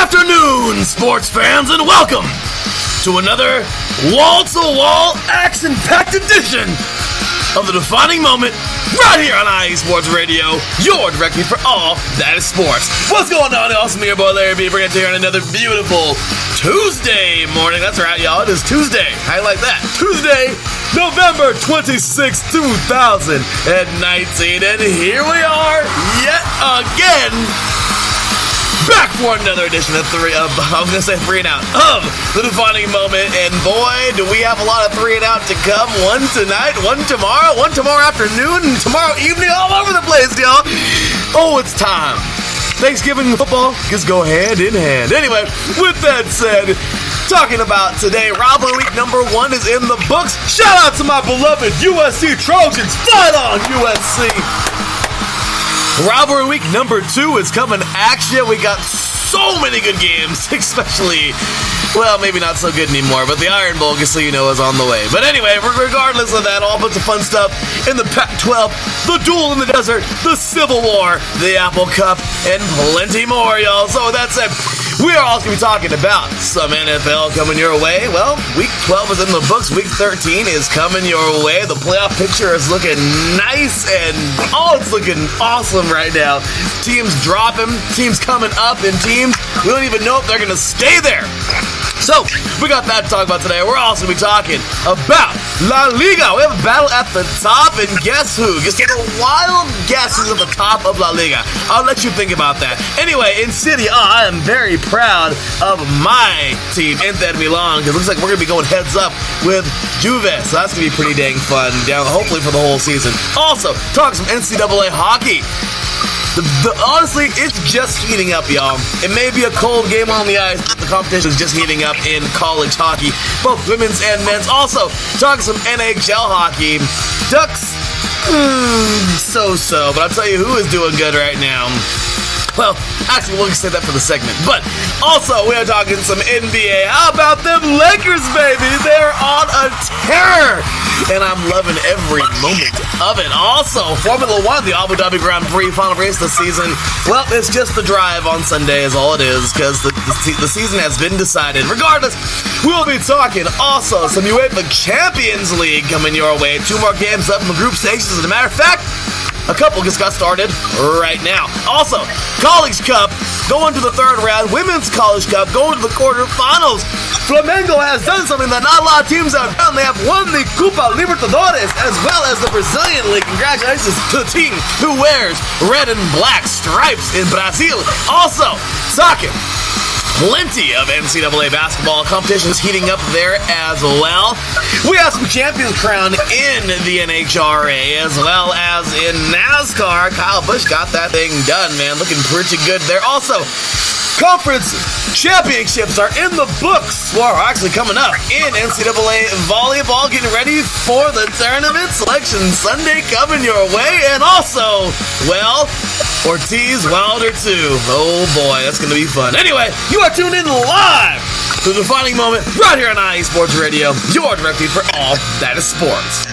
afternoon, sports fans, and welcome to another wall-to-wall, action-packed edition of the defining moment right here on IE Sports Radio, your direct feed for all that is sports. What's going on, y'all? It's me, your boy Larry B, bringing it to you on another beautiful Tuesday morning. That's right, y'all. It is Tuesday. How you like that? Tuesday, November 26, 2019. And here we are yet again, back for another edition of three and out of the defining moment. And boy, do we have a lot of 3 and out to come. One tonight, one tomorrow afternoon, and tomorrow evening, all over the place, y'all. Oh, it's time. Thanksgiving and football just go hand in hand. Anyway, with that said, talking about today, Rivalry Week number 1 is in the books. Shout out to my beloved USC Trojans. Fight on, USC. Rivalry Week number 2 is coming at you. We got so many good games, especially, well, maybe not so good anymore, but the Iron Bowl, just so you know, is on the way. But anyway, regardless of that, all bunch of fun stuff in the Pac-12, the Duel in the Desert, the Civil War, the Apple Cup, and plenty more, y'all. So with that said, we are also going to be talking about some NFL coming your way. Well, Week 12 is in the books. Week 13 is coming your way. The playoff picture is looking nice, and it's looking awesome right now. Teams dropping, teams coming up, and teams, we don't even know if they're going to stay there. So, we got that to talk about today. We're also going to be talking about La Liga. We have a battle at the top, and guess who? Just take a wild guess who's at the top of La Liga. I'll let you think about that. Anyway, in Serie A, I am very proud of my team, Inter Milan, because it looks like we're going to be going heads up with Juve, so that's going to be pretty dang fun, hopefully for the whole season. Also, talk some NCAA hockey. Honestly, it's just heating up, y'all. It may be a cold game on the ice, but the competition is just heating up in college hockey, both women's and men's. Also, talking some NHL hockey. Ducks, so-so, but I'll tell you who is doing good right now. Well, actually, we'll say that for the segment. But also, we are talking some NBA. How about them Lakers, baby? They're on a tear, and I'm loving every moment of it. Also, Formula One, the Abu Dhabi Grand Prix final race this season. Well, it's just the drive on Sunday is all it is, because the season has been decided. Regardless, we will be talking also some UEFA Champions League coming your way. 2 more games up in the group stages. As a matter of fact, a couple just got started right now. Also, College Cup going to the 3rd round. Women's College Cup going to the quarterfinals. Flamengo has done something that not a lot of teams have done. They have won the Copa Libertadores as well as the Brazilian League. Congratulations to the team who wears red and black stripes in Brazil. Also, talking plenty of NCAA basketball competitions heating up there as well. We have some champions crowned in the NHRA as well as in NASCAR. Kyle Busch got that thing done, man. Looking pretty good there. Also, conference championships are in the books, or actually coming up in NCAA volleyball, getting ready for the tournament. Selection Sunday coming your way. And also, well, Ortiz Wilder 2. Oh boy, that's going to be fun. Anyway, you are tuned in live to the defining moment right here on IE Sports Radio, your direct feed for all that is sports.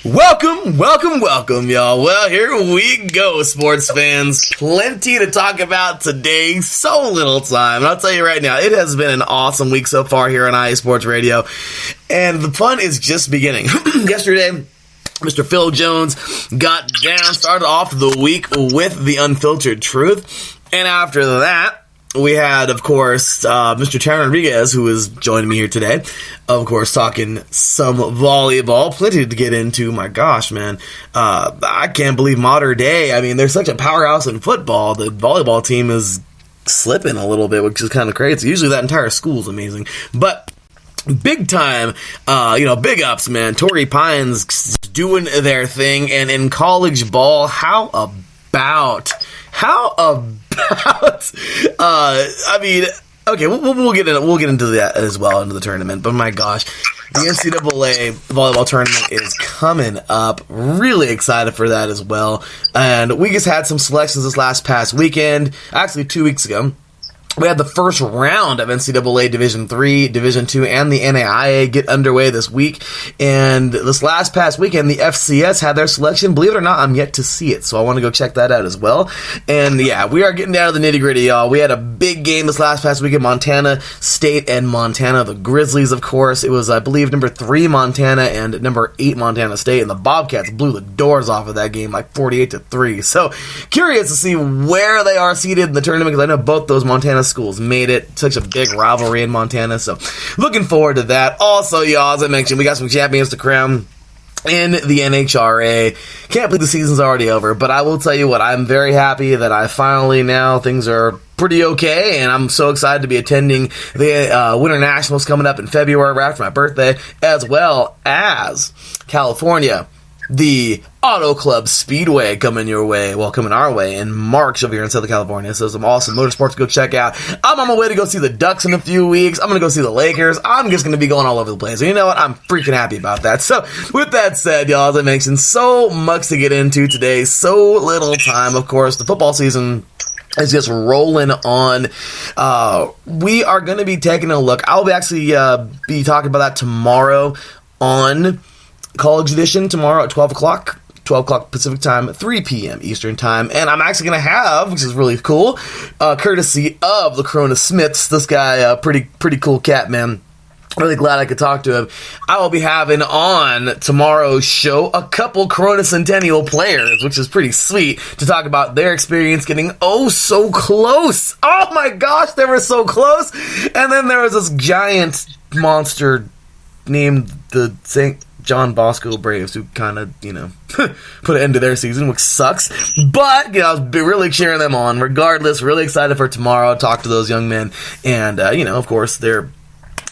Welcome, y'all. Well, here we go, sports fans. Plenty to talk about today. So little time. And I'll tell you right now, it has been an awesome week so far here on IE Sports Radio. And the fun is just beginning. Yesterday, Mr. Phil Jones started off the week with the Unfiltered Truth. And after that, we had, of course, Mr. Terran Rodriguez, who is joining me here today, of course, talking some volleyball. Plenty to get into. My gosh, man. I can't believe modern day. I mean, there's such a powerhouse in football. The volleyball team is slipping a little bit, which is kind of crazy. Usually that entire school is amazing. But big time, big ups, man. Torrey Pines doing their thing. And in college ball, how about okay, we'll get into that as well, into the tournament. But my gosh, the NCAA volleyball tournament is coming up. Really excited for that as well. And we just had some selections this past weekend, actually 2 weeks ago. We had the first round of NCAA Division III, Division II, and the NAIA get underway this week. And this past weekend, the FCS had their selection. Believe it or not, I'm yet to see it, so I want to go check that out as well. And yeah, we are getting down to the nitty-gritty, y'all. We had a big game this past weekend, Montana State and Montana, the Grizzlies, of course. It was, I believe, number 3 Montana and number 8 Montana State, and the Bobcats blew the doors off of that game, like 48-3. So, curious to see where they are seated in the tournament, because I know both those Montana schools made it. Such a big rivalry in Montana, so looking forward to that. Also, y'all, as I mentioned, we got some champions to crown in the NHRA. Can't believe the season's already over, but I will tell you what, I'm very happy that I finally, now things are pretty okay, and I'm so excited to be attending the Winter Nationals coming up in February right after my birthday, as well as California, the Auto Club Speedway coming our way in March over here in Southern California. So some awesome motorsports to go check out. I'm on my way to go see the Ducks in a few weeks. I'm going to go see the Lakers. I'm just going to be going all over the place. And you know what? I'm freaking happy about that. So with that said, y'all, as I mentioned, so much to get into today. So little time, of course. The football season is just rolling on. We are going to be taking a look. I'll be actually be talking about that tomorrow on College Edition, tomorrow at 12 o'clock Pacific time, 3 p.m. Eastern time. And I'm actually going to have, which is really cool, courtesy of the Corona Smiths, this guy, pretty cool cat, man. Really glad I could talk to him. I will be having on tomorrow's show a couple Corona Centennial players, which is pretty sweet, to talk about their experience getting so close. Oh my gosh, they were so close. And then there was this giant monster named the St. John Bosco Braves, who kind of, put an end to their season, which sucks. But, I was really cheering them on. Regardless, really excited for tomorrow, talk to those young men, and, of course, their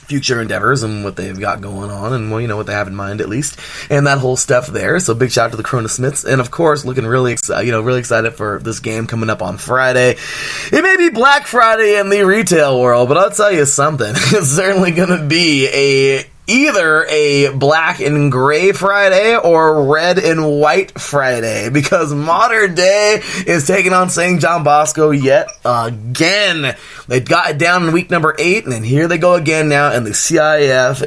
future endeavors and what they've got going on, and, what they have in mind, at least, and that whole stuff there. So, big shout out to the Corona Smiths, and, of course, looking really excited for this game coming up on Friday. It may be Black Friday in the retail world, but I'll tell you something. It's certainly going to be either a black and gray Friday or red and white Friday, because Modern Day is taking on St. John Bosco yet again. They got it down in week number 8, and then here they go again now in the CIF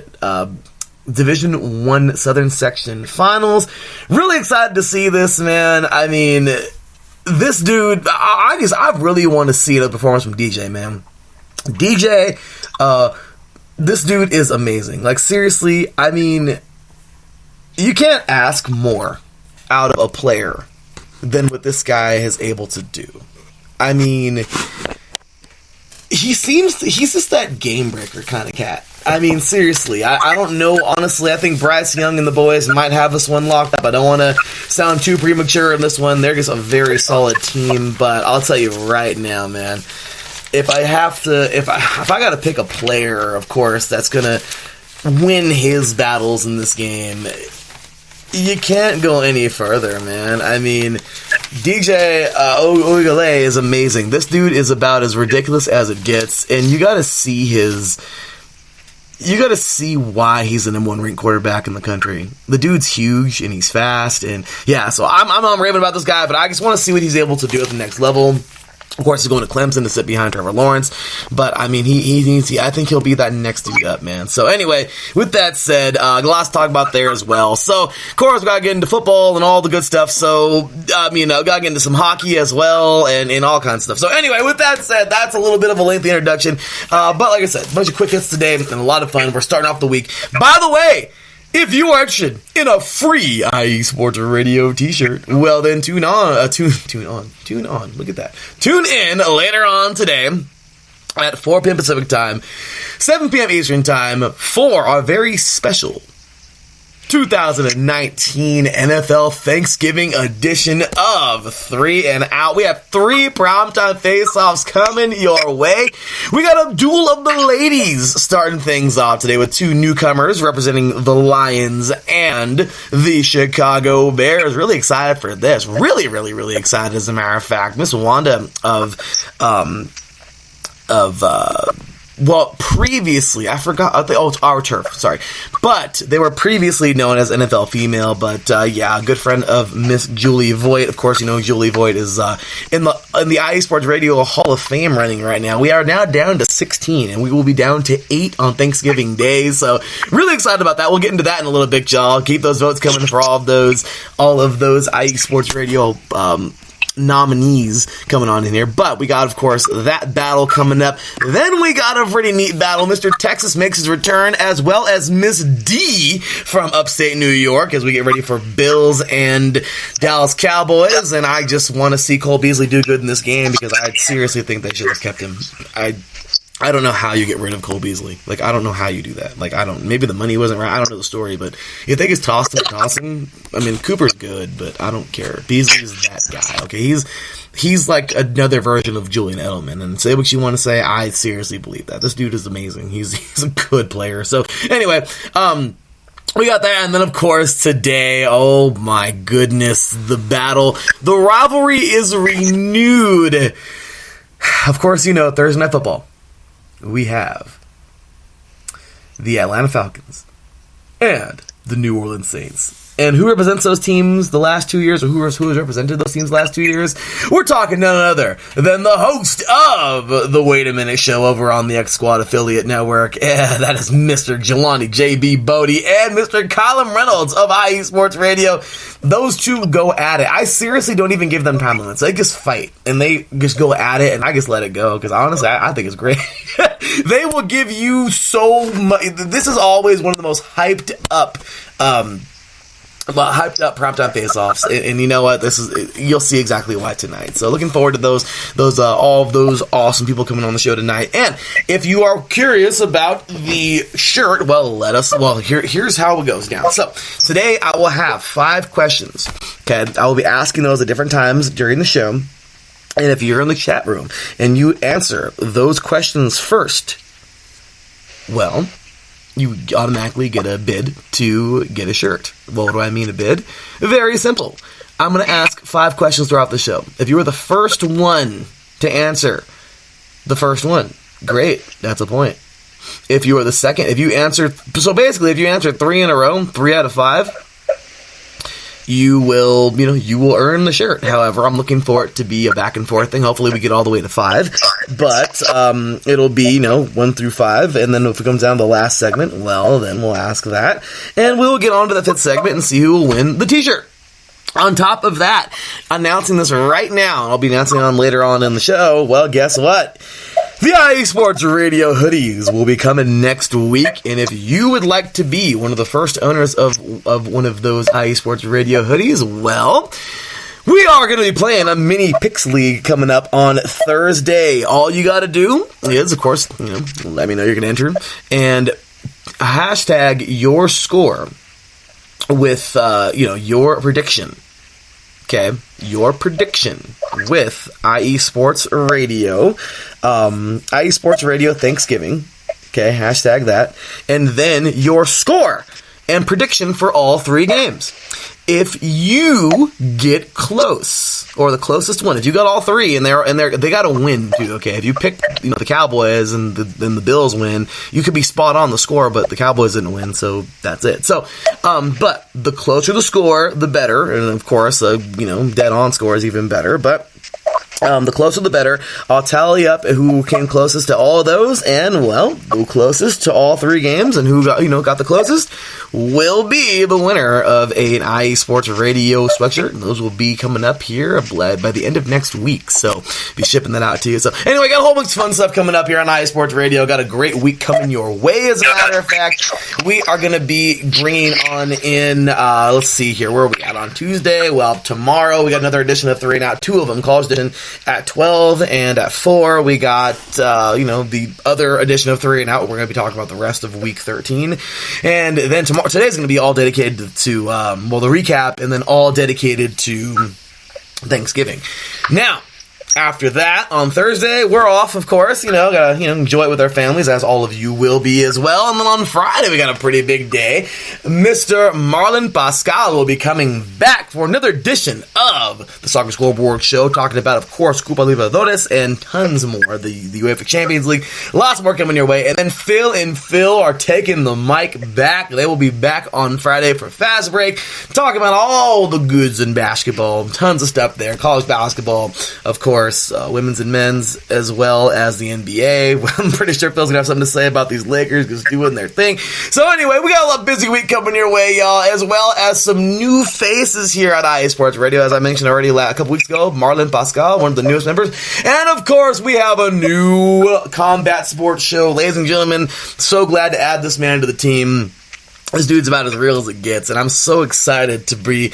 Division 1 Southern Section Finals. Really excited to see this, man. I mean, this dude, I really want to see a performance from DJ, man. DJ, this dude is amazing. Like, seriously, I mean, you can't ask more out of a player than what this guy is able to do. I mean, he's just that game breaker kind of cat. I mean, seriously, I don't know. Honestly, I think Bryce Young and the boys might have this one locked up. I don't want to sound too premature in this one. They're just a very solid team, but I'll tell you right now, man, if I got to pick a player, of course, that's going to win his battles in this game, you can't go any further, man. I mean, DJ Oigale is amazing. This dude is about as ridiculous as it gets, and you got to see why he's the number 1 ranked quarterback in the country. The dude's huge, and he's fast, and yeah, so I'm raving about this guy, but I just want to see what he's able to do at the next level. Of course, he's going to Clemson to sit behind Trevor Lawrence, but I mean, I think he'll be that next dude up, man. So anyway, with that said, lots to talk about there as well. So, of course, we got to get into football and all the good stuff. So, got to get into some hockey as well and all kinds of stuff. So anyway, with that said, that's a little bit of a lengthy introduction. But like I said, a bunch of quick hits today and a lot of fun. We're starting off the week. By the way, if you are interested in a free IE Sports Radio t-shirt, well then tune on. Look at that. Tune in later on today at 4 p.m. Pacific time, 7 p.m. Eastern time for our very special 2019 NFL Thanksgiving edition of 3 and Out. We have 3 primetime face-offs coming your way. We got a duel of the ladies starting things off today with 2 newcomers representing the Lions and the Chicago Bears. Really excited for this. Really, really, really excited, as a matter of fact. Miss Wanda of well, previously, I forgot, it's Our Turf, sorry, but they were previously known as NFL Female, but yeah, a good friend of Miss Julie Voigt. Of course, you know Julie Voigt is in the IE Sports Radio Hall of Fame running right now. We are now down to 16, and we will be down to 8 on Thanksgiving Day, so really excited about that. We'll get into that in a little bit, y'all. Keep those votes coming for all of those IE Sports Radio nominees coming on in here, but we got, of course, that battle coming up. Then we got a pretty neat battle. Mr. Texas makes his return, as well as Miss D from upstate New York, as we get ready for Bills and Dallas Cowboys, and I just want to see Cole Beasley do good in this game, because I seriously think they should have kept him. I don't know how you get rid of Cole Beasley. Like, I don't know how you do that. Like, maybe the money wasn't right. I don't know the story, but you think it's tossing. I mean, Cooper's good, but I don't care. Beasley's that guy, okay? He's like another version of Julian Edelman, and say what you want to say, I seriously believe that. This dude is amazing. He's a good player. So, anyway, we got that, and then, of course, today, oh my goodness, the battle. The rivalry is renewed. Of course, you know, Thursday Night Football. We have the Atlanta Falcons and the New Orleans Saints. And who represents those teams the last 2 years, or who has represented those teams the last 2 years? We're talking none other than the host of the Wait a Minute show over on the X Squad affiliate network. Yeah, that is Mr. Jelani J.B. Bodie and Mr. Colin Reynolds of IE Sports Radio. Those two go at it. I seriously don't even give them time limits. They just fight, and they just go at it, and I just let it go, because honestly, I think it's great. They will give you so much. This is always one of the most hyped up primetime face-offs, and you know what? You'll see exactly why tonight. So looking forward to those all of those awesome people coming on the show tonight. And if you are curious about the shirt, here's how it goes down. So today I will have 5 questions. Okay, I will be asking those at different times during the show. And if you're in the chat room and you answer those questions first, well, you automatically get a bid to get a shirt. Well, what do I mean a bid? Very simple. I'm going to ask 5 questions throughout the show. If you were the first one to answer the first one, great, that's a point. If you were the second, if you answer 3 in a row, 3 out of 5, you will earn the shirt. However, I'm looking for it to be a back and forth thing. Hopefully we get all the way to 5, but it'll be 1 through 5, and then if it comes down to the last segment, well, then we'll ask that, and we'll get on to the 5th segment and see who will win the t-shirt. On top of that, announcing this right now, I'll be announcing it on later on in the show. Well, guess what? The IE Sports Radio hoodies will be coming next week, and if you would like to be one of the first owners of one of those IE Sports Radio hoodies, well, we are going to be playing a mini picks league coming up on Thursday. All you got to do is, of course, let me know you're going to enter, and hashtag your score with your prediction. Okay, your prediction with IE Sports Radio. IE Sports Radio Thanksgiving. Okay, hashtag that. And then your score and prediction for all 3 games. If you get close, or the closest one, if you got all 3 and they got to win too. Okay, if you pick the Cowboys and then the Bills win, you could be spot on the score, but the Cowboys didn't win, so that's it. So, but the closer the score, the better, and of course, dead on score is even better. But the closer the better. I'll tally up who came closest to all of those, and who closest to all 3 games, and who got the closest will be the winner of an IE Sports Radio sweatshirt. And those will be coming up here by the end of next week. So be shipping that out to you. So anyway, got a whole bunch of fun stuff coming up here on IE Sports Radio. Got a great week coming your way. As a matter of fact, we are going to be bringing on in. Let's see here, where are we at on Tuesday? Well, tomorrow we got another edition of 3 and Out. 2 of them, College Edition at 12, and at 4 we got the other edition of 3 and Out. We're going to be talking about the rest of week 13, and then today's going to be all dedicated to the recap, and then all dedicated to Thanksgiving. Now, After that, on Thursday, we're off, of course. Gotta enjoy it with our families, as all of you will be as well. And then on Friday, we got a pretty big day. Mr. Marlon Pascal will be coming back for another edition of the Soccer Scoreboard Show, talking about, of course, Copa Libertadores and tons more, the UEFA Champions League. Lots more coming your way. And then Phil and Phil are taking the mic back. They will be back on Friday for Fast Break, talking about all the goods in basketball. Tons of stuff there. College basketball, of course. Women's and men's, as well as the NBA. I'm pretty sure Phil's gonna have something to say about these Lakers just doing their thing. So anyway, we got a busy week coming your way, y'all, as well as some new faces here at IA Sports Radio. As I mentioned already a couple weeks ago, Marlon Pascal, one of the newest members. And of course, we have a new combat sports show. Ladies and gentlemen, so glad to add this man to the team. This dude's about as real as it gets, and I'm so excited to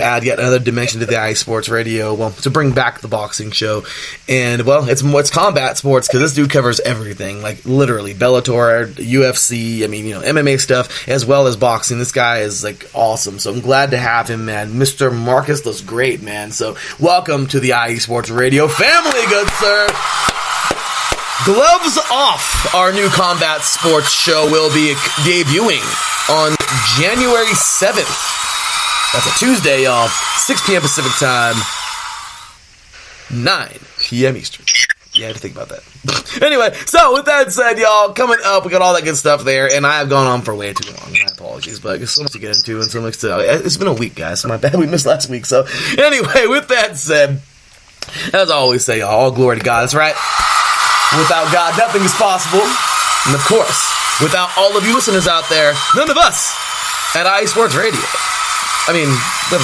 add yet another dimension to the IA Sports Radio, well, to bring back the boxing show. And, well, it's combat sports, because this dude covers everything, like, literally, Bellator, UFC, MMA stuff, as well as boxing. This guy is, like, awesome, so I'm glad to have him, man. Mr. Marcus looks great, man, so welcome to the IA Sports Radio family, good sir. Gloves Off, our new combat sports show, will be debuting on January 7th. That's a Tuesday, y'all. 6 p.m. Pacific time, 9 p.m. Eastern. You had to think about that. Anyway, so with that said, y'all, coming up, we got all that good stuff there, and I have gone on for way too long. My apologies, but there's so much to get into and so much to... It's been a week, guys, so my bad we missed last week. So anyway, with that said, as I always say, y'all, all glory to God. That's right. Without God, nothing is possible. And of course, without all of you listeners out there, none of us at IA Sports Radio. I mean, the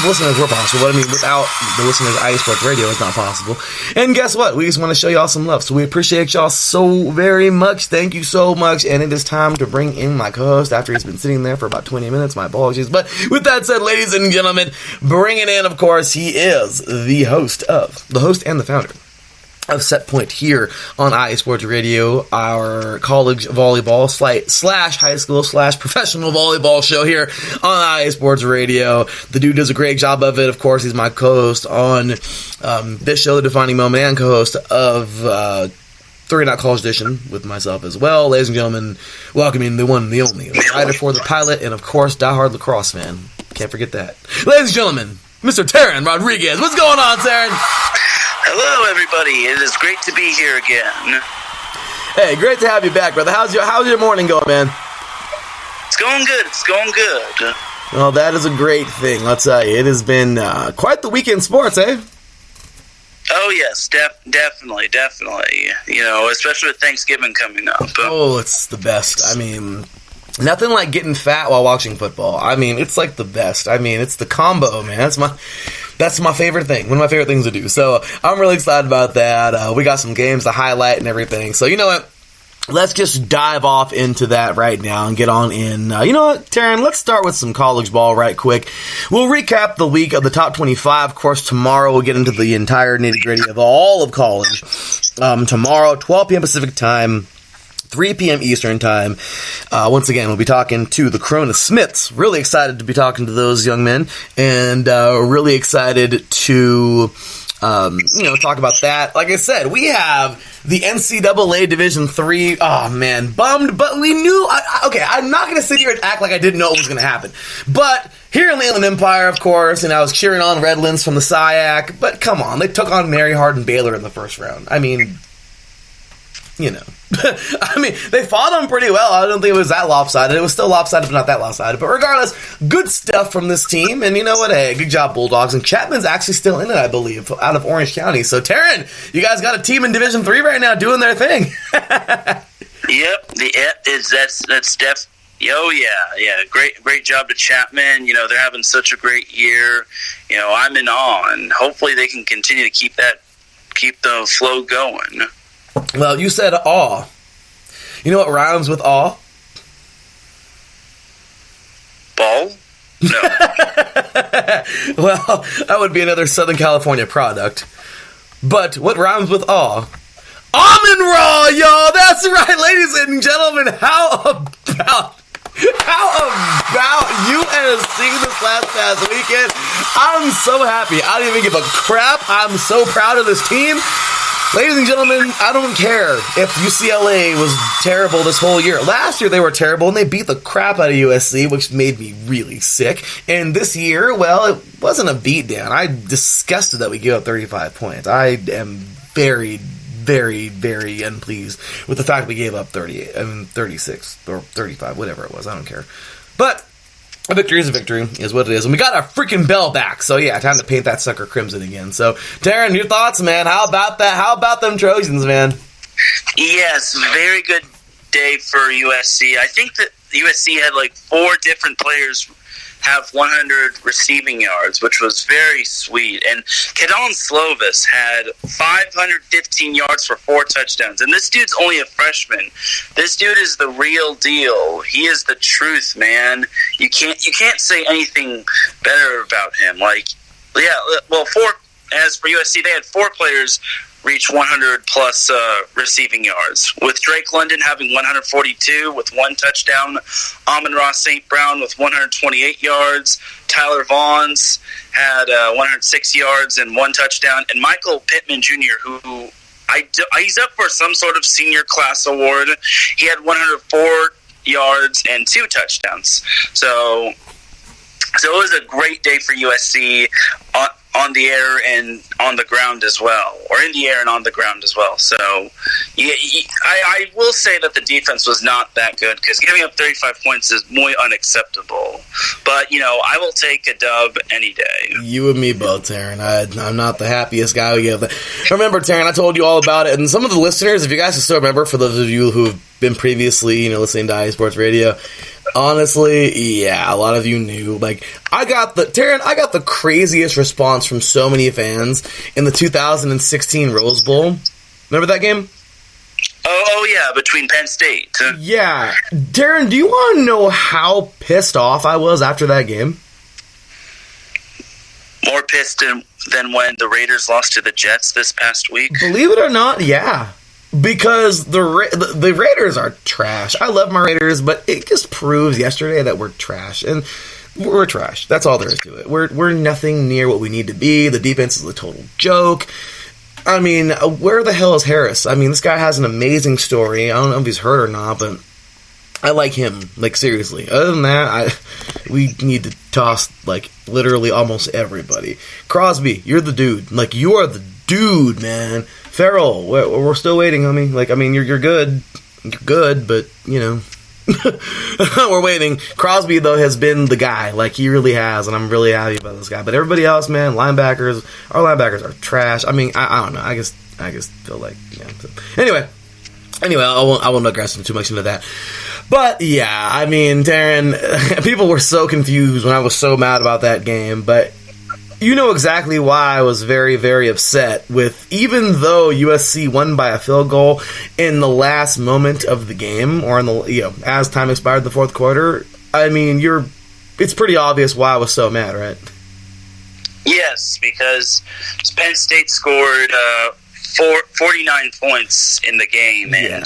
listeners were possible, but without the listeners at IA Sports Radio, it's not possible. And guess what? We just want to show y'all some love. So we appreciate y'all so very much. Thank you so much. And it is time to bring in my co-host after he's been sitting there for about 20 minutes. My apologies. But with that said, ladies and gentlemen, bringing in, of course, he is the host and the founder of Set Point here on IA Sports Radio, our college volleyball slash high school slash professional volleyball show here on IA Sports Radio. The dude does a great job of it. Of course, he's my co-host on this show, The Defining Moment, and co-host of 3 Out College Edition with myself as well. Ladies and gentlemen, welcoming the one and the only, the writer for The Pilot, and of course, diehard lacrosse fan. Can't forget that. Ladies and gentlemen, Mr. Taryn Rodriguez. What's going on, Taryn? Hello, everybody. It is great to be here again. Hey, great to have you back, brother. How's your morning going, man? It's going good. It's going good. Well, that is a great thing. I'll tell you. It has been quite the weekend sports, eh? Oh, yes. Definitely. Especially with Thanksgiving coming up. Oh, it's the best. Nothing like getting fat while watching football. It's like the best. It's the combo, man. That's my favorite thing. One of my favorite things to do. So I'm really excited about that. We got some games to highlight and everything. So you know what? Let's just dive off into that right now and get on in. You know what, Taryn? Let's start with some college ball right quick. We'll recap the week of the top 25. Of course, tomorrow we'll get into the entire nitty-gritty of all of college. Tomorrow, 12 p.m. Pacific time, 3 p.m. Eastern time. Once again, we'll be talking to the Corona Smiths. Really excited to be talking to those young men, and really excited to talk about that. Like I said, we have the NCAA Division III. Oh man, bummed, but we knew. I'm not going to sit here and act like I didn't know it was going to happen. But here in the Inland Empire, of course, and I was cheering on Redlands from the SIAC. But come on, they took on Mary Hardin Baylor in the first round. They fought them pretty well. I don't think it was that lopsided. It was still lopsided, but not that lopsided. But regardless, good stuff from this team. And you know what? Hey, good job, Bulldogs. And Chapman's actually still in it, I believe, out of Orange County. So, Taryn, you guys got a team in Division III right now doing their thing. Yep. That's Steph. Oh, yeah. Great job to Chapman. They're having such a great year. I'm in awe. And hopefully they can continue to keep the flow going. Well, you said awe. You know what rhymes with awe? Ball? No. Well, that would be another Southern California product. But what rhymes with awe? Almond Raw, y'all! That's right, ladies and gentlemen. How about USC this last past weekend. I'm so happy. I don't even give a crap. I'm so proud of this team. Ladies and gentlemen, I don't care if UCLA was terrible this whole year. Last year they were terrible, and they beat the crap out of USC, which made me really sick. And this year, well, it wasn't a beatdown. I'm disgusted that we gave up 35 points. I am very, very, very unpleased with the fact we gave up 36 or 35, whatever it was. I don't care. But a victory is a victory, is what it is. And we got our freaking bell back. So, yeah, time to paint that sucker crimson again. So, Taryn, your thoughts, man? How about that? How about them Trojans, man? Yes, very good day for USC. I think that USC had like 4 different players have 100 receiving yards, which was very sweet. And Kedon Slovis had 515 yards for 4 touchdowns. And this dude's only a freshman. This dude is the real deal. He is the truth, man. You can't say anything better about him. Like, yeah, well, as for USC, they had 4 players reach 100-plus receiving yards, with Drake London having 142 with 1 touchdown, Amon-Ra St. Brown with 128 yards, Tyler Vaughns had 106 yards and 1 touchdown, and Michael Pittman Jr., who he's up for some sort of senior class award. He had 104 yards and 2 touchdowns. So it was a great day for USC on the air and on the ground as well, or in the air and on the ground as well. So yeah, I will say that the defense was not that good, because giving up 35 points is muy unacceptable. But, I will take a dub any day. You and me both, Taryn. I'm not the happiest guy who gave that. Remember, Taryn, I told you all about it, and some of the listeners, if you guys can still remember, for those of you who have been previously, listening to IE Sports Radio, honestly, yeah, a lot of you knew. Like, I got the craziest response from so many fans in the 2016 Rose Bowl. Remember that game? Oh yeah, between Penn State. Yeah. Darren, do you want to know how pissed off I was after that game? More pissed than when the Raiders lost to the Jets this past week? Believe it or not, yeah. Because the Raiders are trash. I love my Raiders, but it just proves yesterday that we're trash. And we're trash. That's all there is to it. We're nothing near what we need to be. The defense is a total joke. I mean, where the hell is Harris? I mean, this guy has an amazing story. I don't know if he's hurt or not, but I like him. Like, seriously. Other than that, we need to toss, like, literally almost everybody. Crosby, you're the dude. Like, you are the dude, man. Farrell, we're still waiting, homie. Like, I mean, you're good. You're good, but, we're waiting. Crosby, though, has been the guy. Like, he really has, and I'm really happy about this guy. But everybody else, man, our linebackers are trash. I mean, I don't know. I just feel like, yeah. So. Anyway, I won't digress too much into that. But, yeah, I mean, Darren, people were so confused when I was so mad about that game, but you know exactly why I was very, very upset with, even though USC won by a field goal in the last moment of the game, or in the, as time expired in the fourth quarter. I mean, it's pretty obvious why I was so mad, right? Yes, because Penn State scored 49 points in the game, and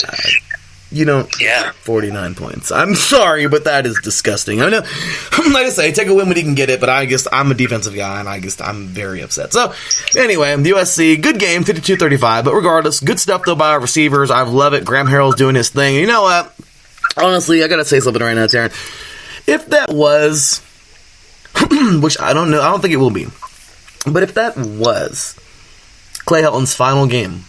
yeah. 49 points. I'm sorry, but that is disgusting. I know, like I say, take a win when you can get it, but I'm a defensive guy, and I'm very upset. So, anyway, the USC, good game, 52-35, but regardless, good stuff, though, by our receivers. I love it. Graham Harrell's doing his thing. And you know what? Honestly, I gotta say something right now, Taryn. If that was, which I don't know, I don't think it will be, but if that was Clay Helton's final game,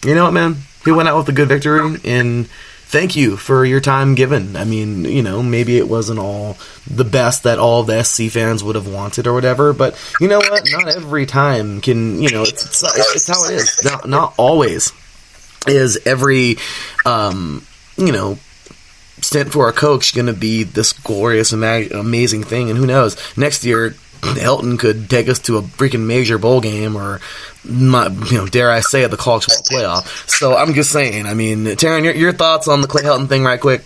you know what, man? He went out with a good victory, and thank you for your time given. I mean, maybe it wasn't all the best that all the SC fans would have wanted or whatever, but you know what? Not every time can, it's how it is. Not always is every, stint for a coach going to be this glorious, amazing thing, and who knows? Next year, Helton could take us to a freaking major bowl game, or, dare I say it, the college football playoff. So I'm just saying, I mean, Taryn, your thoughts on the Clay Helton thing right quick?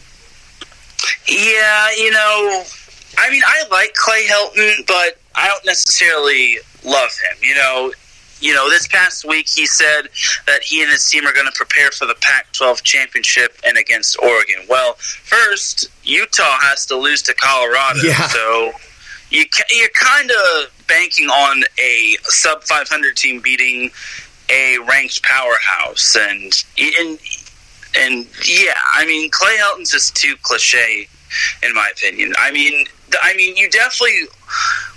Yeah, I mean, I like Clay Helton, but I don't necessarily love him. This past week he said that he and his team are going to prepare for the Pac-12 championship and against Oregon. Well, first, Utah has to lose to Colorado, yeah. So you're kind of banking on a sub 500 team beating a ranked powerhouse, and yeah, I mean, Clay Helton's just too cliche, in my opinion. I mean, you definitely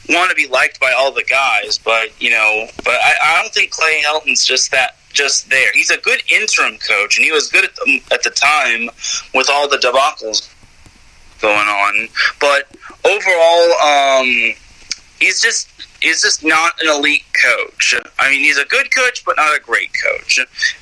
want to be liked by all the guys, but I don't think Clay Helton's just there. He's a good interim coach, and he was good at the time with all the debacles going on. But overall, he's just not an elite coach. I mean, he's a good coach, but not a great coach.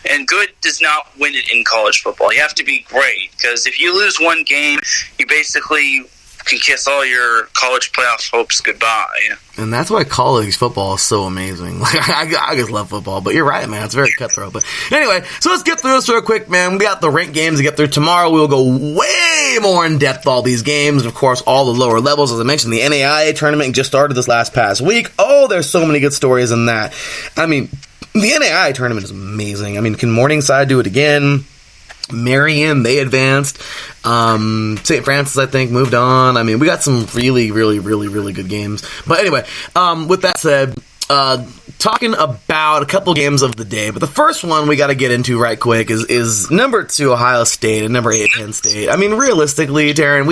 And good does not win it in college football. You have to be great, because if you lose one game, you basically can kiss all your college playoff hopes goodbye. And that's why college football is so amazing. Like, I just love football, but you're right, man. It's very cutthroat. But anyway, so let's get through this real quick, man. We got the ranked games to get through tomorrow. We'll go way more in depth all these games, and of course, all the lower levels. As I mentioned, the NCAA tournament just started this past week. Oh, there's so many good stories in that. I mean, the NCAA tournament is amazing. I mean, can Morningside do it again? Marion, they advanced. St. Francis, I think, moved on. I mean, we got some really, really, really, really good games. But anyway, with that said, talking about a couple games of the day, but the first one we got to get into right quick is number 2 Ohio State and number 8 Penn State. I mean, realistically, Taryn,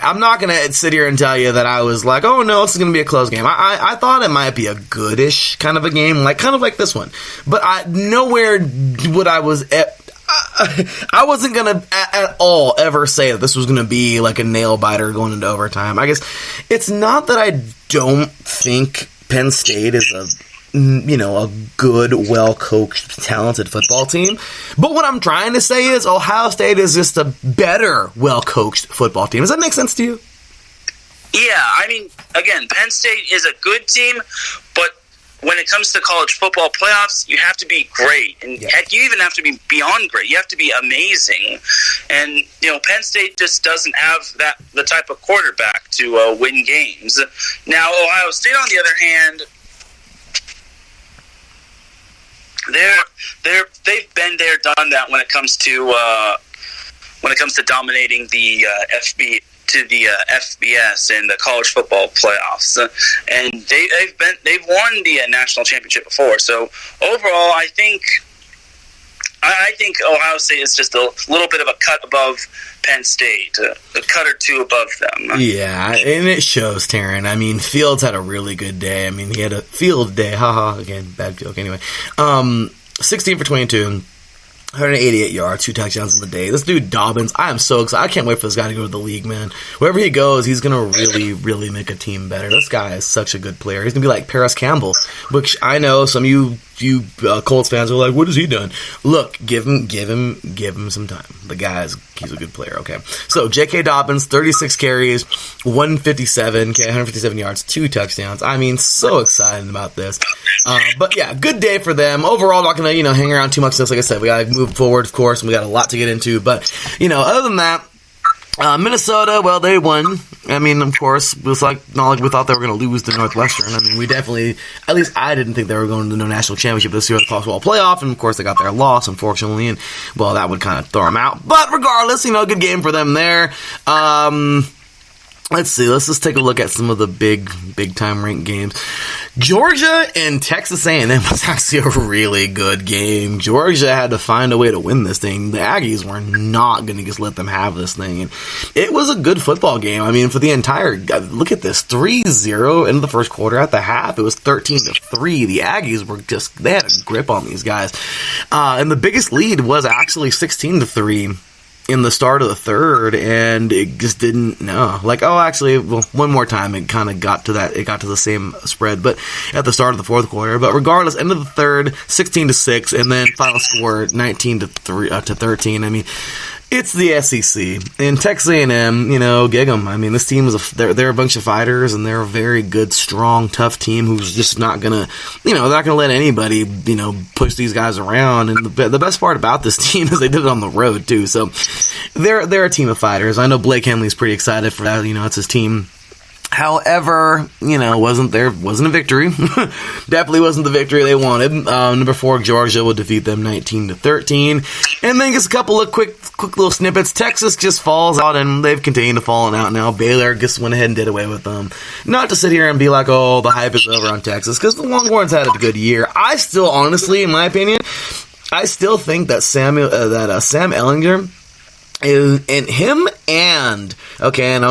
I'm not going to sit here and tell you that I was like, oh no, this is going to be a close game. I thought it might be a goodish kind of a game, kind of like this one. But nowhere would I wasn't going to at all ever say that this was going to be like a nail-biter going into overtime. I guess it's not that I don't think Penn State is a good, well-coached, talented football team. But what I'm trying to say is Ohio State is just a better, well-coached football team. Does that make sense to you? Yeah, I mean, again, Penn State is a good team, but when it comes to college football playoffs, you have to be great. And heck, you even have to be beyond great. You have to be amazing. And, Penn State just doesn't have the type of quarterback to win games. Now, Ohio State, on the other hand, they've been there, done that when it comes to dominating the FBS and the college football playoffs, and they've won the national championship before. So overall, I think Ohio State is just a little bit of a cut above Penn State, a cut or two above them. Yeah, and it shows, Taryn. I mean, Fields had a really good day. I mean, he had a field day. Haha, again, bad joke. Anyway, 16 for 22. 188 yards, 2 touchdowns in the day. This dude Dobbins, I am so excited. I can't wait for this guy to go to the league, man. Wherever he goes, he's going to really, really make a team better. This guy is such a good player. He's going to be like Paris Campbell, which I know some of you Colts fans are like, what has he done? Look, give him some time. He's a good player, okay? So, J.K. Dobbins, 36 carries, 157 yards, 2 touchdowns. I mean, so excited about this. But yeah, good day for them. Overall, not going to, hang around too much. Like I said, we got to move forward, of course, and we got a lot to get into. But, other than that, Minnesota, well, they won. I mean, of course, it was not like we thought they were going to lose to Northwestern. I mean, we definitely, at least I didn't think they were going to the national championship this year, the college football playoff, and of course they got their loss, unfortunately, and, well, that would kind of throw them out. But regardless, good game for them there. Let's see. Let's just take a look at some of the big time ranked games. Georgia and Texas A&M was actually a really good game. Georgia had to find a way to win this thing. The Aggies were not going to just let them have this thing. And it was a good football game. I mean, for the entire, look at this, 3-0 into the first quarter. At the half, it was 13-3. The Aggies were they had a grip on these guys. And the biggest lead was actually 16-3. In the start of the third, and it just didn't one more time it kind of got to that. It got to the same spread, but at the start of the fourth quarter. But regardless, end of the third, 16-6, and then final score 19-13. I mean, it's the SEC and Texas A&M. Gig 'em. I mean, this team is they're a bunch of fighters, and they're a very good, strong, tough team who's just not gonna, they're not gonna let anybody, push these guys around. And the best part about this team is they did it on the road too. So they're a team of fighters. I know Blake Henley's pretty excited for that. It's his team. However, wasn't a victory. Definitely wasn't the victory they wanted. Number 4, Georgia will defeat them 19-13. And then just a couple of quick little snippets. Texas just falls out, and they've continued to fall out now. Baylor just went ahead and did away with them. Not to sit here and be like, oh, the hype is over on Texas, because the Longhorns had a good year. I still, honestly, in my opinion, I still think that Sam Ehlinger and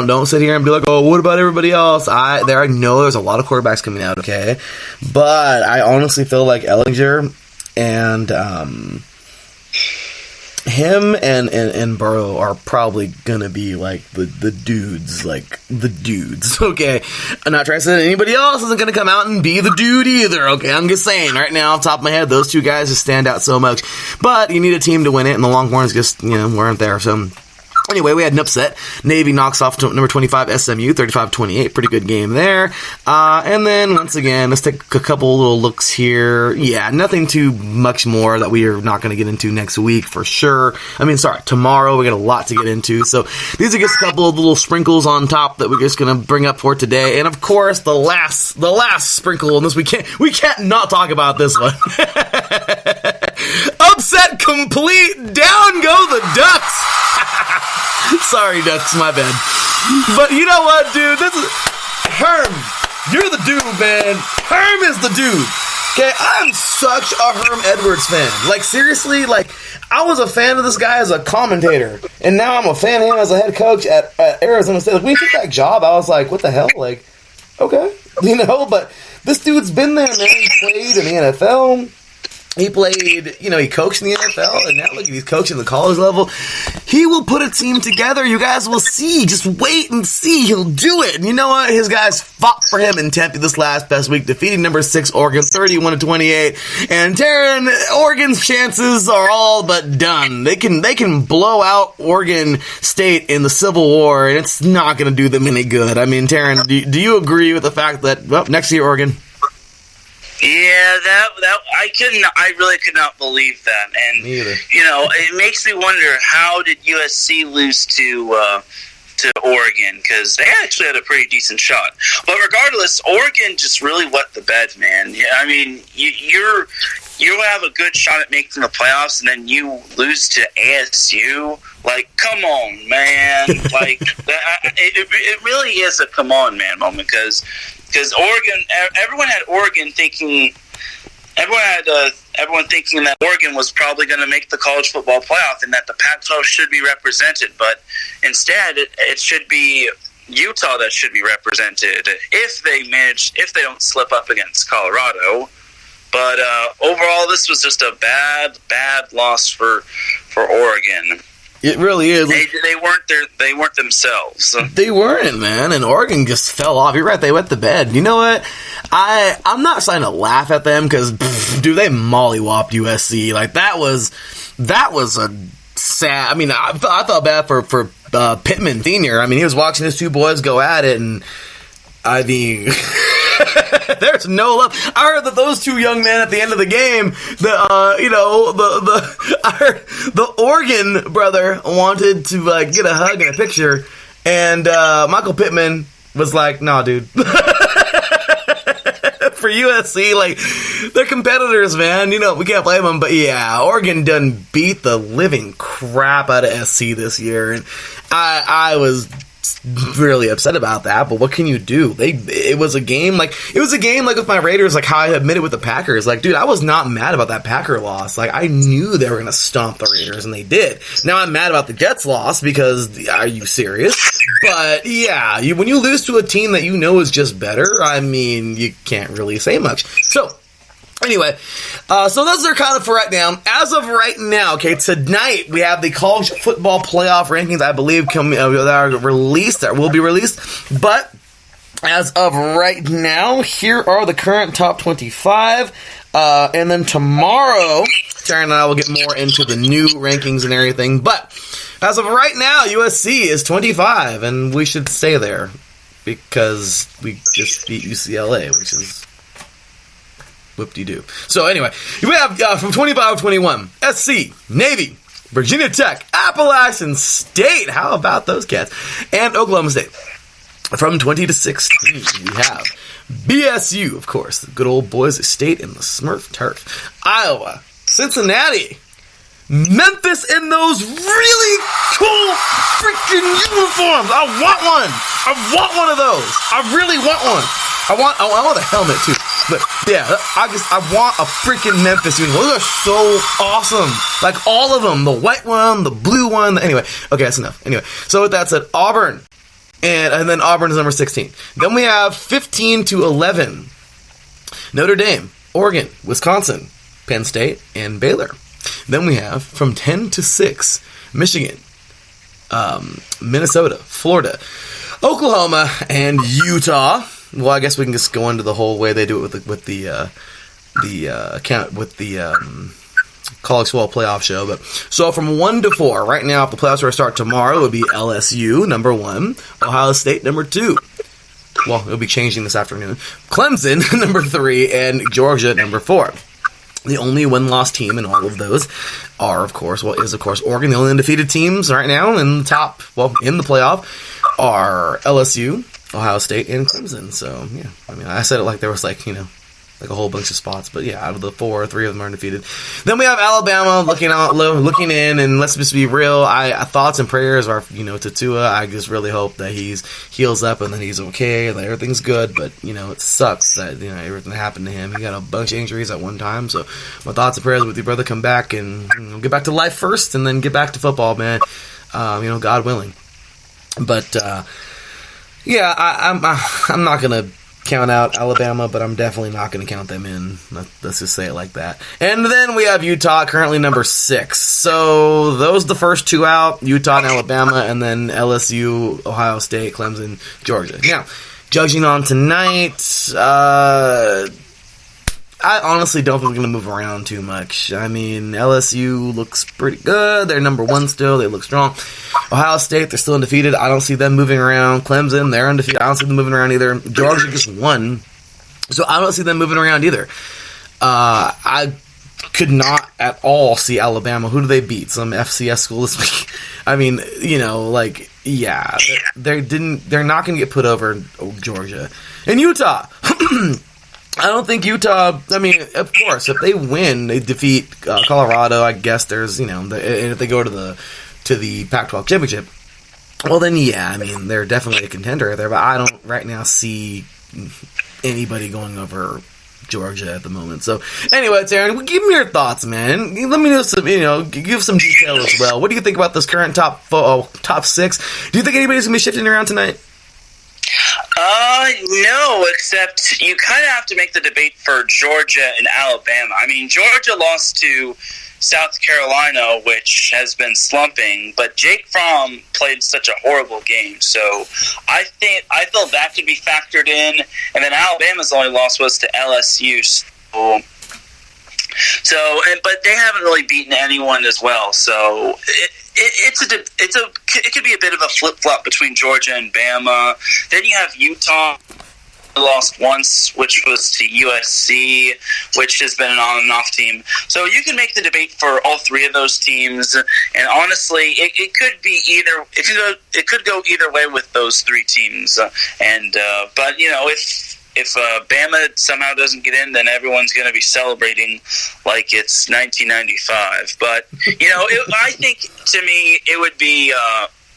don't sit here and be like, oh, what about everybody else? I know there's a lot of quarterbacks coming out, okay? But I honestly feel like Ehlinger and him and Burrow are probably gonna be like the dudes, okay? I'm not trying to say that anybody else isn't gonna come out and be the dude either, okay? I'm just saying, right now, off the top of my head, those two guys just stand out so much. But you need a team to win it, and the Longhorns just, weren't there, so... Anyway, we had an upset. Navy knocks off number 25 SMU, 35-28. Pretty good game there. And then, once again, let's take a couple little looks here. Yeah, nothing too much more that we are not going to get into next week for sure. Tomorrow. We got a lot to get into. So, these are just a couple of little sprinkles on top that we're just going to bring up for today. And, of course, the last sprinkle on this, we can't not talk about this one. Upset complete. Down go the Ducks. Sorry, Ducks, my bad. But you know what, dude? This is Herm. You're the dude, man. Herm is the dude. Okay, I'm such a Herm Edwards fan. Seriously, I was a fan of this guy as a commentator, and now I'm a fan of him as a head coach at Arizona State. When he took that job, I was like, what the hell? Okay. But this dude's been there, man. He played in the NFL. He played, he coached in the NFL, and now look, he's coaching the college level. He will put a team together. You guys will see. Just wait and see. He'll do it. And you know what? His guys fought for him in Tempe this past week, defeating number 6 Oregon 31-28. And Taryn, Oregon's chances are all but done. They can blow out Oregon State in the Civil War, and it's not going to do them any good. Taryn, do you agree with the fact that next year Oregon? Yeah, I really could not believe that, and neither. It makes me wonder, how did USC lose to Oregon? Because they actually had a pretty decent shot. But regardless, Oregon just really wet the bed, man. Yeah, you have a good shot at making the playoffs, and then you lose to ASU. Come on, man! It really is a come on, man moment, because Oregon, everyone had Oregon thinking, everyone thinking that Oregon was probably going to make the college football playoff and that the Pac-12 should be represented, but instead it should be Utah that should be represented if they don't slip up against Colorado. But overall, this was just a bad loss for Oregon. It really is. They weren't themselves. They weren't, man, and Oregon just fell off. You're right, they wet the bed. You know what? I'm not trying to laugh at them because, dude, they mollywopped USC. That was a sad. I felt bad for Pittman Sr. He was watching his two boys go at it, and there's no love. I heard that those two young men at the end of the game, I heard the Oregon brother wanted to get a hug and a picture, and Michael Pittman was like, "Nah, dude." For USC, they're competitors, man. We can't blame them. But yeah, Oregon done beat the living crap out of SC this year, and I was really upset about that, but what can you do? It was a game like with my Raiders, how I admitted with the Packers. Dude, I was not mad about that Packer loss. I knew they were gonna stomp the Raiders, and they did. Now I'm mad about the Jets loss because, are you serious? But yeah, when you lose to a team that is just better, you can't really say much. So anyway, so those are kind of for right now. As of right now, okay, tonight we have the college football playoff rankings, I believe, that will be released. But as of right now, here are the current top 25. And then tomorrow, Sharon and I will get more into the new rankings and everything. But as of right now, USC is 25, and we should stay there because we just beat UCLA, which is whoop-de-doo. So anyway, we have from 25-21, SC, Navy, Virginia Tech, Appalachian State. How about those cats? And Oklahoma State. From 20 to 16, we have BSU, of course, the good old Boise State in the Smurf turf. Iowa, Cincinnati, Memphis in those really cool freaking uniforms. I want one of those. I really want one. I want a helmet too. But yeah, I want a freaking Memphis uniform. Those are so awesome. Like all of them. The white one, the blue one. Anyway, okay, that's enough. Anyway, so with that said, Auburn. And then Auburn is number 16. Then we have 15 to 11. Notre Dame, Oregon, Wisconsin, Penn State, and Baylor. Then we have from 10 to 6, Michigan, Minnesota, Florida, Oklahoma, and Utah. Well, I guess we can just go into the whole way they do it with the college football playoff show. But so from 1 to 4, right now, if the playoffs were to start tomorrow, it would be LSU number 1, Ohio State number 2. Well, it'll be changing this afternoon. Clemson number 3, and Georgia number 4. The only win-loss team in all of those is of course Oregon. The only undefeated teams right now in the playoff are LSU, Ohio State, and Clemson. So yeah, I mean, I said it like there was like a whole bunch of spots, but yeah, out of the 4, 3 of them are undefeated. Then we have Alabama looking in, and let's just be real. Thoughts and prayers are, to Tua. I just really hope that he's heals up and that he's okay, and that everything's good. But it sucks that everything happened to him. He got a bunch of injuries at one time. So my thoughts and prayers with your brother. Come back and get back to life first, and then get back to football, man. God willing. But yeah, I'm not gonna count out Alabama, but I'm definitely not going to count them in. Let's just say it like that. And then we have Utah, currently number 6. So those are the first 2 out, Utah and Alabama, and then LSU, Ohio State, Clemson, Georgia. Now, judging on tonight, I honestly don't think we're going to move around too much. I mean, LSU looks pretty good. They're number 1 still. They look strong. Ohio State, they're still undefeated. I don't see them moving around. Clemson, they're undefeated. I don't see them moving around either. Georgia just won. So I don't see them moving around either. I could not at all see Alabama. Who do they beat? Some FCS school this week? I mean, yeah. They're not going to get put over Georgia. And Utah. I don't think Utah, I mean, of course, if they win, they defeat Colorado, I guess there's, and if they go to the Pac-12 championship, well then, yeah, I mean, they're definitely a contender there, but I don't right now see anybody going over Georgia at the moment. So, anyway, Aaron, give me your thoughts, man. Let me know some, give some detail as well. What do you think about this current top 6? Do you think anybody's going to be shifting around tonight? No, except you kind of have to make the debate for Georgia and Alabama. I mean, Georgia lost to South Carolina, which has been slumping, but Jake Fromm played such a horrible game, so I feel that could be factored in. And then Alabama's only loss was to LSU, but they haven't really beaten anyone as well. So it could be a bit of a flip-flop between Georgia and Bama. Then you have Utah, lost once, which was to USC, which has been an on and off team. So you can make the debate for all 3 of those teams, and honestly, it could be either. It could go either way with those 3 teams. But if Bama somehow doesn't get in, then everyone's going to be celebrating like it's 1995. But I think to me it would be.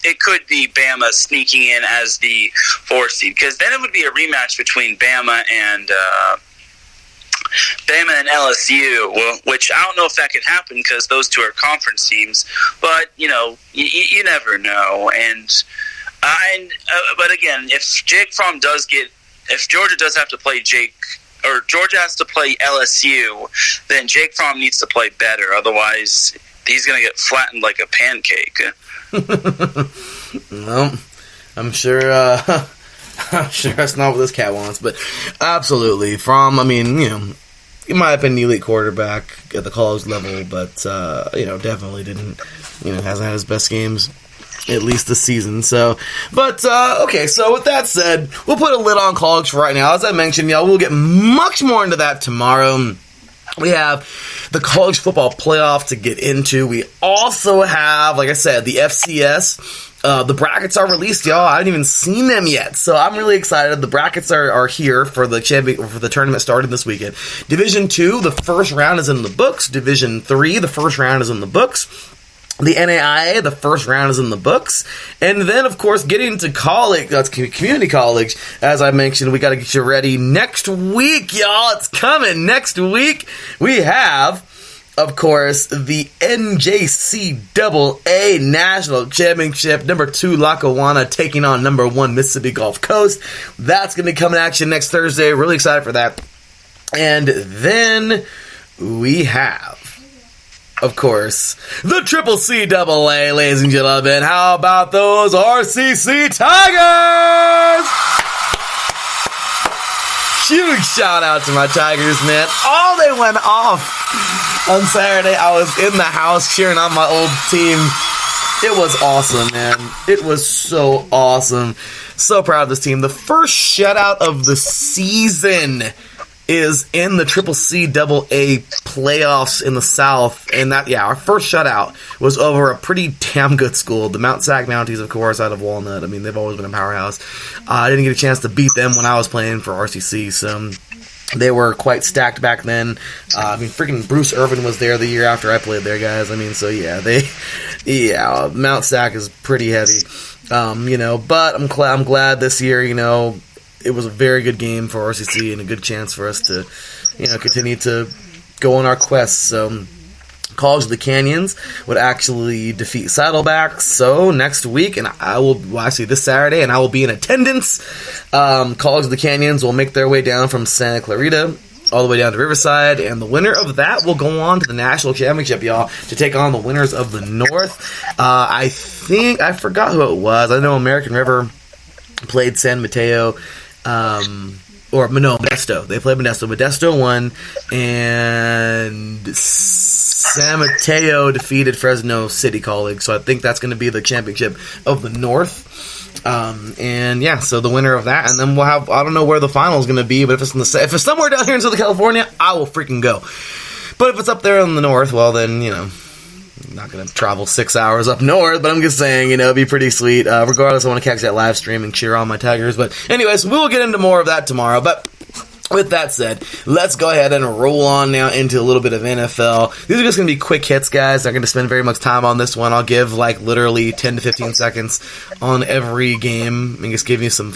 It could be Bama sneaking in as the 4th seed, because then it would be a rematch between Bama and LSU, which I don't know if that could happen because those 2 are conference teams. But you never know. But again, if Jake Fromm if Georgia does have to play Georgia has to play LSU, then Jake Fromm needs to play better. Otherwise, he's going to get flattened like a pancake. Well, I'm sure that's not what this cat wants, but absolutely. Fromm, I mean, he might have been an elite quarterback at the college level, but, definitely didn't, hasn't had his best games, at least this season. So, but, okay, so with that said, we'll put a lid on college for right now. As I mentioned, we'll get much more into that tomorrow. We have the college football playoff to get into. We also have, like I said, the FCS The brackets are released, y'all. I haven't even seen them yet, so I'm really excited. The brackets are here for the tournament starting this weekend. Division 2, the first round is in the books. Division 3, the first round is in the books. The NAIA, the first round is in the books. And then, of course, getting to college, that's community college, as I mentioned, we got to get you ready next week, y'all. It's coming next week. We have, of course, the NJCAA National Championship. Number 2, Lackawanna taking on number 1, Mississippi Gulf Coast. That's going to be coming in action next Thursday. Really excited for that. And then we have, of course, the CCAA, ladies and gentlemen. How about those RCC Tigers? Huge shout out to my Tigers, man. Oh, they went off on Saturday. I was in the house cheering on my old team. It was awesome, man. It was so awesome. So proud of this team. The first shutout of the season is in the CCAA playoffs in the South, and our first shutout was over a pretty damn good school, the Mount Sac Mounties, of course, out of Walnut. I mean, they've always been a powerhouse. I didn't get a chance to beat them when I was playing for RCC, so they were quite stacked back then. Freaking Bruce Irvin was there the year after I played there, guys. I mean, so Mount Sac is pretty heavy, but I'm glad this year, it was a very good game for RCC and a good chance for us to, continue to go on our quest. So, College of the Canyons would actually defeat Saddlebacks. So, next week, and this Saturday, and I will be in attendance. College of the Canyons will make their way down from Santa Clarita all the way down to Riverside, and the winner of that will go on to the National Championship, y'all, to take on the winners of the North. I forgot who it was. I know American River played San Mateo. Modesto. They played Modesto. Modesto won, and San Mateo defeated Fresno City College. So I think that's going to be the championship of the North. So the winner of that, and then we'll have, I don't know where the final is going to be, but if it's somewhere down here in Southern California, I will freaking go. But if it's up there in the North, well then, I'm not going to travel 6 hours up north, but I'm just saying, it'd be pretty sweet. Regardless, I want to catch that live stream and cheer on my Tigers. But anyways, we'll get into more of that tomorrow. But with that said, let's go ahead and roll on now into a little bit of NFL. These are just going to be quick hits, guys. I'm not going to spend very much time on this one. I'll give, literally 10 to 15 seconds on every game and just give you some,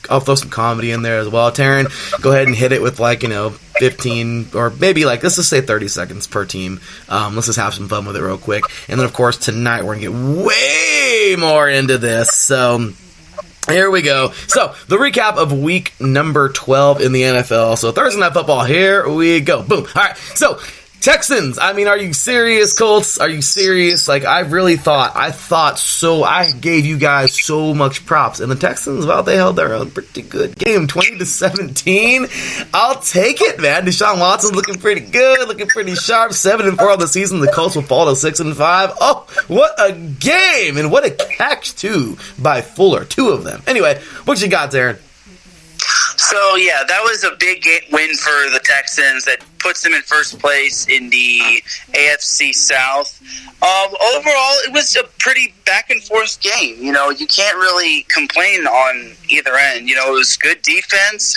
I'll throw some comedy in there as well. Taryn, go ahead and hit it with 15 or maybe let's just say 30 seconds per team. Let's just have some fun with it real quick. And then, of course, tonight we're going to get way more into this. So here we go. So the recap of week number 12 in the NFL. So Thursday Night Football, here we go. Boom. All right. So Texans, are you serious, Colts? Are you serious? I gave you guys so much props. And the Texans, they held their own pretty good game, 20-17. I'll take it, man. Deshaun Watson's looking pretty good, looking pretty sharp, 7-4 on the season. The Colts will fall to 6-5. Oh, what a game, and what a catch, too, by Fuller. 2 of them. Anyway, what you got, Darren? So, that was a big win for the Texans that puts them in first place in the AFC South. Overall, it was a pretty back-and-forth game. You can't really complain on either end. It was good defense,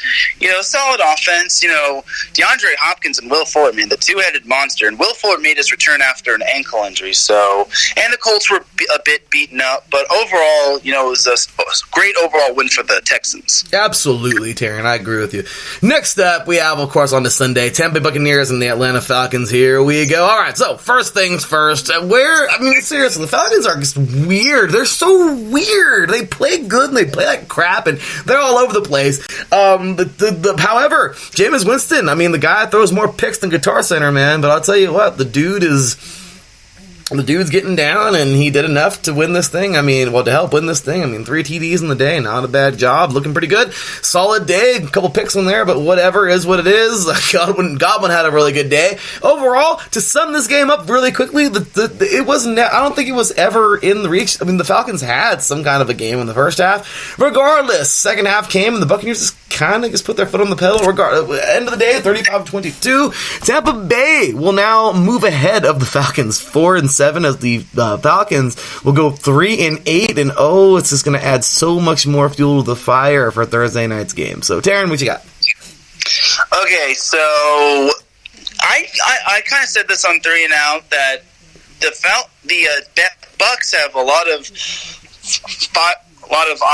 solid offense. DeAndre Hopkins and Will Fuller, man, the two-headed monster. And Will Fuller made his return after an ankle injury. And the Colts were a bit beaten up. But overall, it was a great overall win for the Texans. Absolutely, Taryn. I agree with you. Next up, we have, of course, on the Sunday, Tampa Bay Buccaneers and the Atlanta Falcons. Here we go. All right, so first things first. Seriously, the Falcons are just weird. They're so weird. They play good and they play like crap, and they're all over the place. However, Jameis Winston, the guy throws more picks than Guitar Center, man. But I'll tell you what, the dude's getting down, and he did enough to win this thing. To help win this thing. 3 TDs in the day, not a bad job. Looking pretty good. Solid day, a couple picks in there, but whatever is what it is. Godwin had a really good day. Overall, to sum this game up really quickly, it wasn't. I don't think it was ever in the reach. The Falcons had some kind of a game in the first half. Regardless, second half came, and the Buccaneers just kind of just put their foot on the pedal. End of the day, 35-22. Tampa Bay will now move ahead of the Falcons, 4-7, as the Falcons will go 3-8, and it's just going to add so much more fuel to the fire for Thursday night's game. So, Taryn, what you got? Okay, so I kind of said this on 3 and Out that the Bucks have a lot of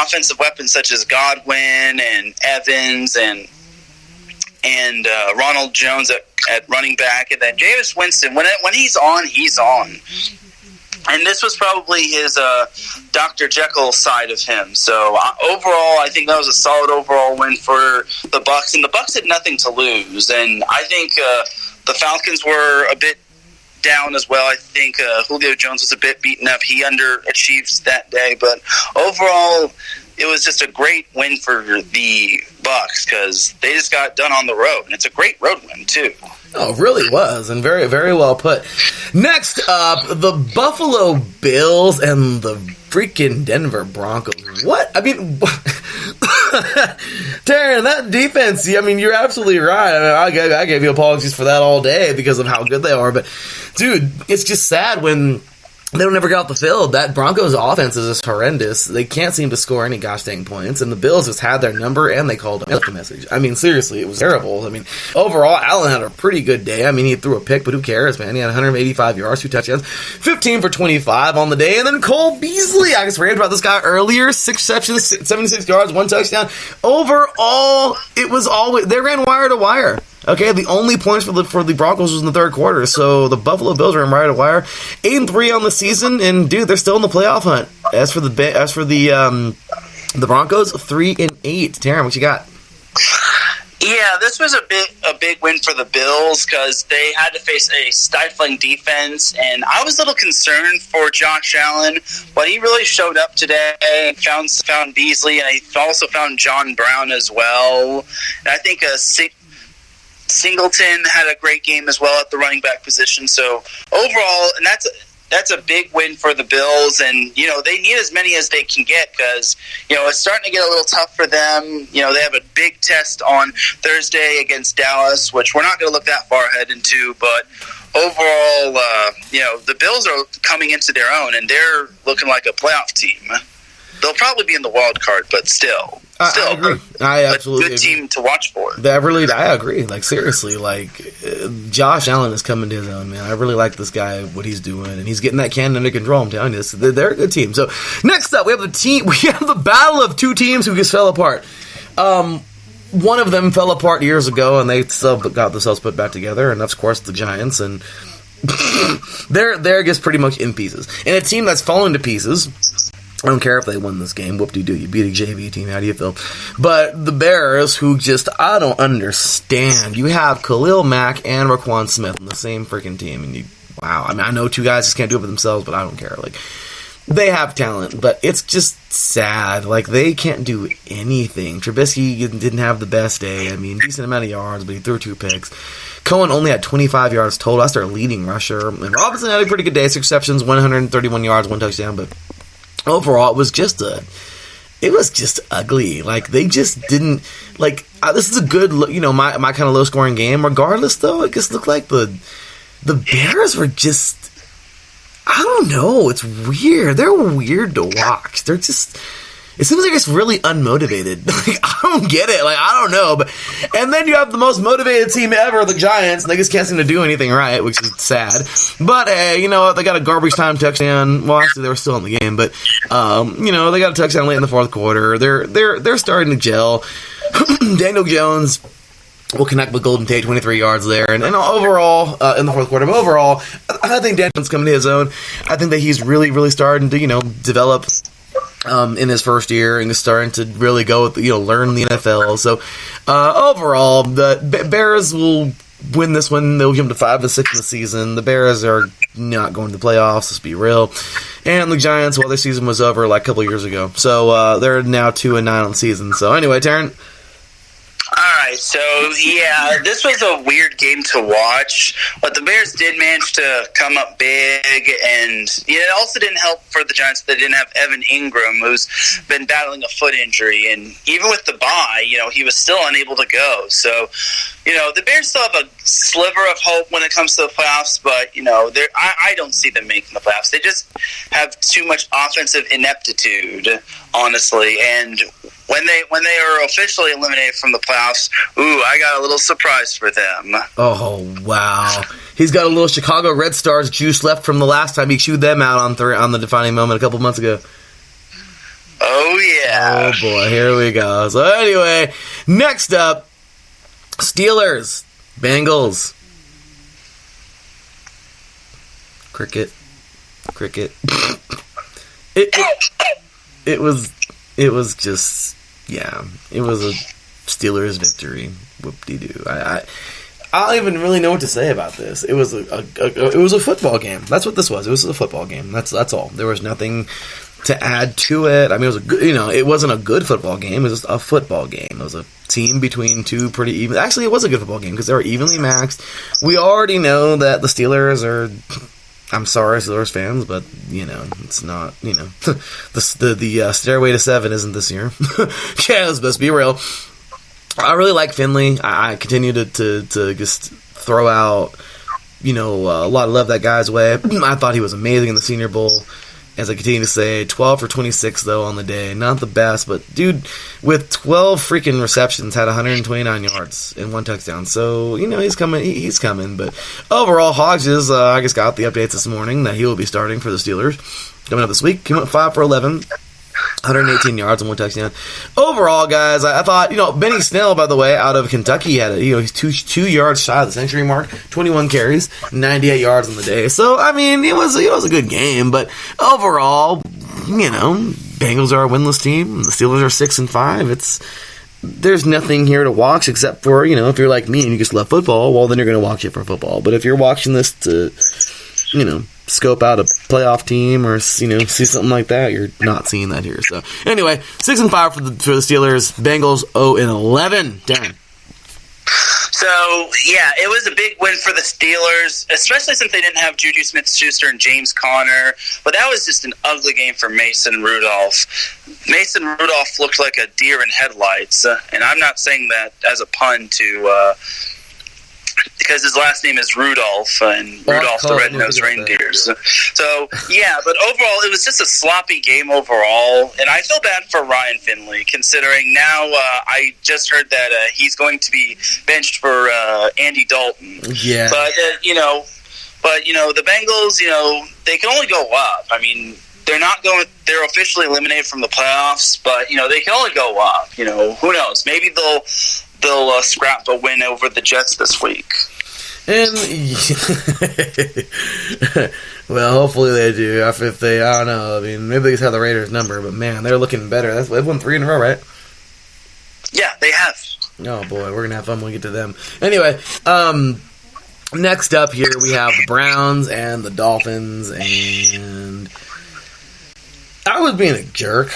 offensive weapons such as Godwin and Evans and Ronald Jones at running back, and then Jameis Winston, when he's on, he's on. And this was probably his Dr. Jekyll side of him. So overall, I think that was a solid overall win for the Bucks, and the Bucks had nothing to lose. And I think the Falcons were a bit down as well. I think Julio Jones was a bit beaten up. He underachieved that day, but overall, it was just a great win for the Bucks because they just got done on the road, and it's a great road win too. Oh, it really was, and very, very well put. Next up, the Buffalo Bills and the freaking Denver Broncos. What? I mean, Taryn, that defense, I mean, you're absolutely right. I gave you apologies for that all day because of how good they are, but, dude, it's just sad when they don't ever get off the field. That Broncos offense is just horrendous. They can't seem to score any gosh dang points, and the Bills just had their number, and they called a message. I mean, seriously, it was terrible. I mean, overall, Allen had a pretty good day. I mean, he threw a pick, but who cares, man? He had 185 yards, 2 touchdowns, 15 for 25 on the day, and then Cole Beasley, I just raved about this guy earlier, 6 receptions, 76 yards, 1 touchdown. Overall, it was always, they ran wire to wire. Okay, the only points for the Broncos was in the third quarter, so the Buffalo Bills are in wire to wire, 8-3 on the season, and dude, they're still in the playoff hunt. As for the Broncos, 3-8. Taryn, what you got? Yeah, this was a big win for the Bills because they had to face a stifling defense, and I was a little concerned for Josh Allen, but he really showed up today. Found Beasley, and he also found John Brown as well. And I think Singleton had a great game as well at the running back position. So overall, and that's a big win for the Bills, and they need as many as they can get because it's starting to get a little tough for them. They have a big test on Thursday against Dallas, which we're not going to look that far ahead into. But overall, the Bills are coming into their own, and they're looking like a playoff team. They'll probably be in the wild card, but still, I agree. I absolutely good team to watch for. I agree. Like, seriously, Josh Allen is coming to his own, man. I really like this guy, what he's doing, and he's getting that cannon under control. I'm telling you, they're a good team. So next up, we have the battle of two teams who just fell apart. One of them fell apart years ago, and they still got themselves put back together, and that's, of course, the Giants, and they're just pretty much in pieces. And a team that's fallen to pieces, I don't care if they won this game. Whoop-de-doo. You beat a JV team. How do you feel? But the Bears, who I don't understand. You have Khalil Mack and Raquan Smith on the same freaking team. And wow. I mean, I know two guys just can't do it for themselves, but I don't care. They have talent, but it's just sad. They can't do anything. Trubisky didn't have the best day. I mean, decent amount of yards, but he threw 2 picks. Cohen only had 25 yards total. That's their leading rusher. And Robinson had a pretty good day. 6 receptions, 131 yards, 1 touchdown, but overall, it was just ugly. They just didn't, this is a good, my kind of low-scoring game. Regardless, though, it just looked like the Bears were just, I don't know, it's weird. They're weird to watch. They're just, it seems like it's really unmotivated. I don't get it. I don't know. And then you have the most motivated team ever, the Giants, and they just can't seem to do anything right, which is sad. But, hey, you know what? They got a garbage time touchdown. Well, actually, they were still in the game, but, they got a touchdown late in the fourth quarter. They're starting to gel. Daniel Jones will connect with Golden Tate, 23 yards there. And overall, in the fourth quarter, but overall, I think Daniel's coming to his own. I think that he's really, really starting to, develop in his first year and is starting to really go with, learn the NFL. So, overall, the Bears will win this one. They'll jump to 5-6 in the season. The Bears are not going to the playoffs, let's be real. And the Giants, their season was over a couple years ago. So, they're now 2-9 on the season. So, anyway, Taryn. All right, so yeah, this was a weird game to watch, but the Bears did manage to come up big, and it also didn't help for the Giants that they didn't have Evan Ingram, who's been battling a foot injury, and even with the bye, he was still unable to go. So, the Bears still have a sliver of hope when it comes to the playoffs, but I don't see them making the playoffs. They just have too much offensive ineptitude, honestly, and when they are officially eliminated from the playoffs, I got a little surprise for them. Oh, wow. He's got a little Chicago Red Stars juice left from the last time he chewed them out on the defining moment a couple months ago. Oh, yeah. Oh, boy. Here we go. So, anyway, next up, Steelers, Bengals. Cricket. It was just, yeah, it was a Steelers victory. Whoop-de-doo. I don't even really know what to say about this. It was a football game. That's what this was. It was a football game. That's all. There was nothing to add to it. I mean, it was a good, it wasn't a good football game. It was just a football game. It was a team between two pretty even. Actually, it was a good football game because they were evenly maxed. We already know that the Steelers are. I'm sorry, Steelers fans, but it's not. The stairway to 7 isn't this year. Yeah, let's be real. I really like Finley. I continue to just throw out, a lot of love that guy's way. I thought he was amazing in the Senior Bowl. As I continue to say, 12 for 26, though, on the day. Not the best, but, dude, with 12 freaking receptions, had 129 yards and 1 touchdown. So, he's coming. He's coming. But overall, Hodges, I just got the updates this morning that he will be starting for the Steelers coming up this week. He went 5 for 11. 118 yards and 1 touchdown. Overall, guys, I thought, Benny Snell, by the way, out of Kentucky, had he's 2 yards shy of the century mark, 21 carries, 98 yards on the day. So, I mean, it was a good game, but overall, Bengals are a winless team. The Steelers are 6-5. There's nothing here to watch except for, if you're like me and you just love football, well, then you're going to watch it for football. But if you're watching this to, scope out a playoff team or, see something like that, you're not seeing that here. So, anyway, 6-5 for the Steelers. Bengals 0-11. Darren. So, yeah, it was a big win for the Steelers, especially since they didn't have Juju Smith-Schuster and James Conner. But that was just an ugly game for Mason Rudolph. Mason Rudolph looked like a deer in headlights, and I'm not saying that as a pun to because his last name is Rudolph, and Rudolph the Red-Nosed Reindeer. So, yeah, but overall, it was just a sloppy game overall, and I feel bad for Ryan Finley, considering now I just heard that he's going to be benched for Andy Dalton. Yeah. But, the Bengals, they can only go up. I mean, they're officially eliminated from the playoffs, but, they can only go up. Who knows? Maybe they'll scrap a win over the Jets this week. And well, hopefully they do. If they, I don't know. I mean, maybe they just have the Raiders' number, but man, they're looking better. They've won 3 in a row, right? Yeah, they have. Oh boy, we're gonna have fun when we get to them. Anyway, next up here we have the Browns and the Dolphins, and I was being a jerk.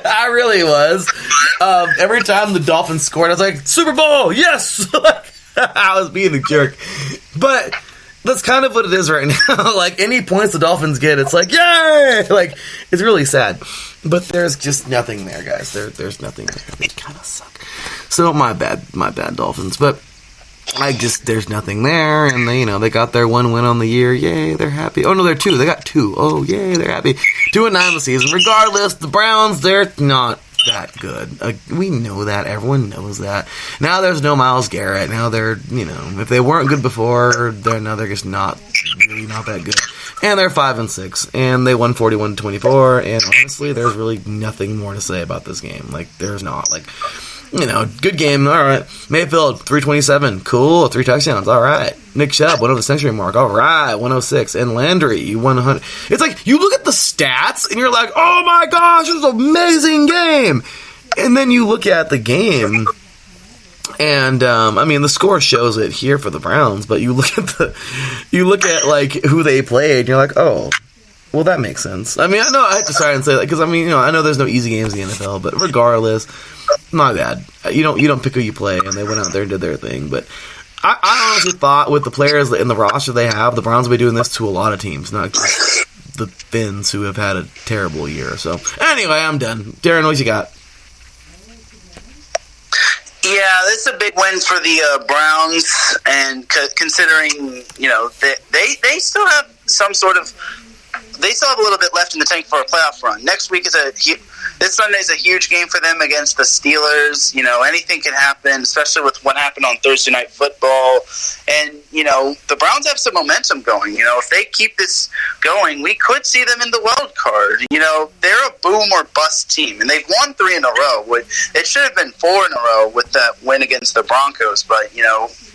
I really was. Every time the Dolphins scored, I was like, Super Bowl, yes! I was being a jerk. But that's kind of what it is right now. Like, any points the Dolphins get, it's like, yay! Like, it's really sad. But there's just nothing there, guys. There's nothing there. They kind of suck. So, my bad, Dolphins. But there's nothing there, and they got their 1 win on the year. Yay, they're happy. Oh no, they're 2. They got 2. Oh yay, they're happy. 2-9 the season. Regardless, the Browns, they're not that good. We know that. Everyone knows that. Now there's no Myles Garrett. Now they're, if they weren't good before, they're just not really not that good. And they're 5-6, and they won 41-24. And honestly, there's really nothing more to say about this game. Like, there's not. Like, good game, all right. Mayfield, 327, cool, 3 touchdowns, all right. Nick Chubb, 1 over the century mark, all right, 106. And Landry, 100. It's like, you look at the stats, and you're like, oh my gosh, this is an amazing game. And then you look at the game, and, the score shows it here for the Browns, but you look at, like, who they played, and you're like, oh, well, that makes sense. I mean, I know I have to try and say that, because, I know there's no easy games in the NFL, but regardless, not bad. You don't pick who you play, and they went out there and did their thing. But I honestly thought with the players in the roster they have, the Browns will be doing this to a lot of teams, not just the Finns who have had a terrible year. So anyway, I'm done. Darren, what you got? Yeah, this is a big win for the Browns, and considering they still have some sort of. They still have a little bit left in the tank for a playoff run. Next week this Sunday is a huge game for them against the Steelers. Anything can happen, especially with what happened on Thursday Night Football. And, the Browns have some momentum going. If they keep this going, we could see them in the wild card. They're a boom or bust team, and they've won 3 in a row. It should have been 4 in a row with that win against the Broncos, but,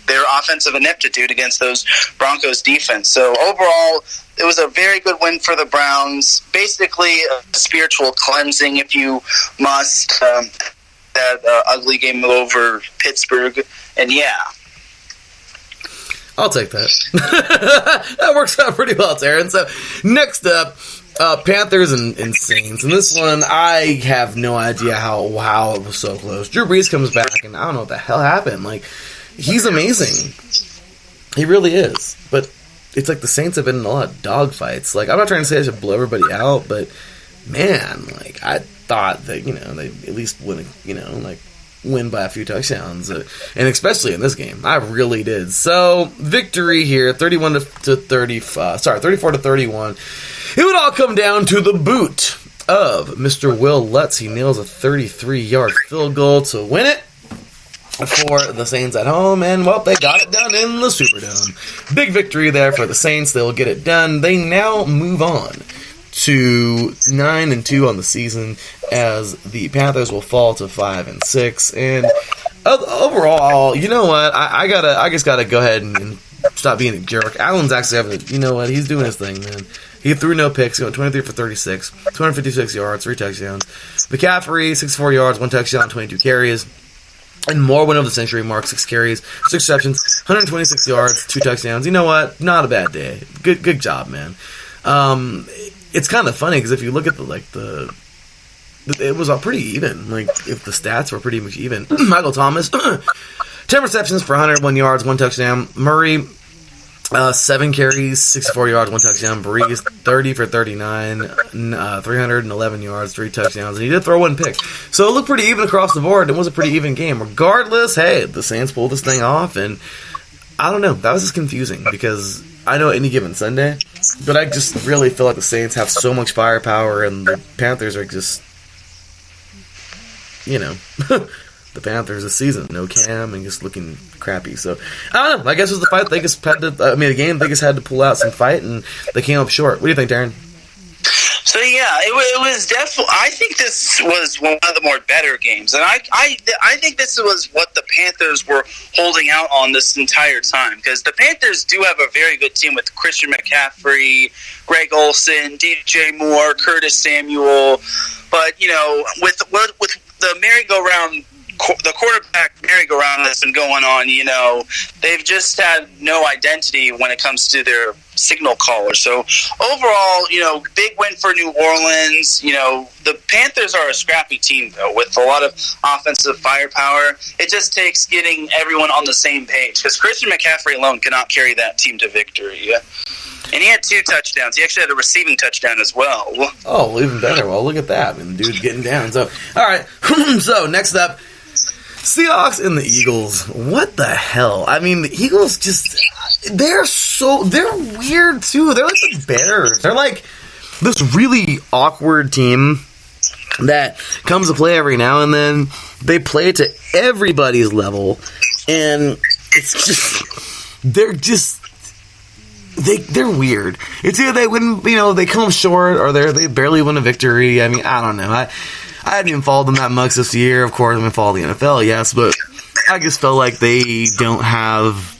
their offensive ineptitude against those Broncos defense. So overall, it was a very good win for the Browns. Basically, a spiritual cleansing, if you must. That ugly game over Pittsburgh. And yeah. I'll take that. That works out pretty well, Taryn. So next up, Panthers and Saints. And this one, I have no idea how it was so close. Drew Brees comes back, and I don't know what the hell happened. He's amazing. He really is. But it's like the Saints have been in a lot of dogfights. I'm not trying to say I should blow everybody out, but man, I thought that, they at least win by a few touchdowns, and especially in this game, I really did. So victory here, 34 to 31. It would all come down to the boot of Mr. Will Lutz. He nails a 33-yard field goal to win it for the Saints at home, and they got it done in the Superdome. Big victory there for the Saints. They'll get it done. They now move on to 9-2 on the season, as the Panthers will fall to 5-6. And overall, you know what? I just gotta go ahead and stop being a jerk. Allen's actually having he's doing his thing, man. He threw no picks, going 23 for 36, 256 yards, 3 touchdowns. McCaffrey, 64 yards, 1 touchdown, 22 carries. And Moore went over the century mark, 6 carries, 6 receptions, 126 yards, 2 touchdowns. You know what? Not a bad day. Good job, man. It's kind of funny because if you look at it was all pretty even. If the stats were pretty much even. Michael Thomas, 10 receptions for 101 yards, 1 touchdown. Murray, 7 carries, 64 yards, 1 touchdown. Breeze, 30 for 39, 311 yards, 3 touchdowns. And he did throw 1 pick. So it looked pretty even across the board. It was a pretty even game. Regardless, hey, the Saints pulled this thing off. And I don't know. That was just confusing because I know any given Sunday, but I just really feel like the Saints have so much firepower and the Panthers are just, the Panthers this season. No Cam and just looking crappy. So, I don't know. I guess it was the fight. They just had to, the game, they just had to pull out some fight and they came up short. What do you think, Darren? So yeah, it was definitely. I think this was one of the more better games, and I think this was what the Panthers were holding out on this entire time, because the Panthers do have a very good team with Christian McCaffrey, Greg Olsen, DJ Moore, Curtis Samuel, but with the merry-go-round. The quarterback merry-go-round that's been going on, they've just had no identity when it comes to their signal caller. So overall, big win for New Orleans. The Panthers are a scrappy team, though, with a lot of offensive firepower. It just takes getting everyone on the same page, because Christian McCaffrey alone cannot carry that team to victory. And he had 2 touchdowns. He actually had a receiving touchdown as well. Oh, well, even better. Well, look at that. The dude's getting down. So, all right. So, next up, Seahawks and the Eagles. What the hell? The Eagles they're weird too. They're like the Bears. They're like this really awkward team that comes to play every now and then. They play to everybody's level, and it's just they're weird. It's either they win, they come short, or they barely win a victory. I don't know. I haven't even followed them that much this year. Of course, I've been following the NFL, yes, but I just feel like they don't have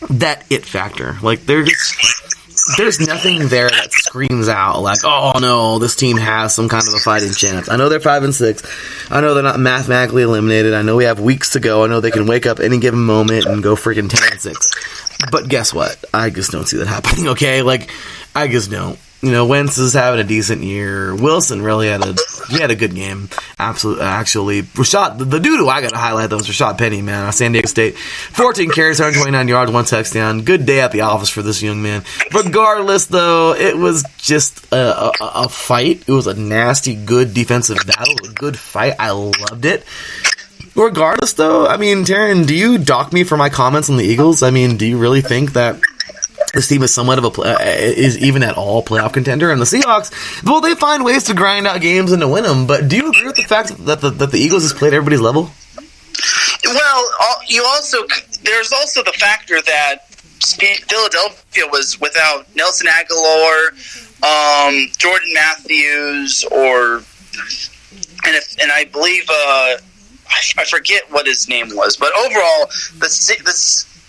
that it factor. There's nothing there that screams out like, oh no, this team has some kind of a fighting chance. I know they're 5-6. I know they're not mathematically eliminated. I know we have weeks to go. I know they can wake up any given moment and go freaking 10-6. But guess what? I just don't see that happening, okay? I just don't. Wentz is having a decent year. Wilson really had a good game. Actually, Rashad, the dude who I got to highlight though was Rashad Penny, man, San Diego State. 14 carries, 129 yards, 1 touchdown. Good day at the office for this young man. Regardless, though, it was just a fight. It was a nasty, good defensive battle, a good fight. I loved it. Regardless, though, I mean, Taryn, do you dock me for my comments on the Eagles? I mean, do you really think that this team is somewhat of is even at all playoff contender? And the Seahawks, well, they find ways to grind out games and to win them. But do you agree with the fact that the Eagles has played everybody's level? Well, there's also the factor that Philadelphia was without Nelson Aguilar, Jordan Matthews, and I believe I forget what his name was, but overall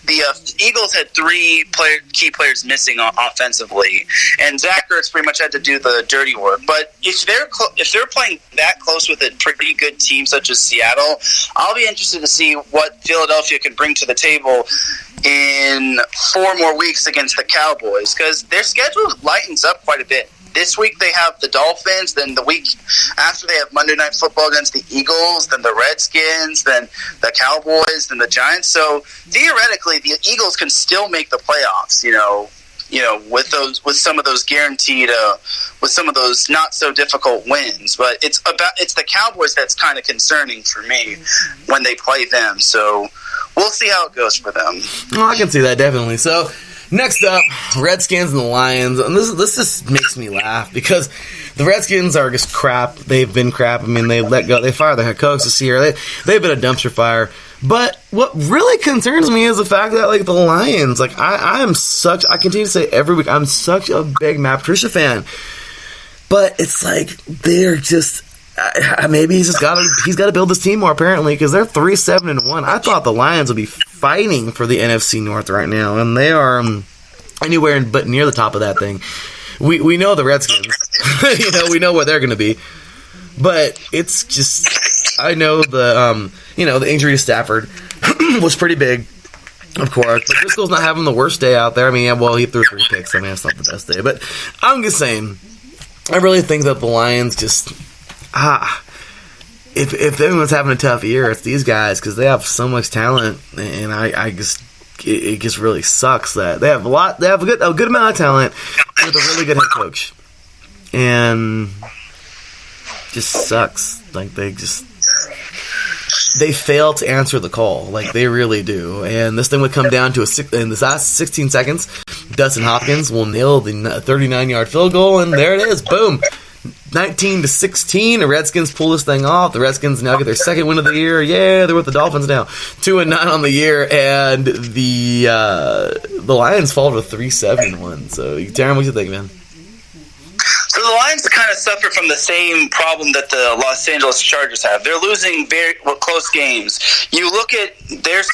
the Eagles had three key players missing offensively, and Zach Ertz pretty much had to do the dirty work. But if they're playing that close with a pretty good team such as Seattle, I'll be interested to see what Philadelphia can bring to the table in 4 more weeks against the Cowboys, because their schedule lightens up quite a bit. This week they have the Dolphins, then the week after they have Monday Night Football against the Eagles, then the Redskins, then the Cowboys, then the Giants. So theoretically, the Eagles can still make the playoffs. With some of those guaranteed, with some of those not so difficult wins. But it's the Cowboys that's kind of concerning for me when they play them. So we'll see how it goes for them. Well, I can see that definitely. So. Next up, Redskins and the Lions. And this just makes me laugh because the Redskins are just crap. They've been crap. I mean, they fired their head coach this year. They've been a dumpster fire. But what really concerns me is the fact that, the Lions, I continue to say every week, I'm such a big Matt Patricia fan. But it's they're just... maybe he's got to build this team more, apparently, because they're 3-7-1. I thought the Lions would be fighting for the NFC North right now, and they are anywhere but near the top of that thing. We know the Redskins. We know where they're going to be. But it's just, I know the injury to Stafford was pretty big, of course. But Driscoll's not having the worst day out there. I mean, he threw 3 picks. I mean, that's not the best day. But I'm just saying, I really think that the Lions just... if anyone's having a tough year, it's these guys, because they have so much talent, and it just really sucks that they have a good amount of talent with a really good head coach, and just sucks. They fail to answer the call, they really do. And this thing would come down to in the last 16 seconds, Dustin Hopkins will nail the 39-yard field goal, and there it is, boom. 19-16, the Redskins pull this thing off. The Redskins now get their second win of the year. Yeah, they're with the Dolphins now. 2-9 on the year, and the Lions fall to 3-7-1. So, Darren, what do you think, man? So the Lions kind of suffer from the same problem that the Los Angeles Chargers have. They're losing very close games. You look at their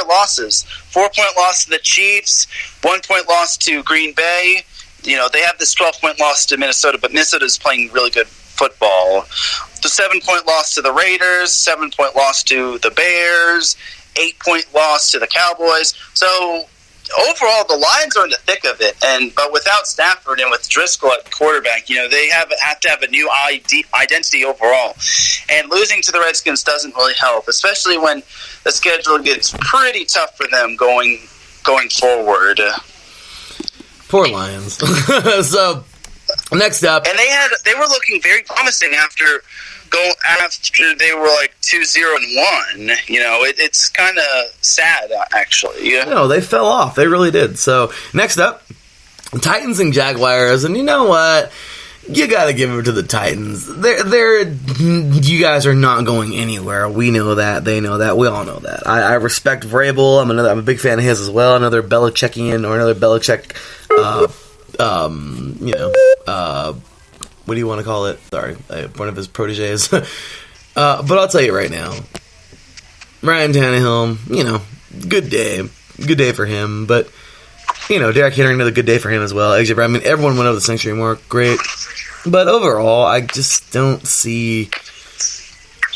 losses: 4-point loss to the Chiefs, 1-point loss to Green Bay. They have this 12-point loss to Minnesota, but Minnesota is playing really good football. The 7-point loss to the Raiders, 7-point loss to the Bears, 8-point loss to the Cowboys. So overall, the Lions are in the thick of it. But without Stafford and with Driscoll at quarterback, they have to have a new identity overall. And losing to the Redskins doesn't really help, especially when the schedule gets pretty tough for them going forward. Poor Lions. So, next up, and they were looking very promising after they were 2-0-1. It's kind of sad, actually. No, they fell off. They really did. So next up, Titans and Jaguars, and you know what? You got to give it to the Titans. You guys are not going anywhere. We know that. They know that. We all know that. I respect Vrabel. I'm a big fan of his as well. Another Belichickian or another Belichick. What do you want to call it? Sorry, one of his proteges. But I'll tell you right now, Ryan Tannehill. Good day for him. But Derek Henry, another good day for him as well. AJ Brown. Everyone went over the century mark. Great. But overall, I just don't see...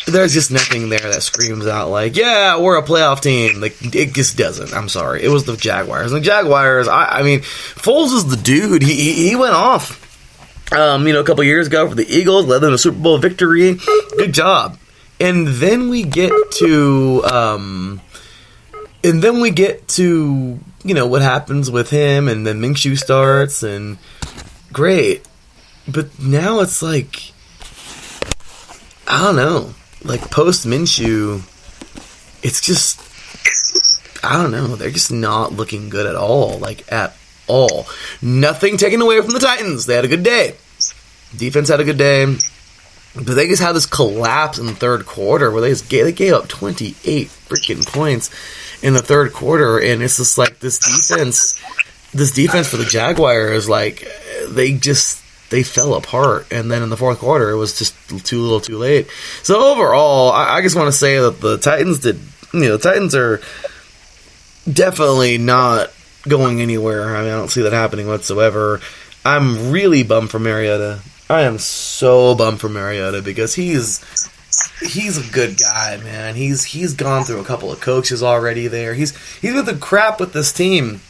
There's just nothing there that screams out yeah, we're a playoff team. It just doesn't. I'm sorry. It was the Jaguars. And the Jaguars, Foles is the dude. He went off. a couple years ago for the Eagles, led them to a Super Bowl victory. Good job. And then we get to, what happens with him, and then Minshew starts, and great. But now it's like, I don't know, like post Minshew, it's just, I don't know, they're just not looking good at all, like at all. Nothing taken away from the Titans. They had a good day. Defense had a good day. But they just had this collapse in the third quarter where they gave up 28 freaking points in the third quarter, and it's just like this defense for the Jaguars, like they fell apart, and then in the fourth quarter it was just too little too late. So overall, I just want to say that the Titans are definitely not going anywhere. I mean, I don't see that happening whatsoever. I'm really bummed for Mariota. I am so bummed for Mariota because he's a good guy, man. He's gone through a couple of coaches already there. He's been through crap with this team.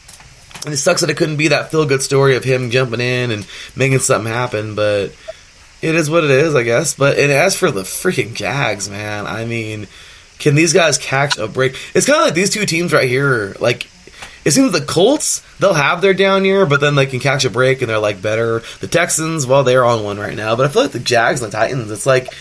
And it sucks that it couldn't be that feel-good story of him jumping in and making something happen, but it is what it is, I guess. But and as for the freaking Jags, man, I mean, can these guys catch a break? It's kind of like these two teams right here. Like, it seems the Colts, they'll have their down year, but then they can catch a break and they're like better. The Texans, well, they're on one right now, but I feel like the Jags and the Titans, it's like,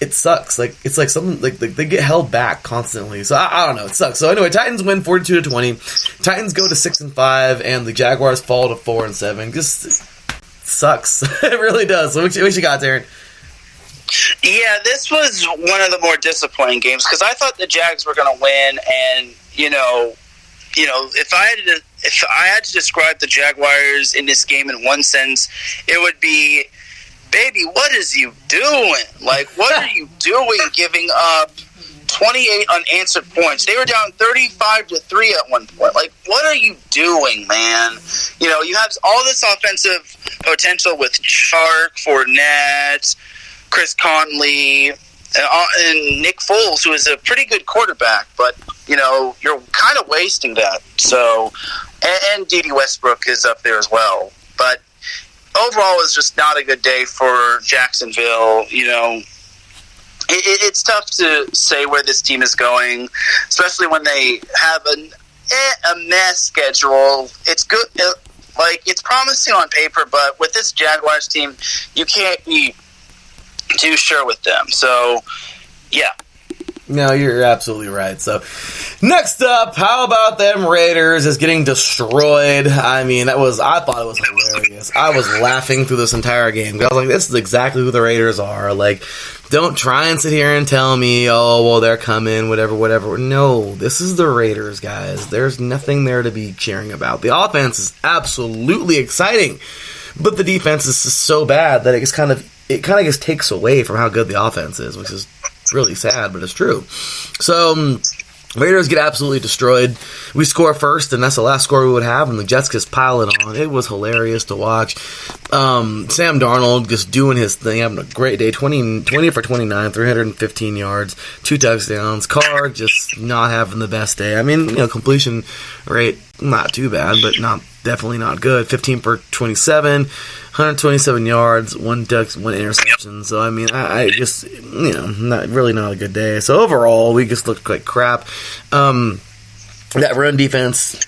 it sucks. Like, it's like something, like they get held back constantly. So I don't know, it sucks. So anyway, Titans win 42-20. Titans go to 6-5, and the Jaguars fall to 4-7. Just sucks. It really does. So what you got, Darren? Yeah, this was one of the more disappointing games because I thought the Jags were going to win, and if I had to describe the Jaguars in this game in one sentence, it would be, baby, what is you doing? Like, what are you doing giving up 28 unanswered points? They were down 35-3 at one point. Like, what are you doing, man? You have all this offensive potential with Chark, Fournette, Chris Conley, and Nick Foles, who is a pretty good quarterback, but you're kind of wasting that. So, and D.D. Westbrook is up there as well. But overall, it's just not a good day for Jacksonville. It's tough to say where this team is going, especially when they have a mess schedule. It's good, it's promising on paper, but with this Jaguars team, you can't be too sure with them. So, yeah. No, you're absolutely right. So, next up, how about them Raiders is getting destroyed? I mean, I thought it was hilarious. I was laughing through this entire game. I was like, this is exactly who the Raiders are. Like, don't try and sit here and tell me, oh, well, they're coming, whatever. No, this is the Raiders, guys. There's nothing there to be cheering about. The offense is absolutely exciting, but the defense is just so bad that it kind of just takes away from how good the offense is, which is really sad, but it's true. So, Raiders get absolutely destroyed. We score first, and that's the last score we would have, and the Jets just pile it on. It was hilarious to watch. Sam Darnold just doing his thing, having a great day. 20 for 29, 315 yards, 2 touchdowns. Carr just not having the best day. I mean, completion rate, not too bad, but definitely not good. 15 for 27, 127 yards, 1 interception. So, I mean, I just, not a good day. So, overall, we just looked like crap. That run defense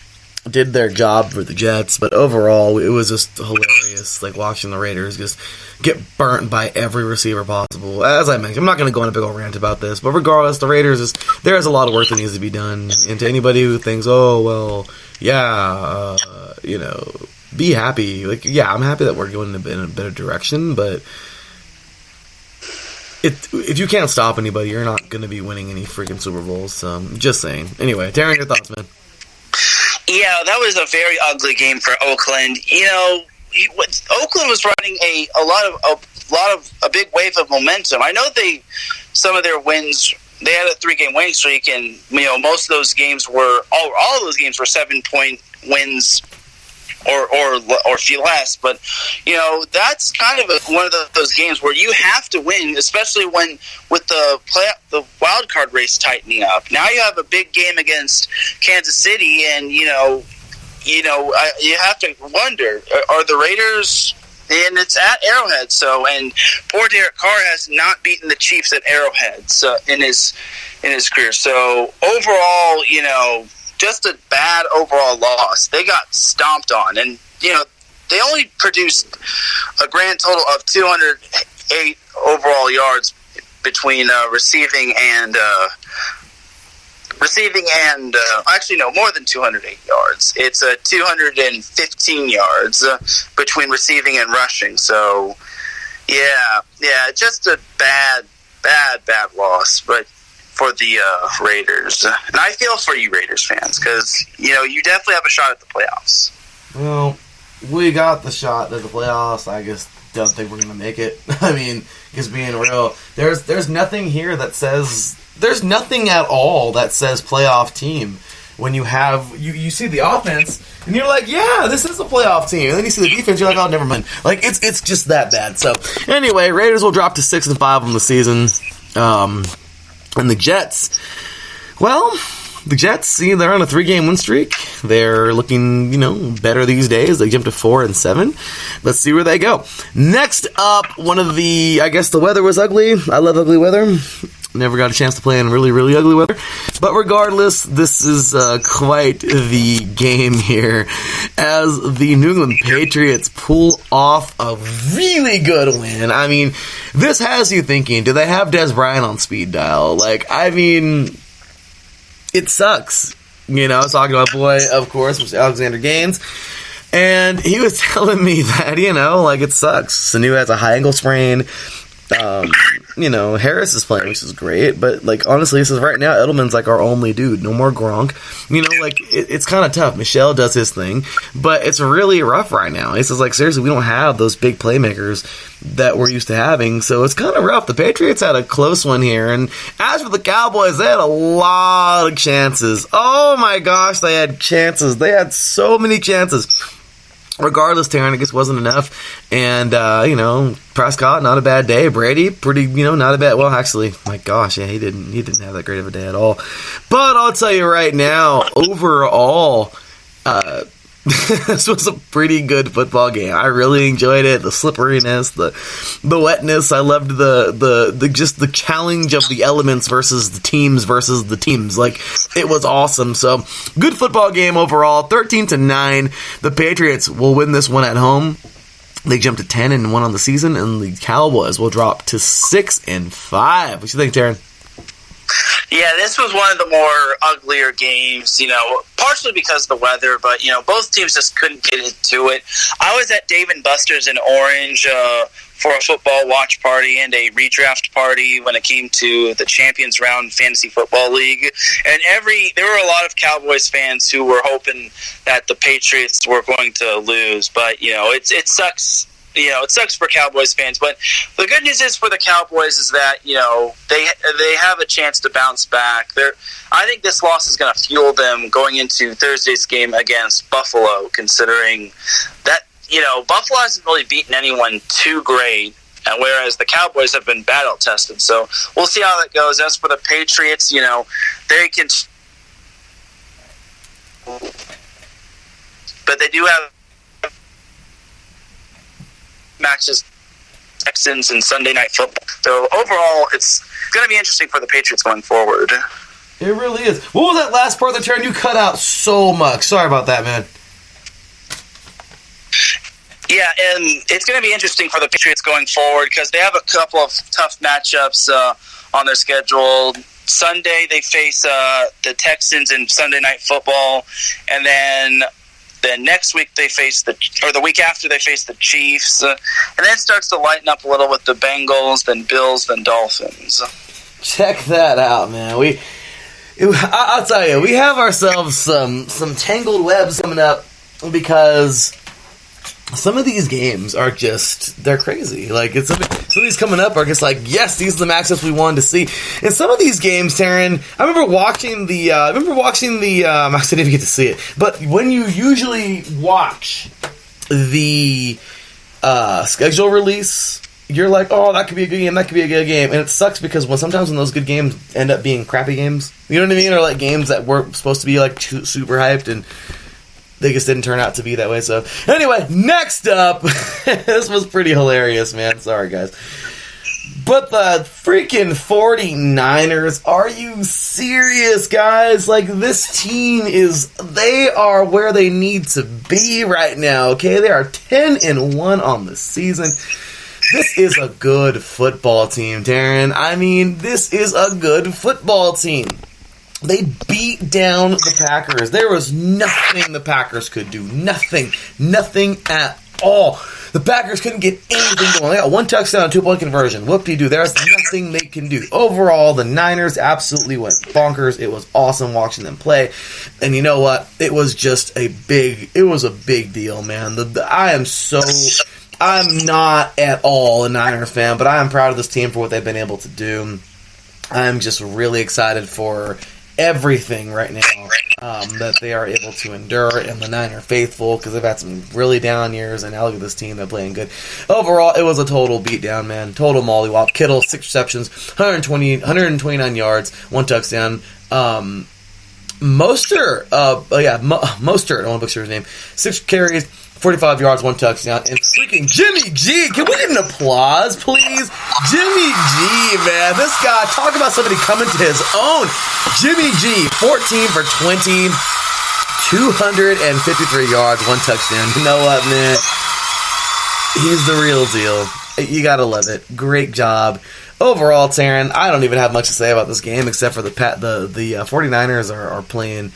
did their job for the Jets, but overall, it was just hilarious, like, watching the Raiders just get burnt by every receiver possible. As I mentioned, I'm not going to go on a big old rant about this, but regardless, the Raiders, there is a lot of work that needs to be done. And to anybody who thinks, oh, well, yeah, be happy. Like, yeah, I'm happy that we're going in a better direction, but if you can't stop anybody, you're not going to be winning any freaking Super Bowls. So, just saying. Anyway, Darren, your thoughts, man? Yeah, that was a very ugly game for Oakland. Oakland was running a big wave of momentum. I know some of their wins. They had a 3-game winning streak, and most of those games were all of those games were 7-point wins or feel less. But that's kind of one of those games where you have to win, especially when with the wild card race tightening up. Now you have a big game against Kansas City, and you have to wonder: are the Raiders and it's at Arrowhead. So, and poor Derek Carr has not beaten the Chiefs at Arrowhead in his career. So overall, just a bad overall loss. They got stomped on, and they only produced a grand total of 208 overall yards between receiving and actually no, more than 208 yards. It's 215 yards between receiving and rushing. So yeah, just a bad loss, but for the Raiders. And I feel for you Raiders fans, because you definitely have a shot at the playoffs. Well, we got the shot at the playoffs. I just don't think we're gonna make it. I mean, just being real, there's nothing here that says. There's nothing at all that says playoff team when you have you see the offense and you're like, yeah, this is a playoff team. And then you see the defense, you're like, oh, never mind. Like it's just that bad. So anyway, Raiders will drop to 6-5 on the season. And the Jets, well, the Jets, they're on a 3-game win streak. They're looking, better these days. They jumped to 4-7. Let's see where they go. Next up, I guess the weather was ugly. I love ugly weather. Never got a chance to play in really, really ugly weather. But regardless, this is quite the game here as the New England Patriots pull off a really good win. I mean, this has you thinking, do they have Des Bryant on speed dial? It sucks. I was talking to my boy, of course, which is Alexander Gaines. And he was telling me that, it sucks. Sanu has a high ankle sprain. Harris is playing, which is great, but honestly, this is right now, Edelman's our only dude. No more Gronk. It's kind of tough. Michelle does his thing, but it's really rough right now. He says, seriously, we don't have those big playmakers that we're used to having, so it's kind of rough. The Patriots had a close one here, and as for the Cowboys, they had a lot of chances. Oh my gosh, they had chances. They had so many chances. Regardless, Taryn, I guess wasn't enough. And, Prescott, not a bad day. Brady, pretty, not a bad. Well, actually, my gosh, yeah, he didn't have that great of a day at all. But I'll tell you right now, overall, this was a pretty good football game. I really enjoyed it. The slipperiness, the wetness. I loved the challenge of the elements versus the teams. It was awesome. So good football game overall. 13-9. The Patriots will win this one at home. They jumped to 10-1 on the season, and the Cowboys will drop to 6-5. What you think, Taryn? Yeah, this was one of the more uglier games, partially because of the weather, but, both teams just couldn't get into it. I was at Dave & Buster's in Orange for a football watch party and a redraft party when it came to the Champions Round Fantasy Football League. And there were a lot of Cowboys fans who were hoping that the Patriots were going to lose, but, it sucks. It sucks for Cowboys fans, but the good news is for the Cowboys is that, they have a chance to bounce back. I think this loss is going to fuel them going into Thursday's game against Buffalo, considering that, Buffalo hasn't really beaten anyone too great, and whereas the Cowboys have been battle-tested. So we'll see how that goes. As for the Patriots, they can... But they do have matches, Texans and Sunday Night Football. So overall, it's going to be interesting for the Patriots going forward. It really is. What was that last part of the turn? You cut out so much. Sorry about that, man. Yeah, and it's going to be interesting for the Patriots going forward because they have a couple of tough matchups on their schedule. Sunday, they face the Texans in Sunday Night Football, and then next week the week after they face the Chiefs, and then it starts to lighten up a little with the Bengals, then Bills, then Dolphins. Check that out, man. I'll tell you, we have ourselves some tangled webs coming up because some of these games are they're crazy. Some of these coming up are just yes, these are the matchups we wanted to see. And some of these games, Taryn, I remember watching the I didn't even get to see it, but when you usually watch the schedule release, you're like, oh, that could be a good game, that could be a good game. And it sucks because sometimes when those good games end up being crappy games, you know what I mean? Or games that were supposed to be super hyped and they just didn't turn out to be that way. So anyway, next up, this was pretty hilarious, man. Sorry, guys. But the freaking 49ers, are you serious, guys? Like, this team they are where they need to be right now, okay? They are 10-1 on the season. This is a good football team, Darren. I mean, this is a good football team. They beat down the Packers. There was nothing the Packers could do. Nothing at all. The Packers couldn't get anything going. They got 1 touchdown, 2-point conversion. Whoop-de-doo. There's nothing they can do. Overall, the Niners absolutely went bonkers. It was awesome watching them play. And you know what? It was just a big deal, man. I'm not at all a Niners fan, but I am proud of this team for what they've been able to do. I'm just really excited for everything right now that they are able to endure, and the Niner faithful, because they've had some really down years, and now look at this team, they're playing good. Overall, it was a total beatdown, man. Total mollywop. Kittle, 6 receptions, 129 yards, 1 touchdown. Mostert, I want to butcher his name, 6 carries, 45 yards, 1 touchdown, and freaking Jimmy G. Can we get an applause, please? Jimmy G, man. This guy, talk about somebody coming to his own. Jimmy G, 14 for 20, 253 yards, 1 touchdown. You know what, man? He's the real deal. You gotta love it. Great job. Overall, Taryn, I don't even have much to say about this game except for the 49ers are playing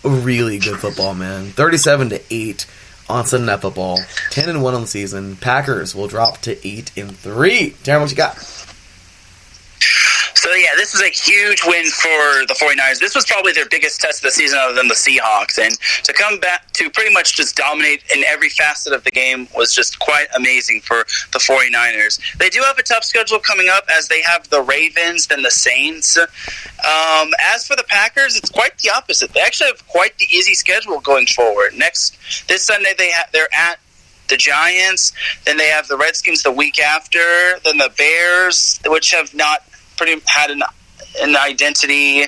really good football, man. 37-8 on Sunday Night Football. 10-1 on the season. Packers will drop to 8-3. Taryn, what you got? So, yeah, this was a huge win for the 49ers. This was probably their biggest test of the season other than the Seahawks. And to come back to pretty much just dominate in every facet of the game was just quite amazing for the 49ers. They do have a tough schedule coming up as they have the Ravens, then the Saints. As for the Packers, it's quite the opposite. They actually have quite the easy schedule going forward. This Sunday, they're at the Giants. Then they have the Redskins the week after. Then the Bears, which have not had an identity,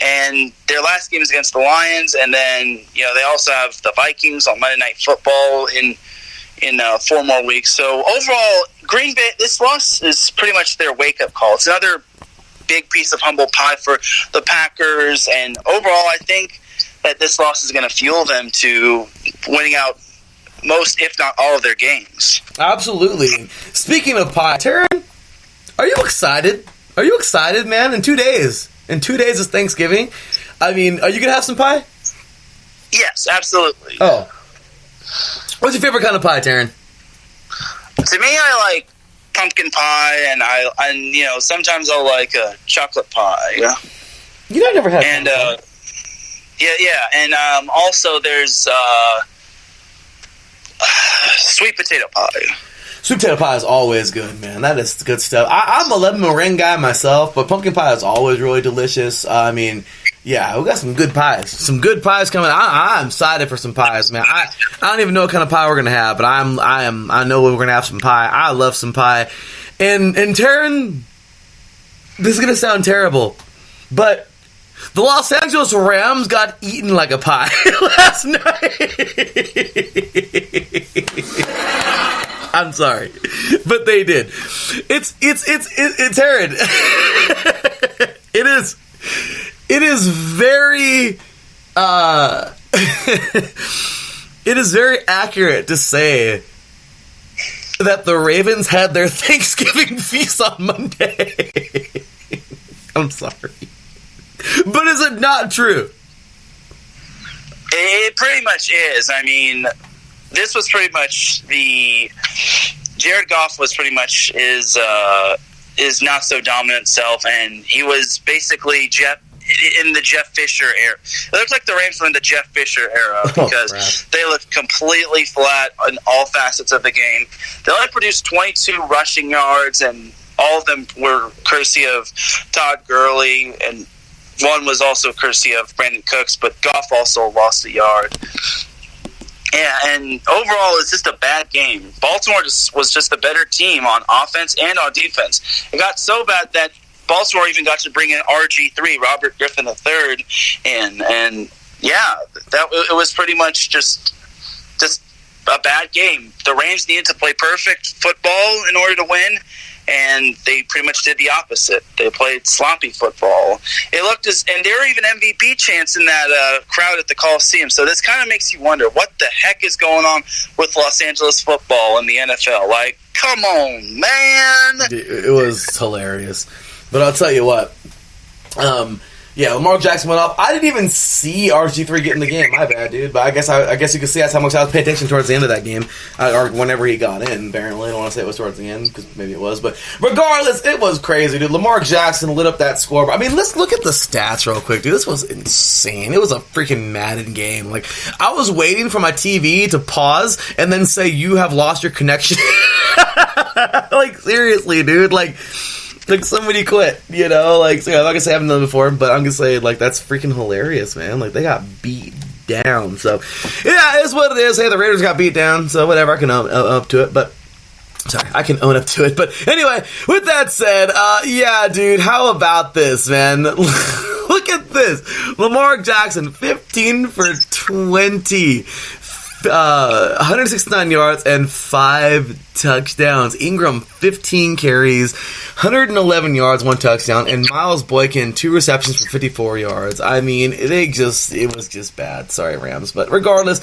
and their last game is against the Lions, and then they also have the Vikings on Monday Night Football in 4 more weeks. So overall, Green Bay, this loss is pretty much their wake up call. It's another big piece of humble pie for the Packers, and overall, I think that this loss is going to fuel them to winning out most, if not all, of their games. Absolutely. Speaking of pie, Taryn, are you excited? Are you excited, man? In 2 days. In 2 days is Thanksgiving. I mean, are you going to have some pie? Yes, absolutely. Oh. What's your favorite kind of pie, Taryn? To me, I like pumpkin pie, and sometimes I'll like a chocolate pie. Yeah. You know, I never had and and also there's sweet potato pie. Sweet potato pie is always good, man. That is good stuff. I'm a lemon meringue guy myself, but pumpkin pie is always really delicious. I mean, yeah, we got some good pies. Some good pies coming. I'm excited for some pies, man. I don't even know what kind of pie we're gonna have, but I know we're gonna have some pie. I love some pie. And Taryn, this is gonna sound terrible, but the Los Angeles Rams got eaten like a pie last night. I'm sorry, but they did. It's Taryn. It is very it is very accurate to say that the Ravens had their Thanksgiving feast on Monday. I'm sorry, but is it not true? It pretty much is. I mean, this was pretty much Jared Goff was pretty much is not so dominant self, and he was basically in the Jeff Fisher era. It looks like the Rams were in the Jeff Fisher era because they looked completely flat on all facets of the game. They only produced 22 rushing yards, and all of them were courtesy of Todd Gurley, and one was also courtesy of Brandon Cooks, but Goff also lost a yard. Yeah, and overall, it's just a bad game. Baltimore was just a better team on offense and on defense. It got so bad that Baltimore even got to bring in RG3, Robert Griffin III, and yeah, it was pretty much just a bad game. The Rams needed to play perfect football in order to win, and they pretty much did the opposite. They played sloppy football. It looked and there were even MVP chants in that crowd at the Coliseum. So this kind of makes you wonder what the heck is going on with Los Angeles football and the NFL. Like, come on, man! It was hilarious. But I'll tell you what. Yeah, Lamar Jackson went off. I didn't even see RG3 get in the game. My bad, dude. But I guess you can see that's how much I was paying attention towards the end of that game, or whenever he got in. Apparently, I don't want to say it was towards the end because maybe it was. But regardless, it was crazy, dude. Lamar Jackson lit up that score. I mean, let's look at the stats real quick, dude. This was insane. It was a freaking Madden game. Like, I was waiting for my TV to pause and then say you have lost your connection. Like, seriously, dude. Like somebody quit, you know? Like, so I'm not gonna say I haven't done it before, but I'm gonna say, like, that's freaking hilarious, man. Like, they got beat down. So, yeah, it is what it is. Hey, the Raiders got beat down, so whatever. I can own up to it, but... Sorry, I can own up to it. But anyway, with that said, yeah, dude, how about this, man? Look at this. Lamar Jackson, 15 for 20. 169 yards and 5 touchdowns. Ingram, 15 carries, 111 yards, 1 touchdown, and Miles Boykin, 2 receptions for 54 yards. I mean, it was just bad. Sorry, Rams, but regardless,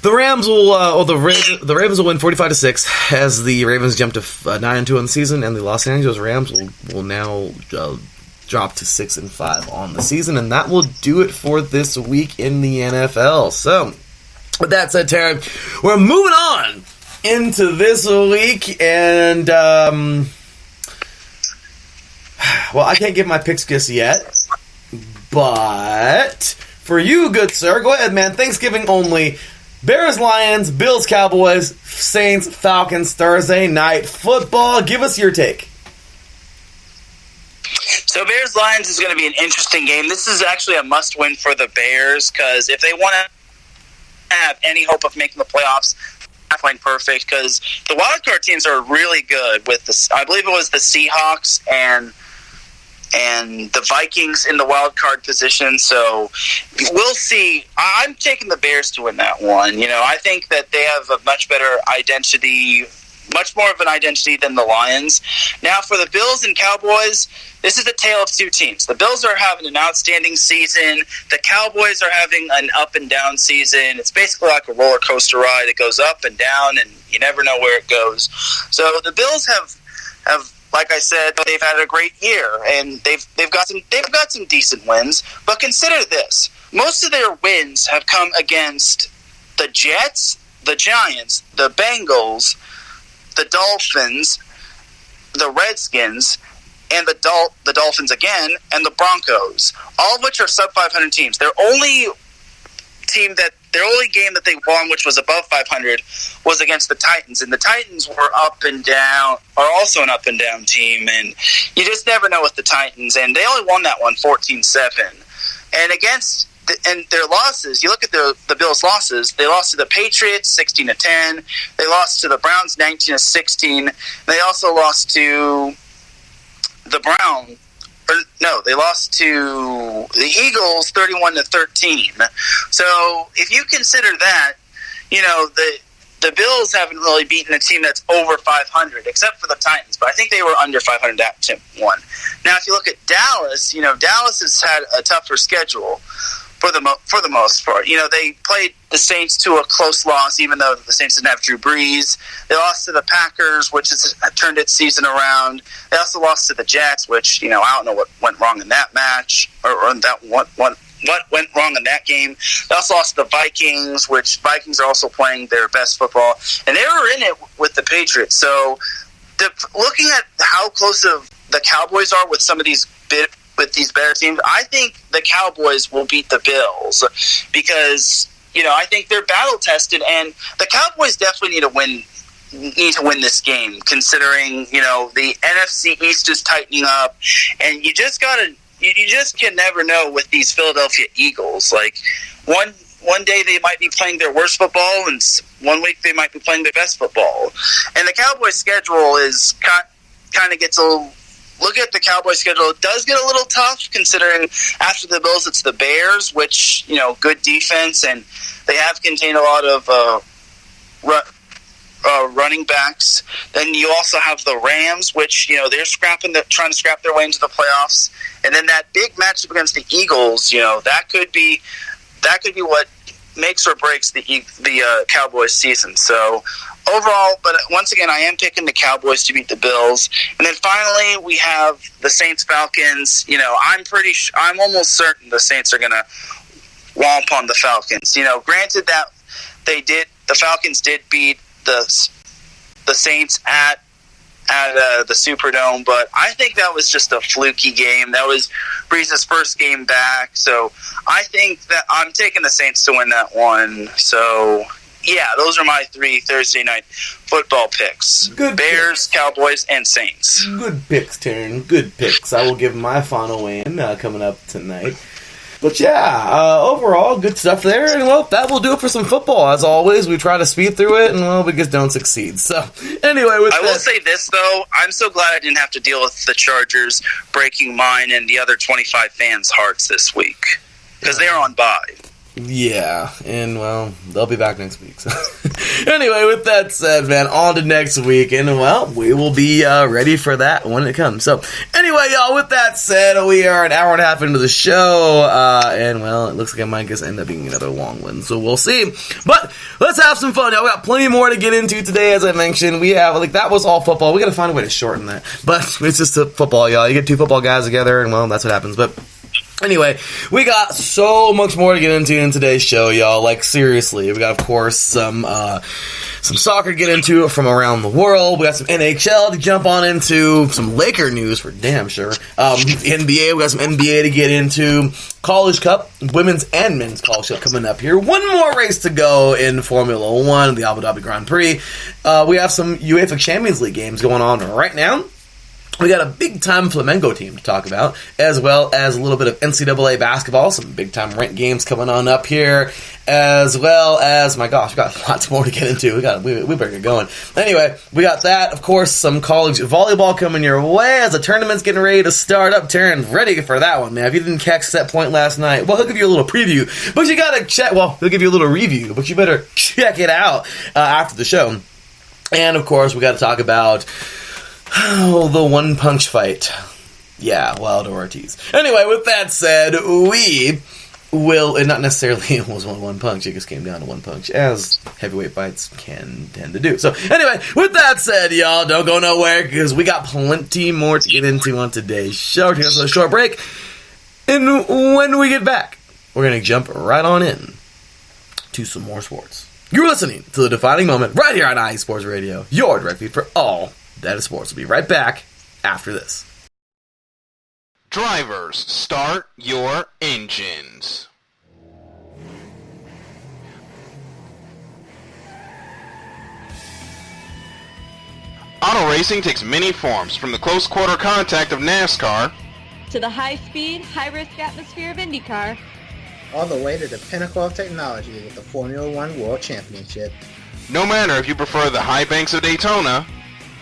the Rams will, the Ravens will win 45-6 as the Ravens jump to 9-2 on the season, and the Los Angeles Rams will now drop to 6-5 on the season, and that will do it for this week in the NFL. So, with that said, Tara, we're moving on into this week, and, well, I can't give my picks just yet, but for you, good sir, go ahead, man. Thanksgiving only. Bears, Lions, Bills, Cowboys, Saints, Falcons, Thursday night football. Give us your take. So Bears-Lions is going to be an interesting game. This is actually a must-win for the Bears, because if they want to have any hope of making the playoffs, playing perfect, because the wildcard teams are really good with this. I believe it was the Seahawks and the Vikings in the wild card position. So we'll see. I'm taking the Bears to win that one. You know, I think that they have a much better identity, much more of an identity than the Lions. Now, for the Bills and Cowboys, this is a tale of two teams. The Bills are having an outstanding season. The Cowboys are having an up and down season. It's basically like a roller coaster ride. It goes up and down, and you never know where it goes. So the Bills have like I said, they've had a great year, and they've got some decent wins. But consider this: most of their wins have come against the Jets, the Giants, the Bengals, the Dolphins, the Redskins, and the Dolphins again, and the Broncos, all of which are sub-500 teams. Their only game that they won, which was above 500, was against the Titans. And the Titans were up and down, are also an up and down team. And you just never know with the Titans. And they only won that one 14-7. And their losses, you look at the Bills' losses, they lost to the Patriots 16-10. They lost to the Browns 19-16. They also lost to the Browns. They lost to the Eagles 31-13. So if you consider that, you know, the Bills haven't really beaten a team that's over 500, except for the Titans. But I think they were under 500 that one. Now, if you look at Dallas, you know, Dallas has had a tougher schedule for the most part. You know, they played the Saints to a close loss, even though the Saints didn't have Drew Brees. They lost to the Packers, which has turned its season around. They also lost to the Jets, which, you know, I don't know what went wrong in that match, or what went wrong in that game. They also lost to the Vikings, which Vikings are also playing their best football. And they were in it with the Patriots. So looking at how close the Cowboys are with some of these with these better teams, I think the Cowboys will beat the Bills because, you know, I think they're battle tested, and the Cowboys definitely need to win this game, considering, you know, the NFC East is tightening up, and you just can never know with these Philadelphia Eagles. Like one day they might be playing their worst football, and 1 week they might be playing their best football. And the Cowboys' schedule is kind of gets a little look at the Cowboys' schedule. It does get a little tough considering after the Bills, it's the Bears, which, good defense, and they have contained a lot of running backs. Then you also have the Rams, which, they're trying to scrap their way into the playoffs. And then that big matchup against the Eagles, that could be what makes or breaks the Cowboys season. So overall, but once again, I am picking the Cowboys to beat the Bills. And then finally, we have the Saints-Falcons. I'm almost certain the Saints are going to womp on the Falcons. Granted that the Falcons did beat the Saints at the Superdome, but I think that was just a fluky game. That was Breeze's first game back, so I think that I'm taking the Saints to win that one. So yeah, those are my 3 Thursday night football picks. Good Bears, picks. Cowboys, and Saints. Good picks, Taryn. Good picks. I will give my final win coming up tonight. But yeah, overall, good stuff there. And well, that will do it for some football. As always, we try to speed through it, and well, we just don't succeed. So anyway, I will say this, though. I'm so glad I didn't have to deal with the Chargers breaking mine and the other 25 fans' hearts this week. Because they're on bye. Yeah, and well, they'll be back next week. So anyway, with that said, man, on to next week, and well, we will be ready for that when it comes. So anyway, y'all, with that said, we are an hour and a half into the show, and well, it looks like it might just end up being another long one, so we'll see. But let's have some fun, y'all. We got plenty more to get into today, as I mentioned. We have, that was all football. We got to find a way to shorten that, but it's just a football, y'all. You get 2 football guys together, and well, that's what happens. But anyway, we got so much more to get into in today's show, y'all. Seriously, we got, of course, some soccer to get into from around the world. We got some NHL to jump on into, some Laker news for damn sure. NBA, we got some NBA to get into. College Cup, women's and men's College Cup coming up here. One more race to go in Formula 1, the Abu Dhabi Grand Prix. We have some UEFA Champions League games going on right now. We got a big-time flamenco team to talk about, as well as a little bit of NCAA basketball, some big-time ranked games coming on up here, as well as, my gosh, we got lots more to get into. We better get going. Anyway, we got that, of course, some college volleyball coming your way as the tournament's getting ready to start up. Taryn, ready for that one, man. If you didn't catch Set Point last night, well, he'll give you a little preview, but you gotta check, well, he'll give you a little review, but you better check it out after the show. And, of course, we got to talk about the one-punch fight. Yeah, Wilder Ortiz. Anyway, with that said, we will, and not necessarily it was one punch, it just came down to one punch, as heavyweight fights can tend to do. So, anyway, with that said, y'all, don't go nowhere, because we got plenty more to get into on today's show. We're going to take a short break, and when we get back, we're going to jump right on in to some more sports. You're listening to The Defining Moment right here on IE Sports Radio, your direct feed for all that is sports. We'll be right back after this. Drivers, start your engines. Auto racing takes many forms, from the close quarter contact of NASCAR to the high-speed, high-risk atmosphere of IndyCar, all the way to the pinnacle of technology with the Formula One World Championship. No matter if you prefer the high banks of Daytona,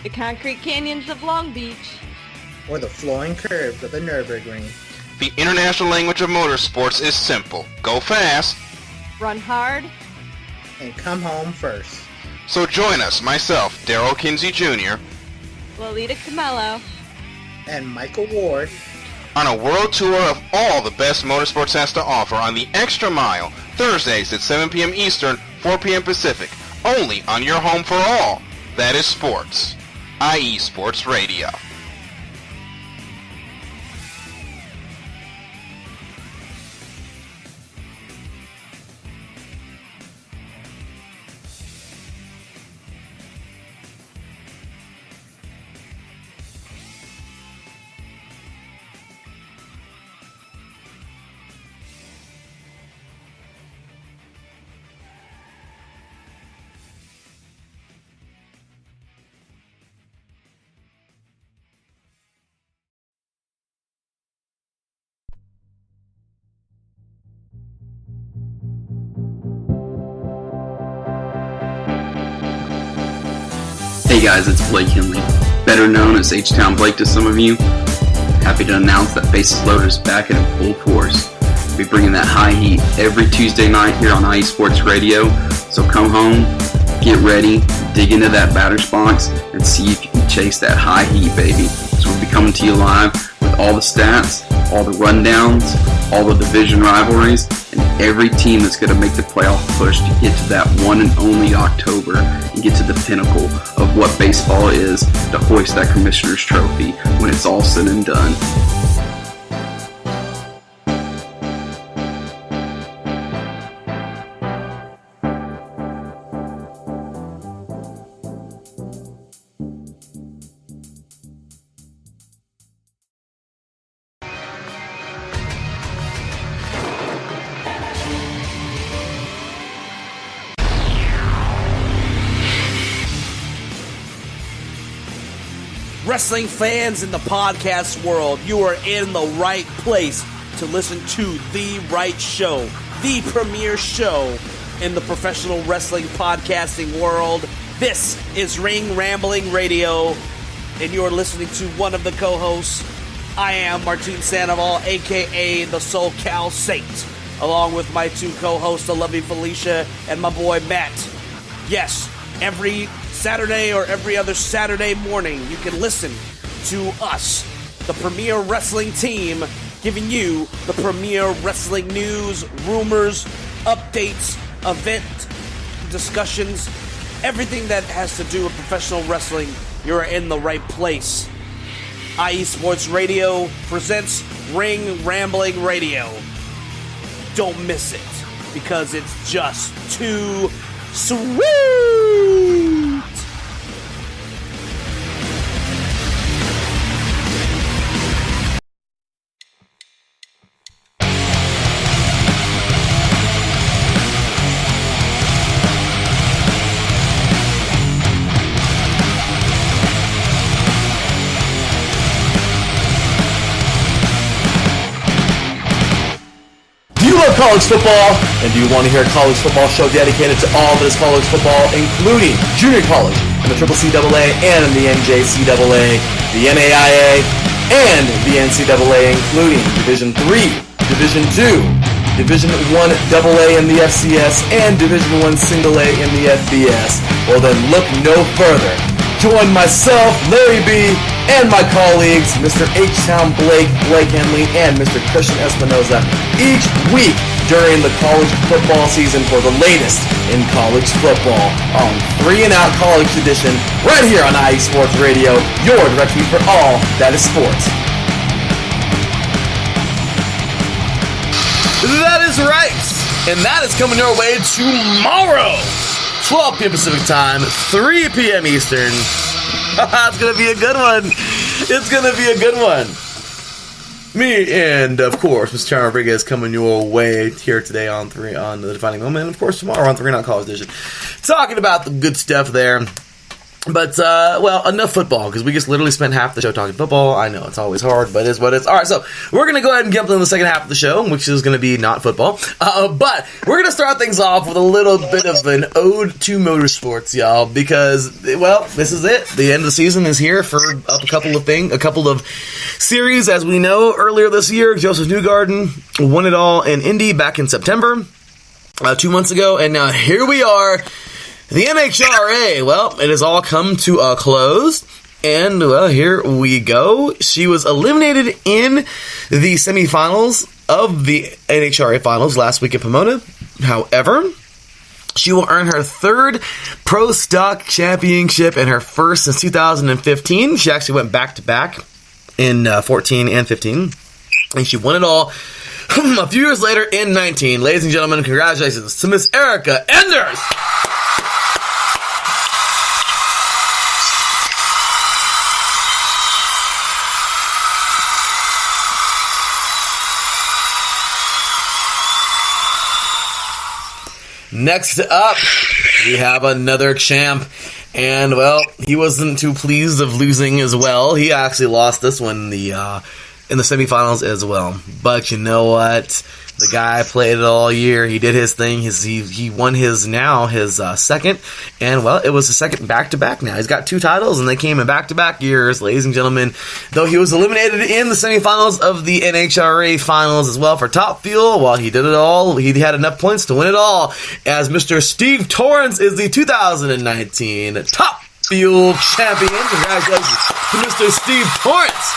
the concrete canyons of Long Beach, or the flowing curves of the Nürburgring, the international language of motorsports is simple. Go fast, run hard, and come home first. So join us, myself, Darrell Kinsey Jr., Lolita Camello, and Michael Ward, on a world tour of all the best motorsports has to offer on the Extra Mile, Thursdays at 7 p.m. Eastern, 4 p.m. Pacific, only on your home for all. That is sports. IE Sports Radio. Hey guys, it's Blake Kinley. better known as H-Town Blake to some of you. Happy to announce that Bases Loaded is back in full force. We'll be bringing that high heat every Tuesday night here on IE Sports Radio. So come home, get ready, dig into that batter's box, and see if you can chase that high heat, baby. So we'll be coming to you live with all the stats, all the rundowns, all the division rivalries, and every team that's going to make the playoff push to get to that one and only October and get to the pinnacle of what baseball is, to hoist that Commissioner's Trophy when it's all said and done. Wrestling fans in the podcast world, you are in the right place to listen to the right show, the premier show in the professional wrestling podcasting world. This is Ring Rambling Radio, and you are listening to one of the co-hosts. I am Martin Sandoval, a.k.a. the SoCal Saint, along with my two co-hosts, the lovely Felicia and my boy Matt. Yes, every Saturday or every other Saturday morning, you can listen to us, the premier wrestling team, giving you the premier wrestling news, rumors, updates, event discussions, everything that has to do with professional wrestling. You're in the right place. IE Sports Radio presents Ring Rambling Radio. Don't miss it, because it's just too sweet. College football, and do you want to hear a college football show dedicated to all that is college football, including junior college and the CCAA and the NJCAA, the NAIA, and the NCAA, including Division III, Division II, Division I AA in the FCS, and Division I Single A in the FBS? Well then, look no further. Join myself, Larry B., and my colleagues, Mr. H-Town Blake, Blake Henley, and Mr. Christian Espinoza, each week during the college football season for the latest in college football on 3 and Out College Edition, right here on IE Sports Radio, your direct feed for all that is sports. That is right, and that is coming your way tomorrow, 12 p.m. Pacific Time, 3 p.m. Eastern. It's going to be a good one. It's going to be a good one. Me and, of course, Mr. Charles Rodriguez coming your way here today on the Defining Moment, and, of course, tomorrow on 3 Not College Edition. Talking about the good stuff there. But, well, enough football, because we just literally spent half the show talking football. I know, it's always hard, but it is what it is. All right, so we're going to go ahead and jump into the second half of the show, which is going to be not football. But we're going to start things off with a little bit of an ode to motorsports, y'all, because, well, this is it. The end of the season is here for a couple of series. As we know, earlier this year, Joseph Newgarden won it all in Indy back in September, 2 months ago, and now here we are. The NHRA, well, it has all come to a close, and, well, here we go. She was eliminated in the semifinals of the NHRA finals last week in Pomona. However, she will earn her third Pro Stock Championship and her first since 2015. She actually went back-to-back in 14 and 15, and she won it all a few years later in 19. Ladies and gentlemen, congratulations to Miss Erica Enders! Next up, we have another champ, and, well, he wasn't too pleased of losing as well. He actually lost this one in in the semifinals as well. But you know what? The guy played it all year. He did his thing. He won his second. And, well, it was the second back-to-back now. He's got 2 titles, and they came in back-to-back years, ladies and gentlemen. Though he was eliminated in the semifinals of the NHRA finals as well for top fuel, while he did it all, he had enough points to win it all, as Mr. Steve Torrance is the 2019 top fuel champion. Congratulations to Mr. Steve Torrance.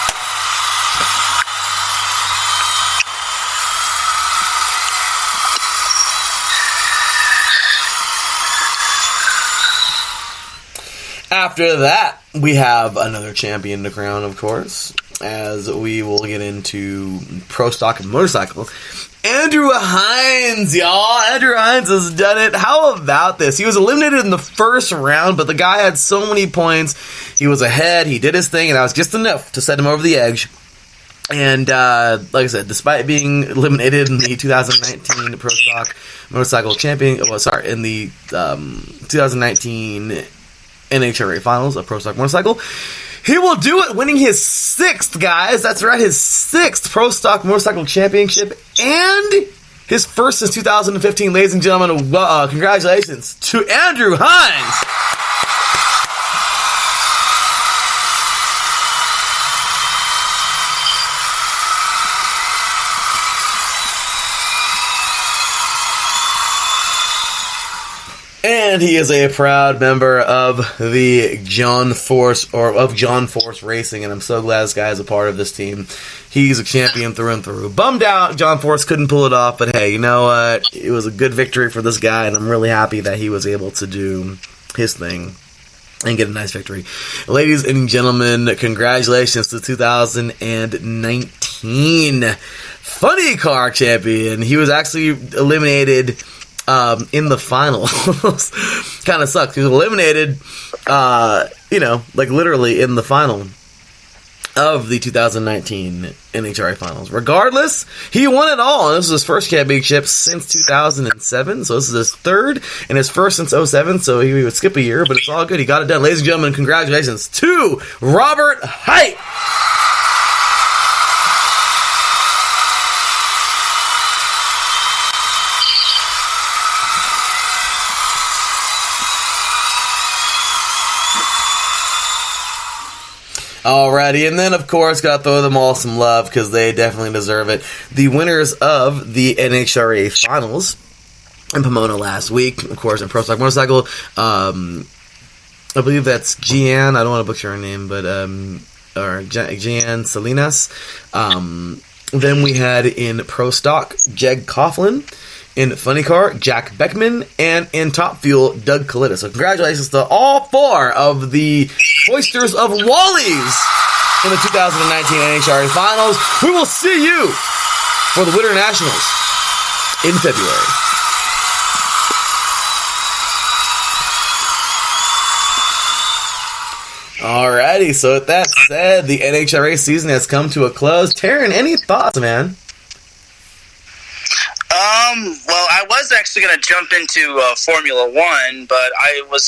After that, we have another champion to crown, of course, as we will get into Pro Stock Motorcycle. Andrew Hines, y'all. Andrew Hines has done it. How about this? He was eliminated in the first round, but the guy had so many points. He was ahead. He did his thing, and that was just enough to set him over the edge. And, like I said, despite being eliminated in the 2019 Pro Stock Motorcycle Champion, in the 2019 NHRA Finals of Pro Stock Motorcycle, he will do it, winning his 6th, guys. That's right, his 6th Pro Stock Motorcycle Championship and his first since 2015. Ladies and gentlemen, congratulations to Andrew Hines. And he is a proud member of the John Force Racing, and I'm so glad this guy is a part of this team. He's a champion through and through. Bummed out John Force couldn't pull it off, but hey, you know what? It was a good victory for this guy, and I'm really happy that he was able to do his thing and get a nice victory. Ladies and gentlemen, congratulations to 2019 Funny Car Champion. He was actually eliminated in the finals. Kind of sucks. He was eliminated, literally in the final of the 2019 NHRA finals. Regardless, he won it all. This is his first championship since 2007, so this is his 3rd and his first since 2007, so he would skip a year, but it's all good. He got it done. Ladies and gentlemen, congratulations to Robert Height. Alrighty, and then, of course, gotta throw them all some love, because they definitely deserve it. The winners of the NHRA Finals in Pomona last week, of course, in Pro Stock Motorcycle, I believe that's Gian, I don't want to butcher her name, but, Gian Salinas. Then we had in Pro Stock, Jeg Coughlin. In Funny Car, Jack Beckman, and in Top Fuel, Doug Kalita. So congratulations to all 4 of the Hoisters of Wally's in the 2019 NHRA Finals. We will see you for the Winter Nationals in February. Alrighty, so with that said, the NHRA season has come to a close. Taryn, any thoughts, man? Well, I was actually going to jump into Formula One, but I will,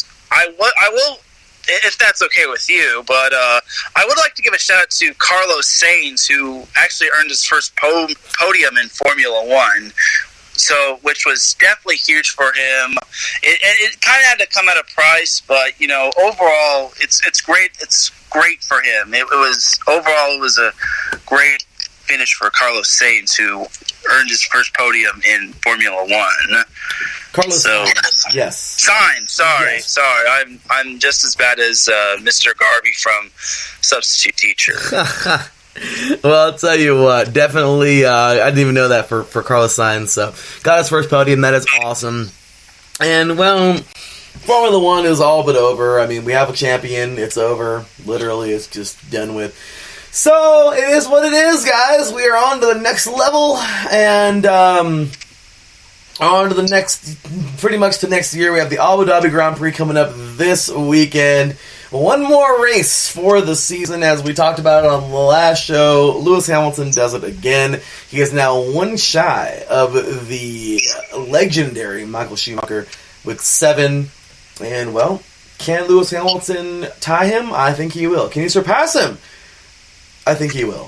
if that's okay with you, but I would like to give a shout out to Carlos Sainz, who actually earned his first podium in Formula One. So, which was definitely huge for him. It kind of had to come at a price, but overall, it's great. It's great for him. It was a great finish for Carlos Sainz, who earned his first podium in Formula One. Carlos Sainz, yes. Sorry. I'm just as bad as Mr. Garvey from Substitute Teacher. Well, I'll tell you what, definitely, I didn't even know that for Carlos Sainz, so got his first podium, that is awesome. And, well, Formula One is all but over. I mean, we have a champion, it's over, literally, it's just done with. So, it is what it is, guys. We are on to the next level, and on to the next, pretty much to next year. We have the Abu Dhabi Grand Prix coming up this weekend. One more race for the season, as we talked about on the last show. Lewis Hamilton does it again. He is now one shy of the legendary Michael Schumacher with 7. And, well, can Lewis Hamilton tie him? I think he will. Can he surpass him? I think he will.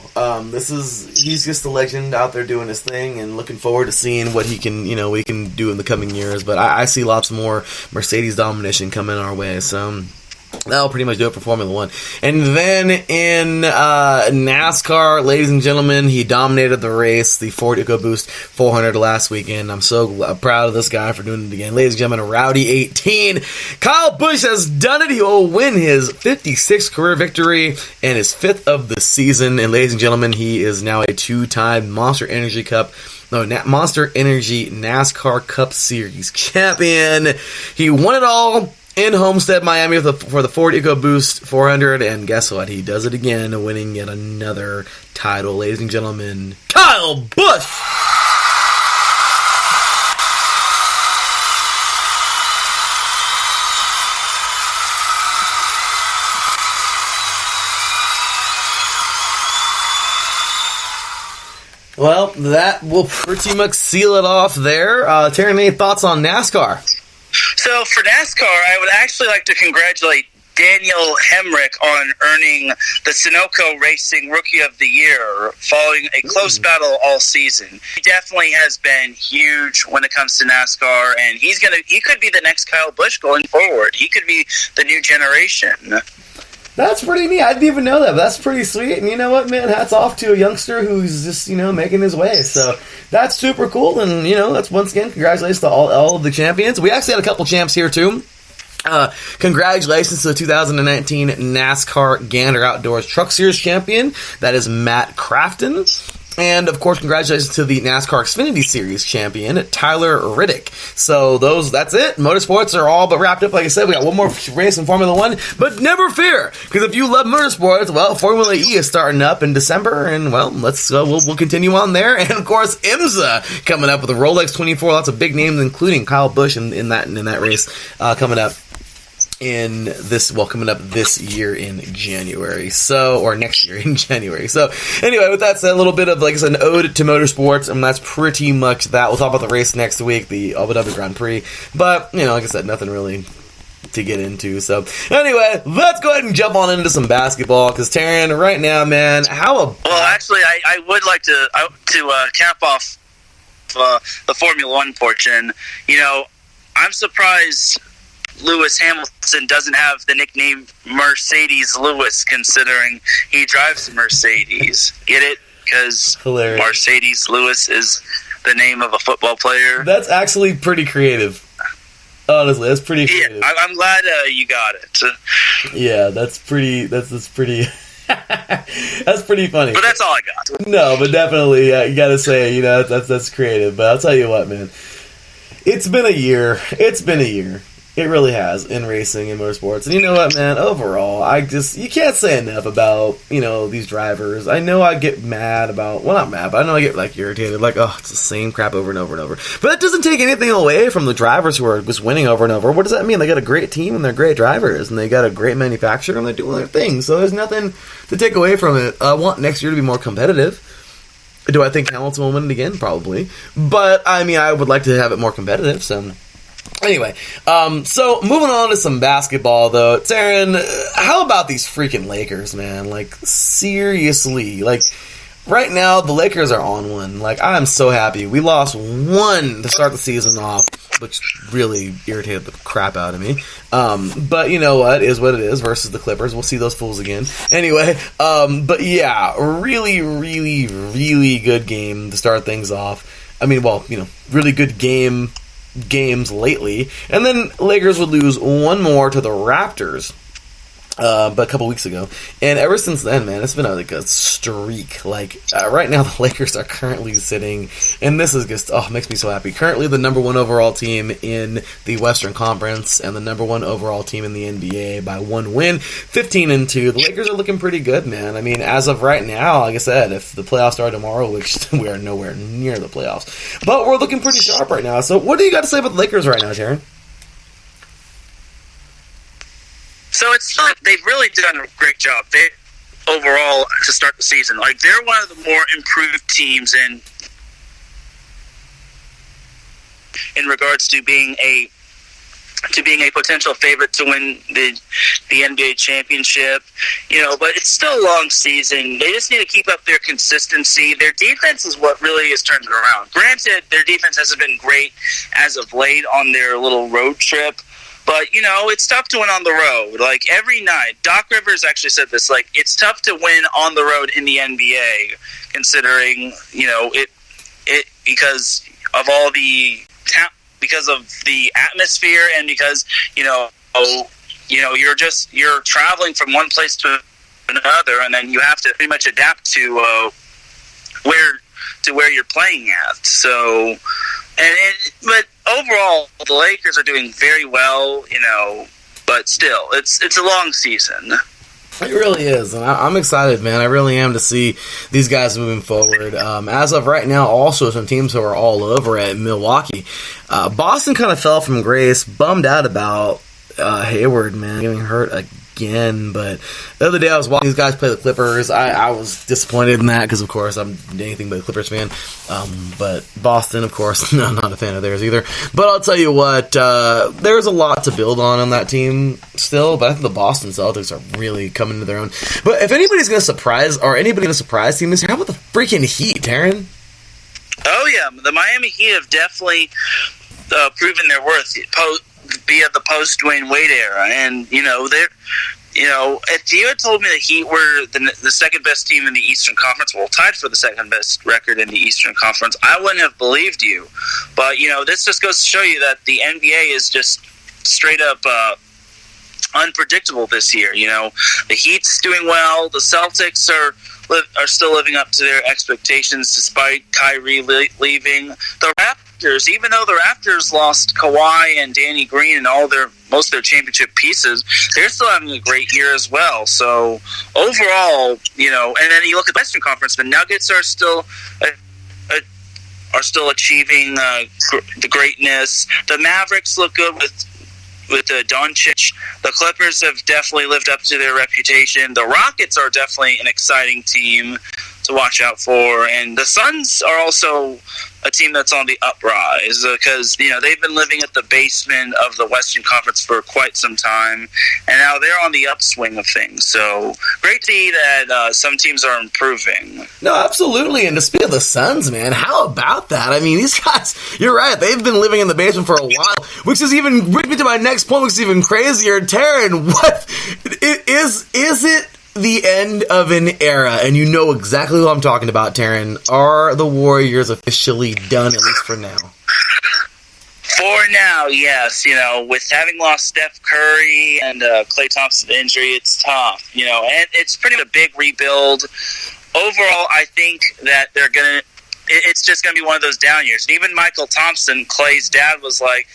He's just a legend out there doing his thing, and looking forward to seeing what he can do in the coming years. But I see lots more Mercedes domination coming our way. So that'll pretty much do it for Formula One. And then in NASCAR, ladies and gentlemen, he dominated the race, the Ford EcoBoost 400 last weekend. I'm so proud of this guy for doing it again. Ladies and gentlemen, Rowdy 18. Kyle Busch has done it. He will win his 56th career victory and his 5th of the season. And ladies and gentlemen, he is now a 2-time Monster Energy NASCAR Cup Series champion. He won it all in Homestead, Miami for the Ford EcoBoost 400, and guess what? He does it again, winning yet another title. Ladies and gentlemen, Kyle Busch! Well, that will pretty much seal it off there. Taryn, any thoughts on NASCAR? So for NASCAR, I would actually like to congratulate Daniel Hemrick on earning the Sunoco Racing Rookie of the Year following a close battle all season. He definitely has been huge when it comes to NASCAR, and he could be the next Kyle Busch going forward. He could be the new generation. That's pretty neat. I didn't even know that, but that's pretty sweet. And you know what, man? Hats off to a youngster who's just, making his way. So that's super cool. And, that's once again, congratulations to all of the champions. We actually had a couple champs here, too. Congratulations to the 2019 NASCAR Gander Outdoors Truck Series champion. That is Matt Crafton. And, of course, congratulations to the NASCAR Xfinity Series champion, Tyler Riddick. So that's it. Motorsports are all but wrapped up. Like I said, we got one more race in Formula One. But never fear, because if you love motorsports, well, Formula E is starting up in December. And, well, we'll continue on there. And, of course, IMSA coming up with a Rolex 24. Lots of big names, including Kyle Busch in that race coming up. Coming up this year in January, or next year in January. So, anyway, with that said, a little bit of, like I said, an ode to motorsports, and that's pretty much that. We'll talk about the race next week, the Abu Dhabi Grand Prix, but, like I said, nothing really to get into. So, anyway, let's go ahead and jump on into some basketball, because, Taryn, right now, man, Well, actually, I would like to cap off the Formula One portion. I'm surprised Lewis Hamilton doesn't have the nickname Mercedes Lewis, considering he drives a Mercedes. Get it? Because Mercedes Lewis is the name of a football player. That's actually pretty creative. Honestly, that's pretty creative. Yeah, I'm glad you got it. Yeah, that's pretty. That's pretty. That's pretty funny. But that's all I got. No, but definitely, you gotta say, that's creative. But I'll tell you what, man. It's been a year. It really has, in racing and motorsports. And you know what, man? Overall, you can't say enough about, these drivers. I know I get mad about, well, not mad, but I know I get, irritated. It's the same crap over and over and over. But that doesn't take anything away from the drivers who are just winning over and over. What does that mean? They got a great team, and they're great drivers, and they got a great manufacturer, and they're doing their thing. So there's nothing to take away from it. I want next year to be more competitive. Do I think Hamilton will win it again? Probably. But, I would like to have it more competitive, so... Anyway, so moving on to some basketball, though. Taryn, how about these freaking Lakers, man? Seriously. Right now, the Lakers are on one. I'm so happy. We lost one to start the season off, which really irritated the crap out of me. But you know what? It is what it is versus the Clippers. We'll see those fools again. Anyway, but yeah, really, really, really good game to start things off. Really good games lately, and then Lakers would lose one more to the Raptors but a couple weeks ago, and ever since then, man, it's been a streak. Right now, the Lakers are currently sitting, and this is just makes me so happy. Currently, the number one overall team in the Western Conference, and the number one overall team in the NBA by one win, 15-2. The Lakers are looking pretty good, man. As of right now, like I said, if the playoffs start tomorrow, which we are nowhere near the playoffs, but we're looking pretty sharp right now. So, what do you got to say about the Lakers right now, Sharon? So they've really done a great job. Overall, to start the season, they're one of the more improved teams in regards to being a to being a potential favorite to win the NBA championship, but it's still a long season. They just need to keep up their consistency. Their defense is what really has turned it around. Granted, their defense hasn't been great as of late on their little road trip, but, it's tough to win on the road. Like, every night, Doc Rivers actually said this, like, it's tough to win on the road in the NBA, considering, it because of all the because of the atmosphere, and because you're traveling from one place to another, and then you have to pretty much adapt to where you're playing at. So, but overall, the Lakers are doing very well, but still, it's a long season. It really is, and I'm excited, man. I really am to see these guys moving forward. As of right now, also some teams who are all over at Milwaukee. Boston kind of fell from grace, bummed out about Hayward, man, getting hurt again. But the other day I was watching these guys play the Clippers. I was disappointed in that because, of course, I'm anything but a Clippers fan. But Boston, of course, no, I'm not a fan of theirs either. But I'll tell you what, there's a lot to build on that team still. But I think the Boston Celtics are really coming to their own. But if anybody's going to surprise, or anybody going to surprise team this year, how about the freaking Heat, Taryn? Oh, yeah. The Miami Heat have definitely proven their worth via the post-Dwayne Wade era. And, if you had told me the Heat were the second-best team in the Eastern Conference, well, tied for the second-best record in the Eastern Conference, I wouldn't have believed you. But, this just goes to show you that the NBA is just straight-up unpredictable this year. The Heat's doing well. The Celtics are still living up to their expectations despite Kyrie leaving. The Raptors, even though the Raptors lost Kawhi and Danny Green and most of their championship pieces, they're still having a great year as well. So overall, and then you look at the Western Conference, the Nuggets are still achieving the greatness. The Mavericks look good with Doncic. The Clippers have definitely lived up to their reputation. The Rockets are definitely an exciting team to watch out for. And the Suns are also a team that's on the uprise because, they've been living at the basement of the Western Conference for quite some time. And now they're on the upswing of things. So great to see that some teams are improving. No, absolutely. And to speak of the Suns, man, how about that? I mean, these guys, you're right. They've been living in the basement for a while, which is even brings me to my next point, which is even crazier. Taryn, what is it? The end of an era, and you know exactly what I'm talking about, Taryn. Are the Warriors officially done, at least for now? For now, yes. With having lost Steph Curry and Klay Thompson injury, it's tough. And it's pretty much a big rebuild. Overall, I think that it's just going to be one of those down years. And even Michael Thompson, Klay's dad, was like,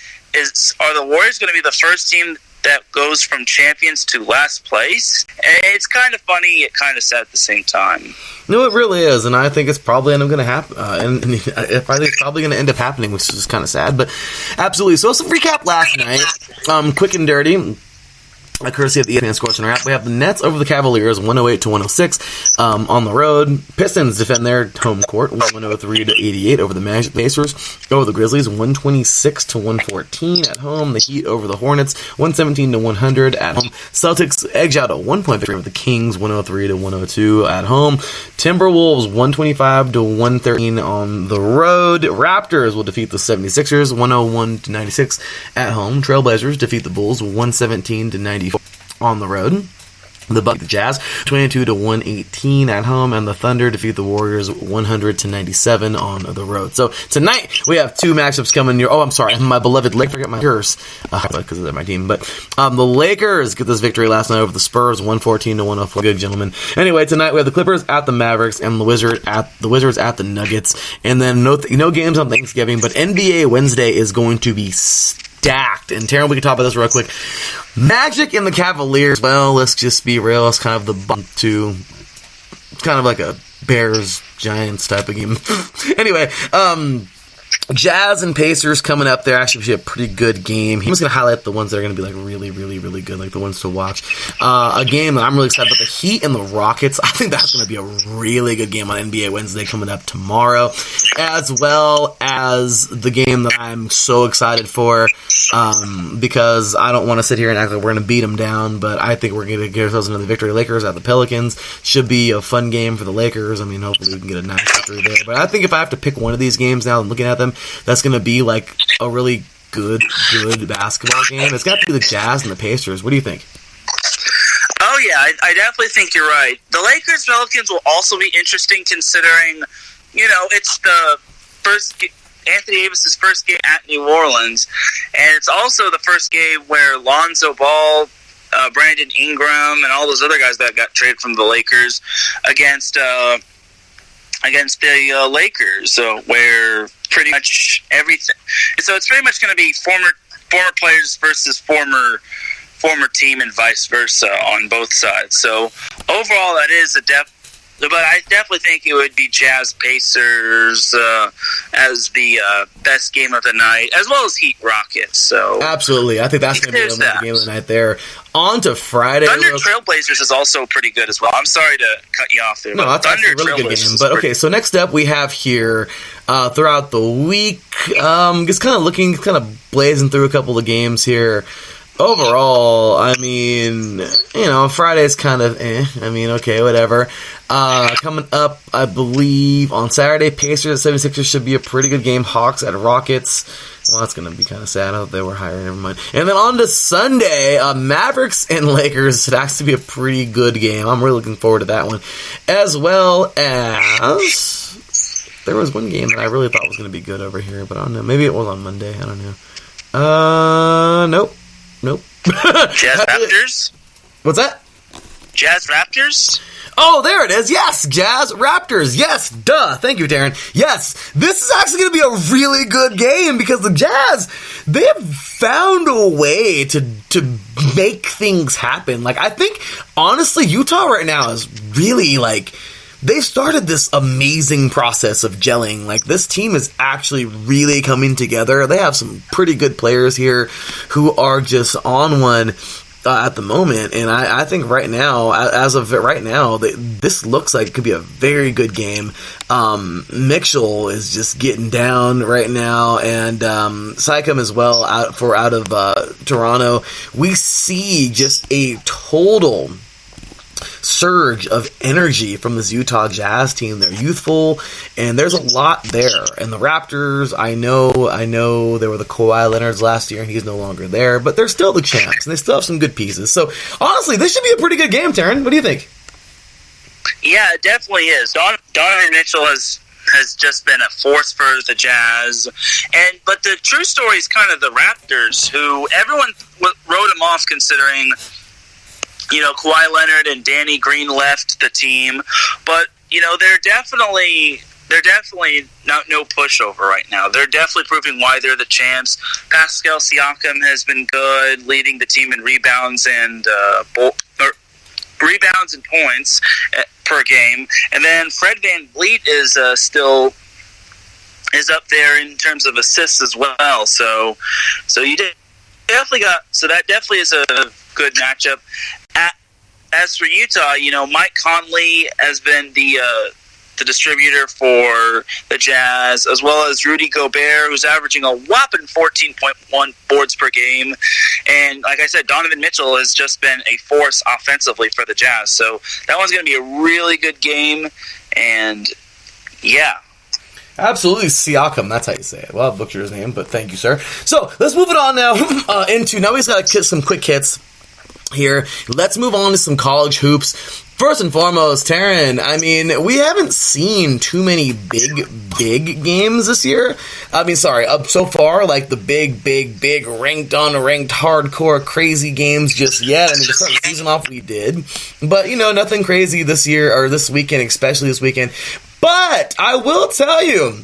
are the Warriors going to be the first team that goes from champions to last place? And it's kind of funny, yet kind of sad at the same time. No, it really is, and I think it's probably going to happen. And it's probably going to end up happening, which is kind of sad, but absolutely. So let's recap last night, quick and dirty. Courtesy of the ESPN Score Center app, we have the Nets over the Cavaliers, 108-106 on the road. Pistons defend their home court, 103-88 over the Magic. Pacers over the Grizzlies, 126-114 at home. The Heat over the Hornets, 117-100 at home. Celtics edge out a 1-point victory with the Kings, 103-102 at home. Timberwolves, 125-113 on the road. Raptors will defeat the 76ers, 101-96 at home. Trailblazers defeat the Bulls, 117-94 on the road. The Bucks, the Jazz, 22-118 at home, and the Thunder defeat the Warriors 100-97 on the road. So tonight we have two matchups coming. My beloved Lakers. Forget my Lakers because they're my team. But the Lakers get this victory last night over the Spurs, 114-104. Good gentlemen. Anyway, tonight we have the Clippers at the Mavericks and the Wizards at the Nuggets. And then no games on Thanksgiving, but NBA Wednesday is going to be stacked. And Taryn, we can talk about this real quick. Magic and the Cavaliers, well, let's just be real, it's kind of the bump to, kind of like a Bears-Giants type of game. Anyway, Jazz and Pacers coming up there actually be a pretty good game. I'm just going to highlight the ones that are going to be like really, really, really good, like the ones to watch. A game that I'm really excited about, the Heat and the Rockets. I think that's going to be a really good game on NBA Wednesday coming up tomorrow. as well as the game that I'm so excited for, because I don't want to sit here and act like we're going to beat them down, but I think we're going to get ourselves another victory. Lakers at the Pelicans should be a fun game for the Lakers. I mean, hopefully we can get a nice victory there. But I think if I have to pick one of these games now and looking at them, that's going to be like a really good basketball game. It's got to be the Jazz and the Pacers. What do you think? Oh, yeah, I definitely think you're right. The Lakers-Pelicans will also be interesting considering, it's the Anthony Davis's first game at New Orleans, and it's also the first game where Lonzo Ball, Brandon Ingram, and all those other guys that got traded from the Lakers against the Lakers, where pretty much everything. So it's pretty much going to be former players versus former team and vice versa on both sides. So overall, that is but I definitely think it would be Jazz Pacers as the best game of the night, as well as Heat Rockets. So absolutely, I think that's going to be the game of the night there. On to Friday. Thunder Trailblazers is also pretty good as well. I'm sorry to cut you off there. No, that's Thunder a really good game. But okay, so next up we have here throughout the week, just kind of blazing through a couple of games here. Overall, I mean, Friday's kind of okay, whatever. Coming up, I believe, on Saturday, Pacers at 76ers should be a pretty good game. Hawks at Rockets. Well, that's going to be kind of sad. I hope they were higher. Never mind. And then on to Sunday, Mavericks and Lakers. It has to be a pretty good game. I'm really looking forward to that one. As well as there was one game that I really thought was going to be good over here, but I don't know. Maybe it was on Monday. I don't know. Nope. Jazz Raptors? What's that? Jazz Raptors? Oh, there it is. Yes, Jazz Raptors. Yes, duh. Thank you, Darren. Yes, this is actually going to be a really good game because the Jazz, they have found a way to make things happen. Like, I think, honestly, Utah right now is really, they started this amazing process of gelling. Like, this team is actually really coming together. They have some pretty good players here who are just on one at the moment. And I think right now, as of right now, this looks like it could be a very good game. Mitchell is just getting down right now, and Sycam as well out of Toronto. We see just a total surge of energy from this Utah Jazz team. They're youthful, and there's a lot there. And the Raptors, I know they were the Kawhi Leonards last year, and he's no longer there, but they're still the champs, and they still have some good pieces. So, honestly, this should be a pretty good game, Taryn. What do you think? Yeah, it definitely is. Donovan Mitchell has just been a force for the Jazz. But the true story is kind of the Raptors, who everyone wrote him off considering Kawhi Leonard and Danny Green left the team, but they're definitely no pushover right now. They're definitely proving why they're the champs. Pascal Siakam has been good, leading the team in rebounds and points per game, and then Fred VanVleet is up there in terms of assists as well. So you definitely that definitely is a good matchup. As for Utah, Mike Conley has been the distributor for the Jazz, as well as Rudy Gobert, who's averaging a whopping 14.1 boards per game. And like I said, Donovan Mitchell has just been a force offensively for the Jazz. So that one's going to be a really good game. And yeah. Absolutely, Siakam. That's how you say it. Well, I butchered his name, but thank you, sir. So let's move it on now now we've got some quick hits here. Let's move on to some college hoops. First and foremost, Taryn, I mean, we haven't seen too many big games this year. So far, like the big, ranked, unranked, hardcore, crazy games just yet. I mean, to start the season off, we did. But, nothing crazy this year, or this weekend, especially this weekend. But I will tell you,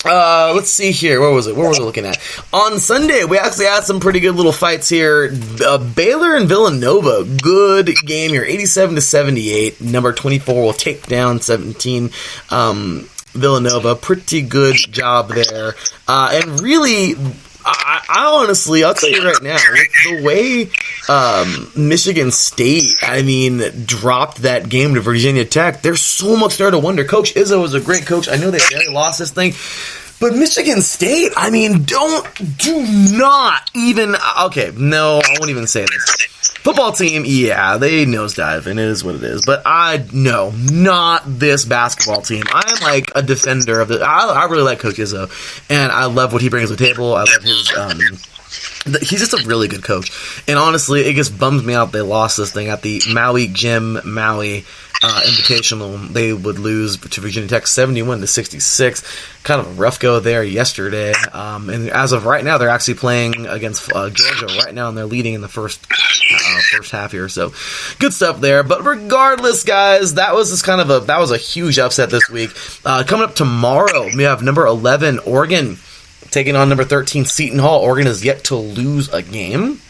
let's see here. What was it looking at? On Sunday, we actually had some pretty good little fights here. Baylor and Villanova, good game here, 87-78. Number 24 will take down 17. Villanova, pretty good job there. And really, I honestly, I'll tell you right now, with the way Michigan State, dropped that game to Virginia Tech, there's so much there to wonder. Coach Izzo is a great coach. I know they barely lost this thing. But Michigan State, I won't even say this. Football team, yeah, they nosedive, and it is what it is. But not this basketball team. I'm like a defender of I really like Coach Izzo, and I love what he brings to the table. I love his, he's just a really good coach. And honestly, it just bums me out they lost this thing at the Maui Invitational. They would lose to Virginia Tech 71-66. Kind of a rough go there yesterday. And as of right now, they're actually playing against Georgia right now, and they're leading in the first half here. So good stuff there. But regardless, guys, that was a huge upset this week. Coming up tomorrow, we have number 11 Oregon taking on number 13 Seton Hall. Oregon is yet to lose a game.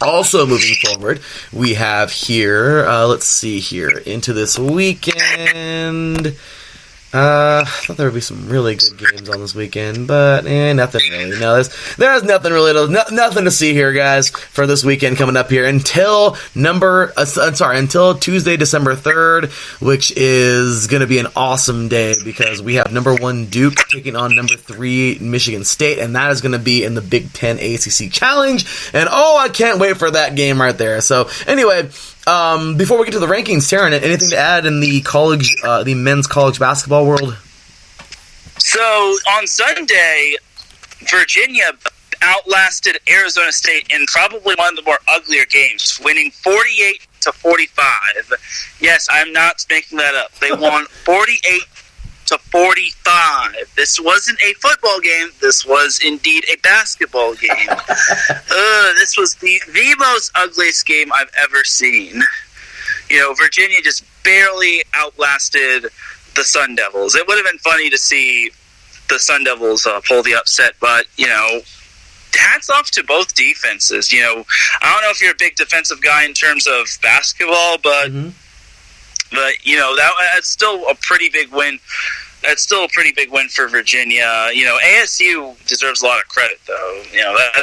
Also moving forward, we have here, let's see here, into this weekend. I thought there would be some really good games on this weekend, but nothing really. No, there's nothing really, nothing to see here, guys, for this weekend coming up here until Tuesday, December 3rd, which is going to be an awesome day because we have number 1 Duke taking on number 3 Michigan State, and that is going to be in the Big Ten ACC Challenge, and I can't wait for that game right there. So anyway, before we get to the rankings, Taryn, anything to add in the men's college basketball world? So on Sunday, Virginia outlasted Arizona State in probably one of the more uglier games, winning 48-45. Yes, I'm not making that up. They won 48-45. This wasn't a football game. This was indeed a basketball game. This was the most ugliest game I've ever seen. Virginia just barely outlasted the Sun Devils. It would have been funny to see the Sun Devils pull the upset, but, hats off to both defenses. I don't know if you're a big defensive guy in terms of basketball, but that's still a pretty big win. That's still a pretty big win for Virginia. ASU deserves a lot of credit, though.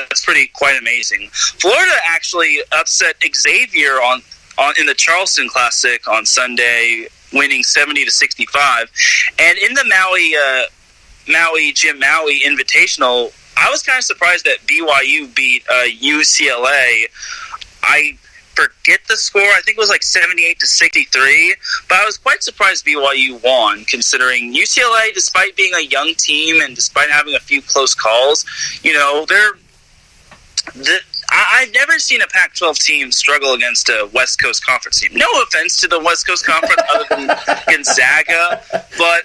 That's quite amazing. Florida actually upset Xavier in the Charleston Classic on Sunday, winning 70-65. And in the Jim Maui Invitational, I was kind of surprised that BYU beat UCLA. I forget the score. I think it was like 78-63, but I was quite surprised BYU won, considering UCLA, despite being a young team and despite having a few close calls, I've never seen a Pac-12 team struggle against a West Coast Conference team. No offense to the West Coast Conference other than Gonzaga, but,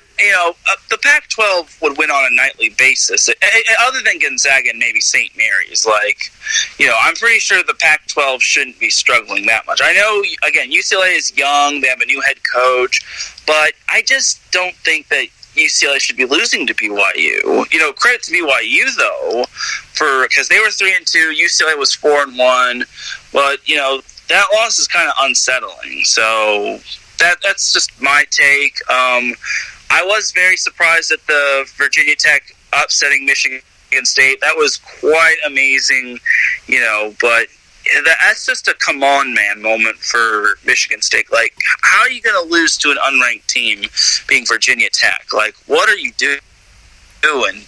the Pac-12 would win on a nightly basis, other than Gonzaga and maybe St. Mary's. I'm pretty sure the Pac-12 shouldn't be struggling that much. I know, again, UCLA is young, they have a new head coach, but I just don't think that UCLA should be losing to BYU. Credit to BYU though, because they were 3-2, UCLA was 4-1. But that loss is kind of unsettling. So that's just my take. I was very surprised at the Virginia Tech upsetting Michigan State. That was quite amazing, but that's just a come on man moment for Michigan State. How are you going to lose to an unranked team being Virginia Tech? What are you doing?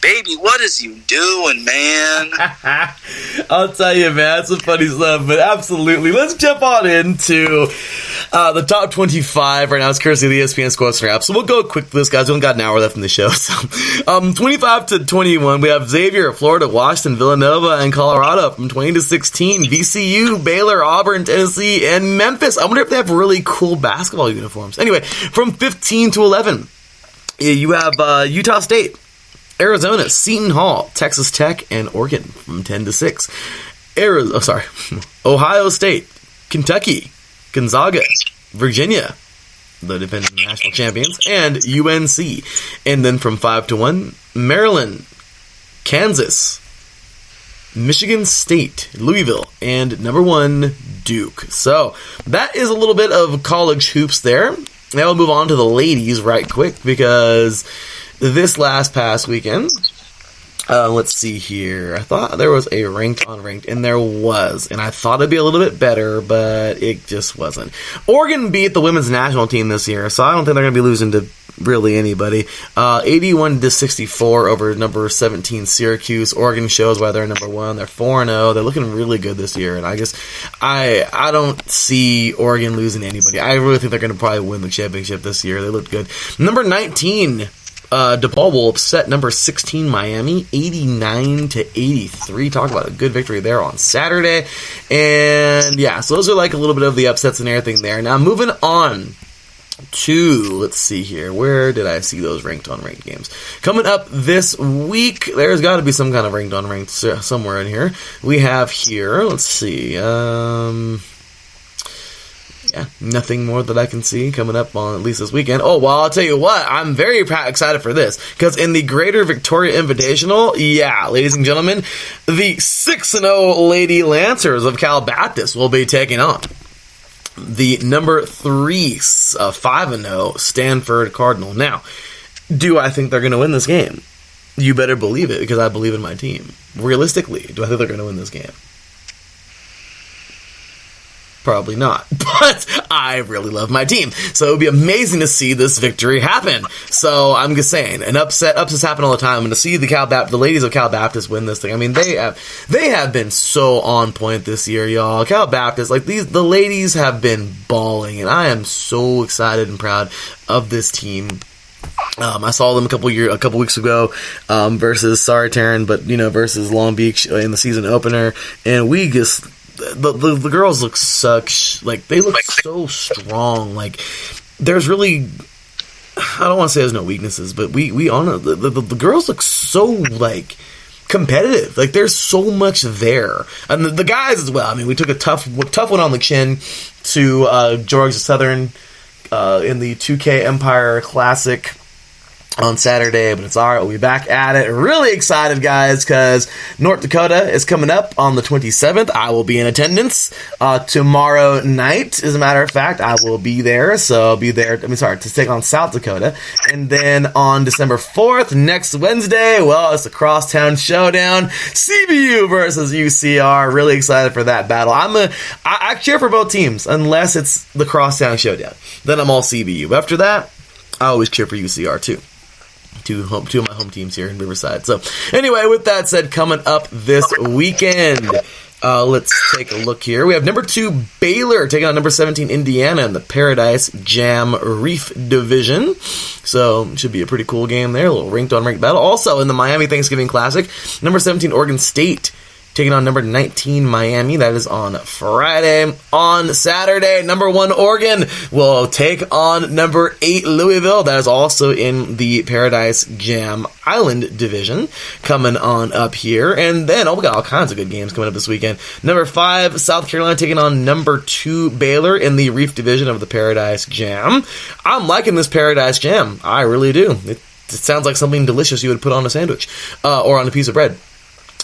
Baby, what is you doing, man? I'll tell you, man, that's some funny stuff, but absolutely. Let's jump on into the top 25 right now. It's courtesy of the ESPN Squad Wrap. So we'll go quick for this, guys. We only got an hour left in the show. So 25-21, we have Xavier, Florida, Washington, Villanova, and Colorado. From 20-16, VCU, Baylor, Auburn, Tennessee, and Memphis. I wonder if they have really cool basketball uniforms. Anyway, from 15-11, you have Utah State, Arizona, Seton Hall, Texas Tech, and Oregon from 10-6. Ohio State, Kentucky, Gonzaga, Virginia, the defending national champions, and UNC. And then from 5-1, Maryland, Kansas, Michigan State, Louisville, and number 1, Duke. So that is a little bit of college hoops there. Now we'll move on to the ladies right quick, because this past weekend, Let's see here. I thought there was a ranked on ranked, and there was. And I thought it'd be a little bit better, but it just wasn't. Oregon beat the women's national team this year, so I don't think they're going to be losing to really anybody. 81-64 over number 17 Syracuse. Oregon shows why they're number 1. They're 4-0. They're looking really good this year, and I don't see Oregon losing to anybody. I really think they're going to probably win the championship this year. They look good. Number 19. DePaul will upset number 16 Miami 89-83. Talk about a good victory there on Saturday. And yeah, so those are like a little bit of the upsets and everything there. Now moving on to, let's see here, where did I see those ranked on ranked games? Coming up this week, there's got to be some kind of ranked on ranked somewhere in here. We have here, let's see, yeah, nothing more that I can see coming up on at least this weekend. Oh, well, I'll tell you what, I'm very excited for this, because in the Greater Victoria Invitational, yeah, ladies and gentlemen, the 6-0 Lady Lancers of Cal Baptist will be taking on the number 3, 5-0 Stanford Cardinal. Now, do I think they're going to win this game? You better believe it, because I believe in my team. Realistically, do I think they're going to win this game? Probably not, but I really love my team, so it would be amazing to see this victory happen. So I'm just saying, upsets happen all the time, and to see the ladies of Cal Baptist win this thing, I mean, they have been so on point this year, y'all. Cal Baptist, like the ladies have been balling, and I am so excited and proud of this team. I saw them a couple weeks ago versus Taryn, but versus Long Beach in the season opener, and we just. The girls look they look so strong. Like, there's really, I don't want to say there's no weaknesses, but we honor the girls look so like competitive. Like, there's so much there, and the guys as well. I mean, we took a tough one on the chin to Georgia Southern in the 2K Empire Classic on Saturday, but it's alright, we'll be back at it. Really excited, guys, because North Dakota is coming up on the 27th. I will be in attendance tomorrow night. As a matter of fact, I will be there, so I'll be there, to take on South Dakota. And then on December 4th, next Wednesday, well, it's the Crosstown Showdown, CBU versus UCR. Really excited for that battle. I cheer for both teams, unless it's the Crosstown Showdown. Then I'm all CBU. But after that, I always cheer for UCR, too. Two of my home teams here in Riverside. So anyway, with that said, coming up this weekend, let's take a look here. We have number 2 Baylor taking on number 17 Indiana in the Paradise Jam Reef Division. So it should be a pretty cool game there. A little ranked on ranked battle. Also in the Miami Thanksgiving Classic, number 17 Oregon State taking on number 19 Miami. That is on Friday. On Saturday, number 1 Oregon will take on number 8 Louisville. That is also in the Paradise Jam Island Division coming on up here. And then, we got all kinds of good games coming up this weekend. Number 5 South Carolina taking on number 2 Baylor in the Reef Division of the Paradise Jam. I'm liking this Paradise Jam. I really do. It sounds like something delicious you would put on a sandwich or on a piece of bread.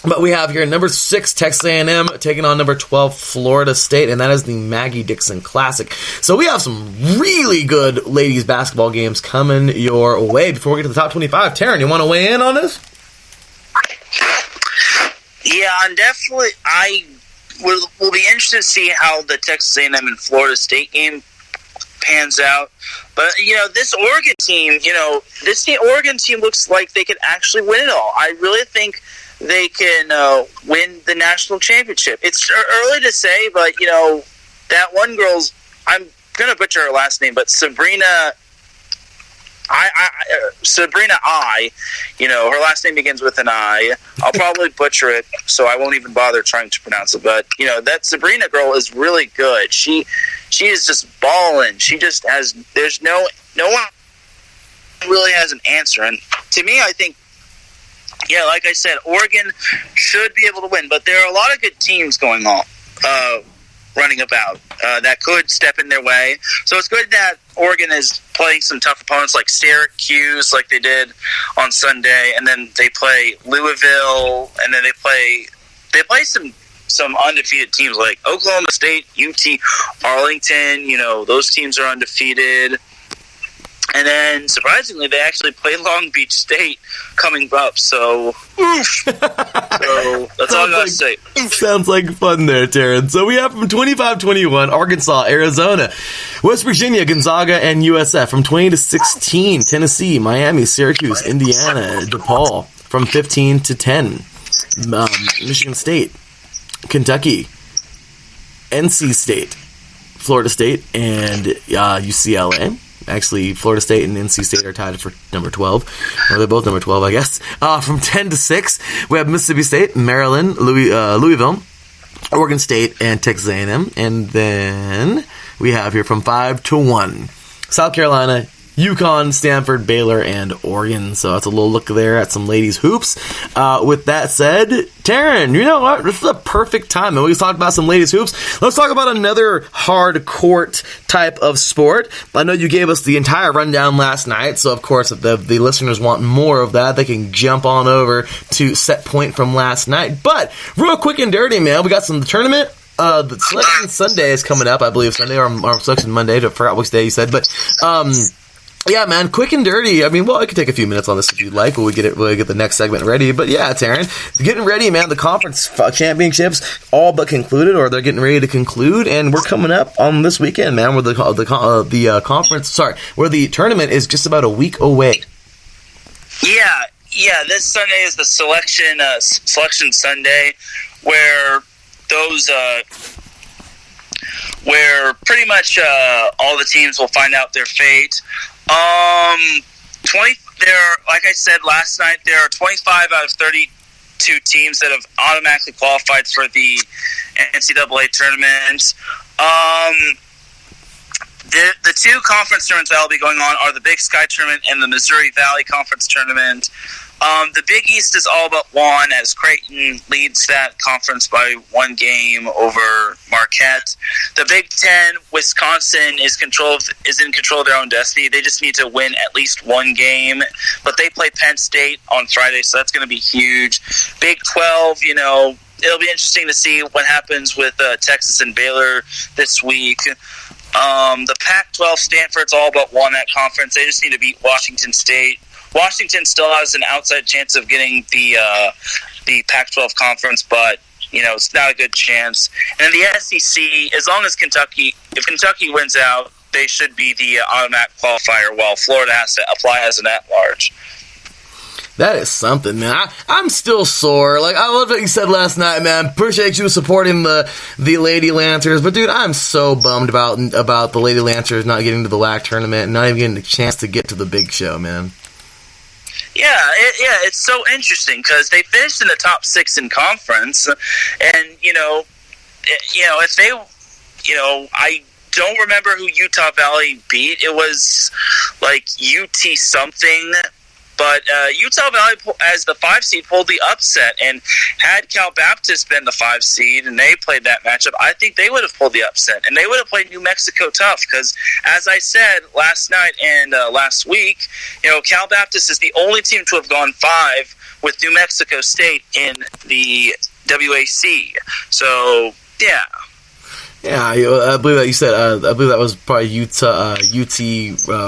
But we have here number 6 Texas A&M taking on number 12 Florida State, and that is the Maggie Dixon Classic. So we have some really good ladies basketball games coming your way. Before we get to the top 25, Taryn, you want to weigh in on this? Yeah, and definitely I will be interested to see how the Texas A&M and Florida State game pans out. But, this Oregon team, Oregon team looks like they could actually win it all. I really think they can win the national championship. It's early to say, but, that one girl's, I'm going to butcher her last name, but Sabrina her last name begins with an I. I'll probably butcher it, so I won't even bother trying to pronounce it. But, that Sabrina girl is really good. She is just balling. She just has, there's no one really has an answer. And to me, I think, yeah, like I said, Oregon should be able to win, but there are a lot of good teams going on, running about, that could step in their way. So it's good that Oregon is playing some tough opponents like Syracuse, like they did on Sunday, and then they play Louisville, and then they play some undefeated teams like Oklahoma State, UT, Arlington. Those teams are undefeated. And then, surprisingly, they actually play Long Beach State coming up. So, oof. So that's all I got to say. Sounds like fun there, Terrence. So we have from 25-21, Arkansas, Arizona, West Virginia, Gonzaga, and USF. From 20-16, Tennessee, Miami, Syracuse, Indiana, DePaul. From 15-10, Michigan State, Kentucky, NC State, Florida State, and UCLA. Actually, Florida State and NC State are tied for number 12. Or they're both number 12, I guess. From 10-6, we have Mississippi State, Maryland, Louisville, Oregon State, and Texas A&M. And then we have here from 5-1, South Carolina, UConn, Stanford, Baylor, and Oregon. So that's a little look there at some ladies' hoops. With that said, Taryn, you know what? This is a perfect time. And we talked about some ladies' hoops. Let's talk about another hard court type of sport. I know you gave us the entire rundown last night. So, of course, if the listeners want more of that, they can jump on over to Set Point from last night. But real quick and dirty, man, we got some tournament. The Selection Sunday is coming up, I believe, Sunday or Selection Monday. I forgot which day you said. But, yeah, man, quick and dirty. I mean, well, I could take a few minutes on this if you'd like. We'll get the next segment ready. But yeah, Taryn, getting ready, man. The conference championships all but concluded, or they're getting ready to conclude, and we're coming up on this weekend, man, where the tournament is just about a week away. Yeah. This Sunday is the selection Sunday, where those. Where pretty much all the teams will find out their fate. Like I said last night, there are 25 out of 32 teams that have automatically qualified for the NCAA tournament. The two conference tournaments that will be going on are the Big Sky tournament and the Missouri Valley Conference tournament. The Big East is all but won, as Creighton leads that conference by 1 game over Marquette. The Big Ten, Wisconsin is in control of their own destiny. They just need to win at least 1 game, but they play Penn State on Friday, so that's going to be huge. Big 12, it'll be interesting to see what happens with Texas and Baylor this week. The Pac-12, Stanford's all but won that conference. They just need to beat Washington State. Washington still has an outside chance of getting the Pac-12 conference, but it's not a good chance. And the SEC, as long as if Kentucky wins out, they should be the automatic qualifier, while Florida has to apply as an at-large. That is something, man. I'm still sore. Like, I love what you said last night, man. Appreciate you supporting the Lady Lancers, but dude, I'm so bummed about the Lady Lancers not getting to the WAC tournament and not even getting the chance to get to the big show, man. Yeah, it's so interesting because they finished in the top 6 in conference, and if they, I don't remember who Utah Valley beat. It was like UT something. But Utah Valley, as the 5 seed, pulled the upset. And had Cal Baptist been the 5 seed and they played that matchup, I think they would have pulled the upset. And they would have played New Mexico tough because, as I said last night and last week, Cal Baptist is the only team to have gone 5 with New Mexico State in the WAC. So, yeah. Yeah, I believe that you said, I believe that was probably UT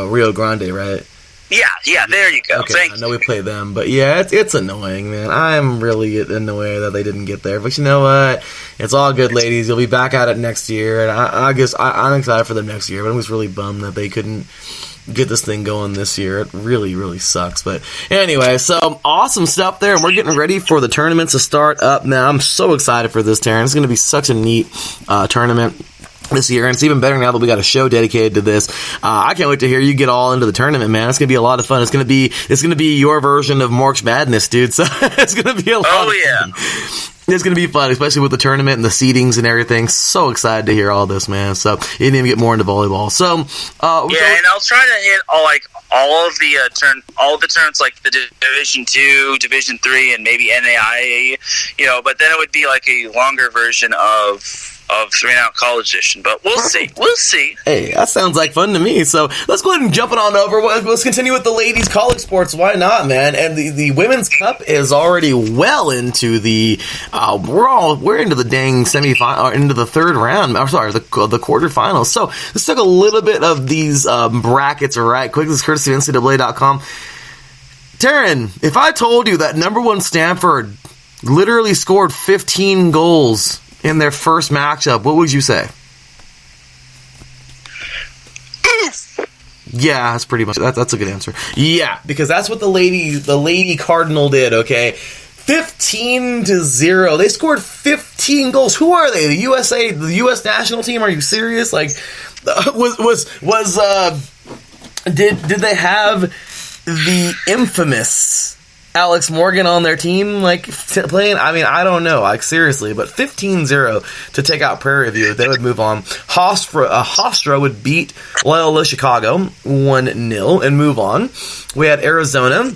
Rio Grande, right? Yeah, there you go. Okay, Thank I know we play them, but yeah, it's annoying, man. I'm really annoyed that they didn't get there. But you know what? It's all good, ladies. You'll be back at it next year, and I guess I'm excited for them next year. But I was really bummed that they couldn't get this thing going this year. It really, really sucks. But anyway, so awesome stuff there, and we're getting ready for the tournaments to start up now. I'm so excited for this, Taryn. It's going to be such a neat tournament this year, and it's even better now that we got a show dedicated to this. I can't wait to hear you get all into the tournament, man. It's gonna be a lot of fun. It's gonna be your version of March Madness, dude. So it's gonna be a lot of fun. It's gonna be fun, especially with the tournament and the seedings and everything. So excited to hear all this, man. So you didn't even get more into volleyball. So and I'll try to hit all of the tournaments, like the Division 2, Division 3, and maybe NAIA. But then it would be like a longer version of of 3-and-Out College Edition. But we'll see. We'll see. Hey, that sounds like fun to me. So let's go ahead and jump it on over. Let's continue with the ladies' college sports. Why not, man? And the Women's Cup is already well into the we're into the dang semifinal, into the third round. I'm sorry, the quarterfinals. So let's talk a little bit of these brackets right quick. This is courtesy of NCAA.com. Taryn, if I told you that number 1 Stanford literally scored 15 goals in their first matchup, what would you say? Yeah, that's pretty much that's a good answer. Yeah, because that's what the lady Cardinal did. Okay, 15-0. They scored 15 goals. Who are they? The U.S. national team? Are you serious? Like, did they have the infamous Alex Morgan on their team, like, playing? I mean, I don't know, like, seriously, but 15-0 to take out Prairie View. They would move on. Hofstra would beat Loyola Chicago 1-0 and move on. We had Arizona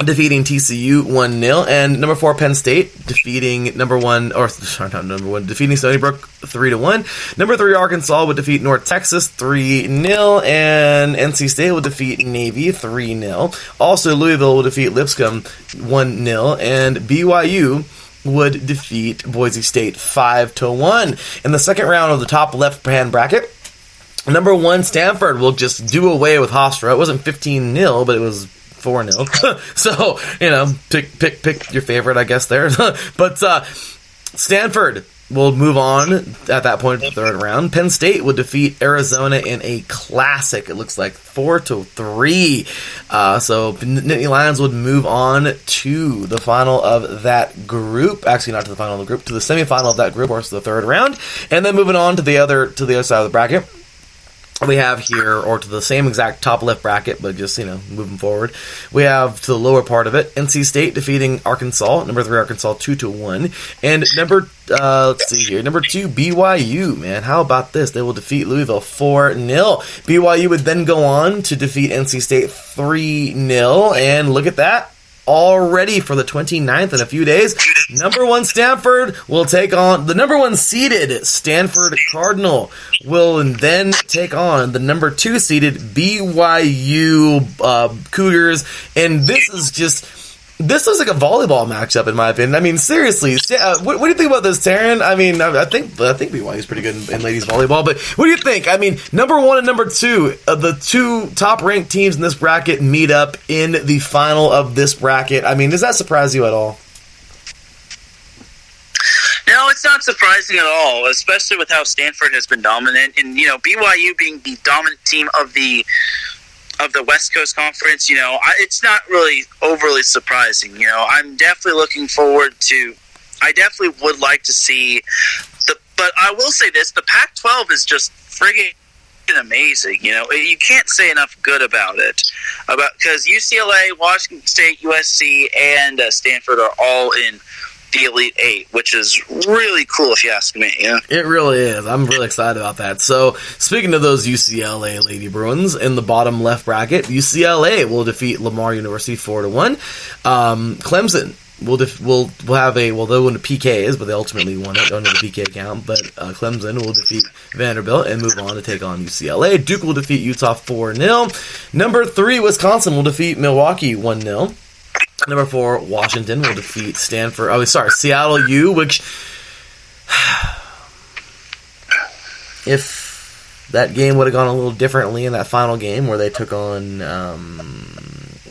defeating TCU 1-0, and number 4 Penn State defeating defeating Stony Brook 3-1. Number 3 Arkansas would defeat North Texas 3-0, and NC State would defeat Navy 3-0. Also, Louisville would defeat Lipscomb 1-0, and BYU would defeat Boise State 5-1. In the second round of the top left-hand bracket, number 1 Stanford will just do away with Hofstra. It wasn't 15-0, but it was 4-0. So, pick your favorite, I guess, there. But Stanford will move on at that point to the third round. Penn State would defeat Arizona in a classic. It looks like 4-3. So Nittany Lions would move on to the final of that group. Actually, not to the final of the group, to the semifinal of that group, or to the third round. And then moving on to the other side of the bracket, we have here, or to the same exact top left bracket, but just, moving forward, we have to the lower part of it, NC State defeating Arkansas, number 3 Arkansas 2-1, and number 2 BYU, man, how about this? They will defeat Louisville 4-0. BYU would then go on to defeat NC State 3-0, and look at that. Already for the 29th in a few days, number 1 Stanford will take on the number 1 seeded Stanford Cardinal, will then take on the number 2 seeded BYU Cougars, and this looks like a volleyball matchup, in my opinion. I mean, seriously, what do you think about this, Taryn? I mean, I think BYU is pretty good in ladies volleyball, but what do you think? I mean, number 1 and number 2, the 2 top-ranked teams in this bracket meet up in the final of this bracket. I mean, does that surprise you at all? No, it's not surprising at all, especially with how Stanford has been dominant, and BYU being the dominant team of the West Coast Conference, it's not really overly surprising. I'm definitely looking forward to. I definitely would like to see but I will say this: the Pac-12 is just friggin' amazing. You can't say enough good about it. Because UCLA, Washington State, USC, and Stanford are all in the Elite 8, which is really cool if you ask me. Yeah, it really is. I'm really excited about that. So, speaking of those UCLA Lady Bruins, in the bottom left bracket, UCLA will defeat Lamar University 4-1. Clemson will have they won the PKs, but they ultimately won it. Don't know the PK count, but Clemson will defeat Vanderbilt and move on to take on UCLA. Duke will defeat Utah 4-0. Number 3 Wisconsin will defeat Milwaukee 1-0. Number 4, Washington will defeat Seattle U, which, if that game would have gone a little differently in that final game where they took on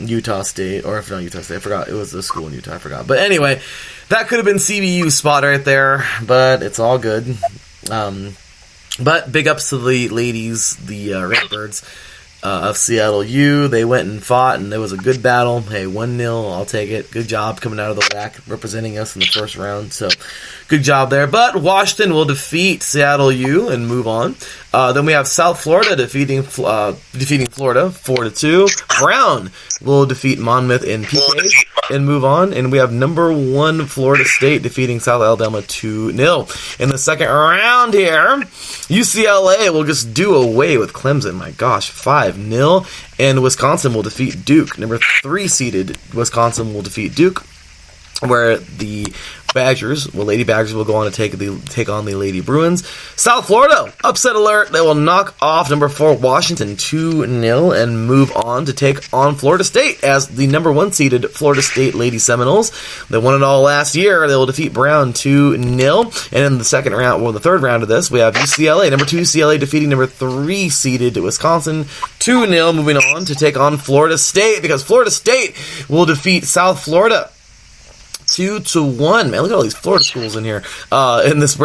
Utah State, or if not Utah State, I forgot, it was a school in Utah, I forgot. But anyway, that could have been CBU's spot right there, but it's all good. But big ups to the ladies, the Redbirds of Seattle U. They went and fought, and there was a good battle. Hey, 1-0, I'll take it. Good job coming out of the WAC, representing us in the first round. So, good job there. But Washington will defeat Seattle U and move on. Then we have South Florida defeating Florida 4-2. Brown will defeat Monmouth in PKs and move on. And we have number 1 Florida State defeating South Alabama 2-0. In the second round here, UCLA will just do away with Clemson. My gosh, 5-0. And Wisconsin will defeat Duke. Number 3 seeded Wisconsin will defeat Duke. where the Lady Badgers will go on to take on the Lady Bruins. South Florida, upset alert. They will knock off number 4 Washington 2-0 and move on to take on Florida State as the number 1 seeded Florida State Lady Seminoles. They won it all last year. They will defeat Brown 2-0. And in the third round of this, we have UCLA, number 2 UCLA defeating number 3 seeded Wisconsin 2-0, moving on to take on Florida State because Florida State will defeat South Florida 2-1. Man, look at all these Florida schools in here in this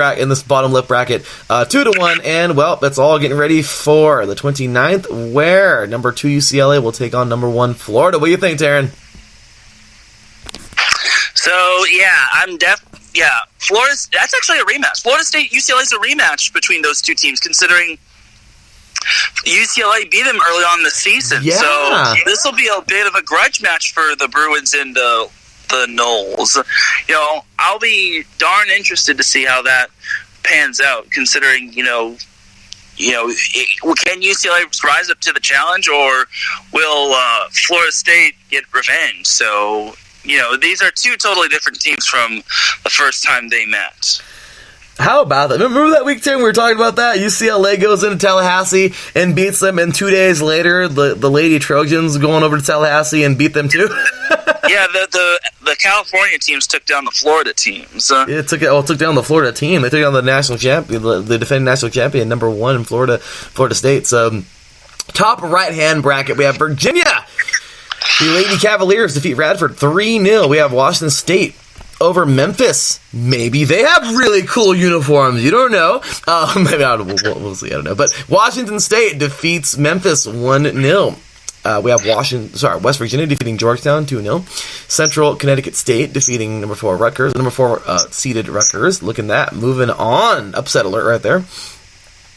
bottom left bracket. 2-1, and well, that's all getting ready for the 29th, where number 2 UCLA will take on number 1 Florida. What do you think, Taryn? So Florida. That's actually a rematch. Florida State UCLA is a rematch between those two teams, considering UCLA beat them early on in the season. Yeah. So this will be a bit of a grudge match for the Bruins and the Noles. I'll be darn interested to see how that pans out, considering, can UCLA rise up to the challenge, or will Florida State get revenge? So, these are two totally different teams from the first time they met. How about that? Remember that week, Tim? We were talking about that. UCLA goes into Tallahassee and beats them, and 2 days later, the Lady Trojans going over to Tallahassee and beat them too. Yeah, the California teams took down the Florida teams. It took down the Florida team. They took down the national champion, the defending national champion, number 1 in Florida State. So, top right-hand bracket, we have Virginia. The Lady Cavaliers defeat Radford 3-0. We have Washington State over Memphis. Maybe they have really cool uniforms. You don't know. Maybe we'll see. I don't know. But Washington State defeats Memphis 1-0. We have West Virginia defeating Georgetown 2-0. Central Connecticut State defeating number 4 Rutgers. Number 4 seeded Rutgers. Look at that. Moving on. Upset alert right there.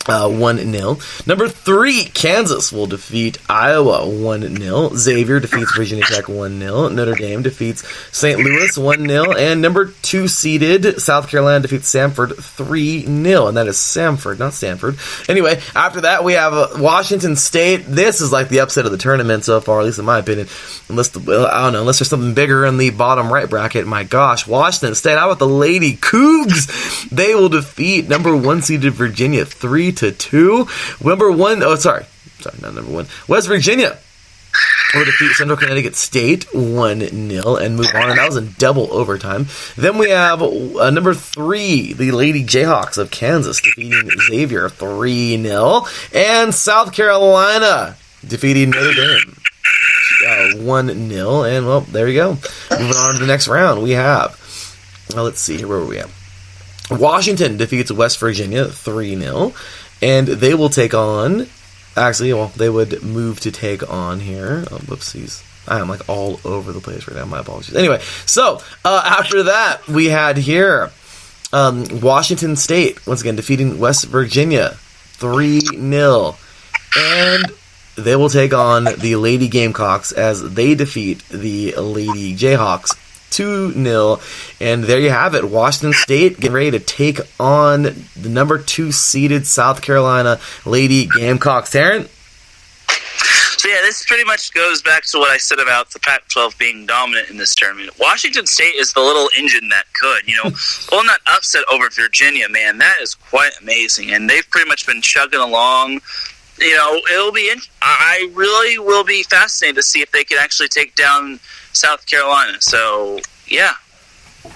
1-0. Number 3, Kansas will defeat Iowa 1-0. Xavier defeats Virginia Tech 1-0. Notre Dame defeats St. Louis 1-0. And number 2 seeded South Carolina defeats Samford 3-0. And that is Samford, not Stanford. Anyway, after that we have Washington State. This is like the upset of the tournament so far, at least in my opinion. Unless there's something bigger in the bottom right bracket. My gosh, Washington State. How about the Lady Cougs? They will defeat number 1 seeded Virginia 3-2. West Virginia will defeat Central Connecticut State 1-0 and move on. And that was in double overtime. Then we have number 3, the Lady Jayhawks of Kansas defeating Xavier 3-0, and South Carolina defeating Notre Dame 1-0. And well, there you go. Moving on to the next round, we have. Let's see here. Where were we at? Washington defeats West Virginia 3-0, and they will take on. They would move to take on here. Oh, whoopsies. I am like all over the place right now. My apologies. Anyway, so after that, we had here Washington State, once again, defeating West Virginia 3-0. And they will take on the Lady Gamecocks as they defeat the Lady Jayhawks 2-0. And there you have it. Washington State getting ready to take on the number 2 seeded South Carolina Lady Gamecocks. Taryn? So yeah, this pretty much goes back to what I said about the Pac-12 being dominant in this tournament. Washington State is the little engine that could, pulling that upset over Virginia, man, that is quite amazing. And they've pretty much been chugging along. I really will be fascinated to see if they can actually take down South Carolina. So, yeah.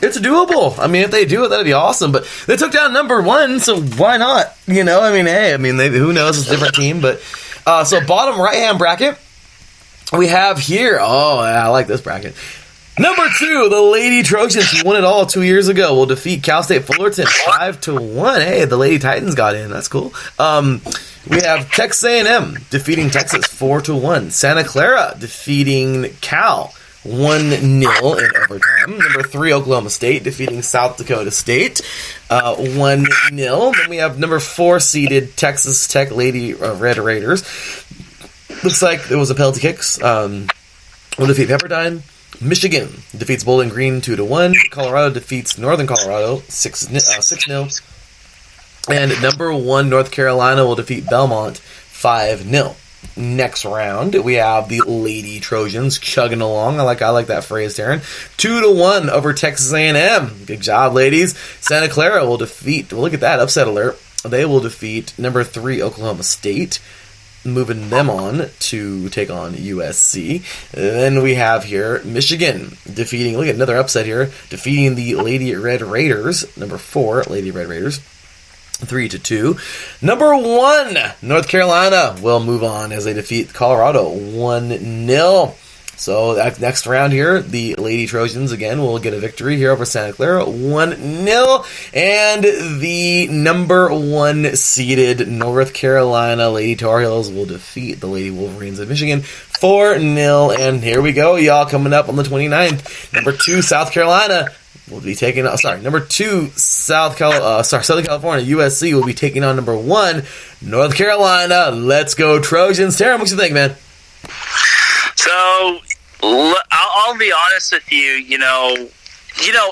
It's doable. I mean, if they do it, that'd be awesome. But they took down number 1, so why not? Who knows? It's a different team. But so bottom right-hand bracket, we have here. Oh, yeah, I like this bracket. Number 2, the Lady Trojans, who won it all 2 years ago, will defeat Cal State Fullerton 5-1. Hey, the Lady Titans got in. That's cool. We have Texas A&M defeating Texas 4-1. Santa Clara defeating Cal 1-0 in overtime. Number 3, Oklahoma State defeating South Dakota State 1-0. Then we have number 4 seeded Texas Tech Lady Red Raiders. Looks like it was a penalty kicks. Will defeat Pepperdine. Michigan defeats Bowling Green 2-1. Colorado defeats Northern Colorado 6-0. And number 1 North Carolina will defeat Belmont 5-0. next round, we have the Lady Trojans chugging along. I like that phrase, Darren. 2-1 over Texas A&M. Good job, ladies. Santa Clara will defeat, look at that, upset alert. They will defeat number 3 Oklahoma State, moving them on to take on USC. Then we have here Michigan defeating, look at another upset here, defeating the Lady Red Raiders, number 4 Lady Red Raiders, 3-2. Number 1 North Carolina will move on as they defeat Colorado 1-0. So that next round here, the Lady Trojans again will get a victory here over Santa Clara 1-0, and the number 1 seeded North Carolina Lady Tar Heels will defeat the Lady Wolverines of Michigan 4-0. And here we go, y'all, coming up on the 29th. Number 2 South Carolina will be taking on, number 2 Southern California USC will be taking on number 1 North Carolina. Let's go Trojans. Taryn, what you think, man? So, I'll be honest with you,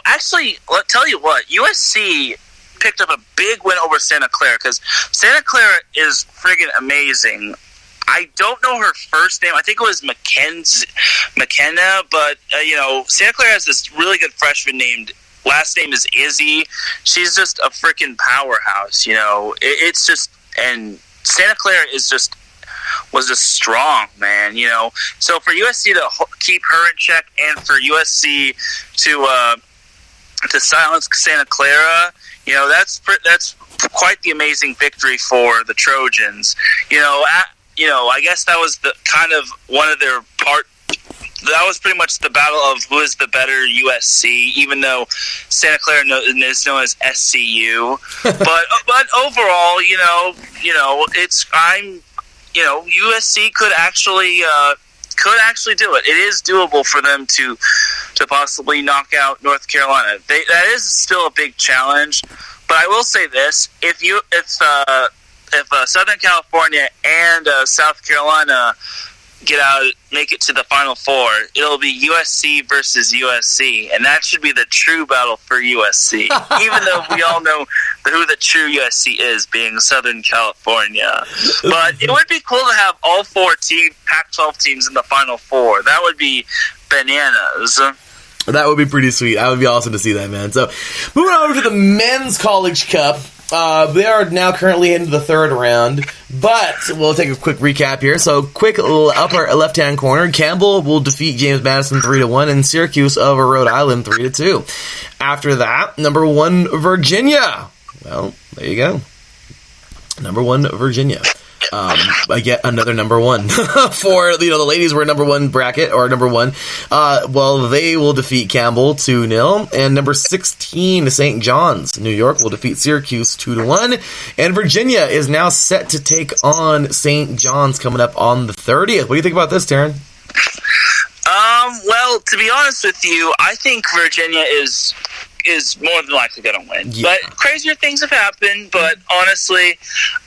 actually, I'll tell you what, USC picked up a big win over Santa Clara, because Santa Clara is friggin' amazing. I don't know her first name. I think it was McKenna, but, Santa Clara has this really good freshman named, last name is Izzy. She's just a freaking powerhouse, It's just, and Santa Clara was just strong, man, So for USC to keep her in check and for USC to silence Santa Clara, that's quite the amazing victory for the Trojans. I guess that was the kind of one of their part. That was pretty much the battle of who is the better USC, even though Santa Clara is known as SCU. but overall, USC could actually do it. It is doable for them to possibly knock out North Carolina. That is still a big challenge, but I will say this: if Southern California and South Carolina make it to the Final Four, it'll be USC versus USC, and that should be the true battle for USC. Even though we all know who the true USC is, being Southern California. But it would be cool to have all 4 Pac-12 teams in the Final Four. That would be bananas. That would be pretty sweet. That would be awesome to see that, man. So, moving over to the Men's College Cup. They are now currently into the 3rd round, but we'll take a quick recap here. So, quick upper left-hand corner, Campbell will defeat James Madison 3-1, and Syracuse of Rhode Island 3-2. After that, number 1 Virginia. Well, there you go. Number 1 Virginia. I get another number 1 for the ladies were number 1 bracket or number 1. They will defeat Campbell 2-0, and number 16 St. John's New York will defeat Syracuse 2-1, and Virginia is now set to take on St. John's coming up on the 30th. What do you think about this, Taryn? Well, to be honest with you, I think Virginia is more than likely going to win. Yeah. But crazier things have happened, but honestly,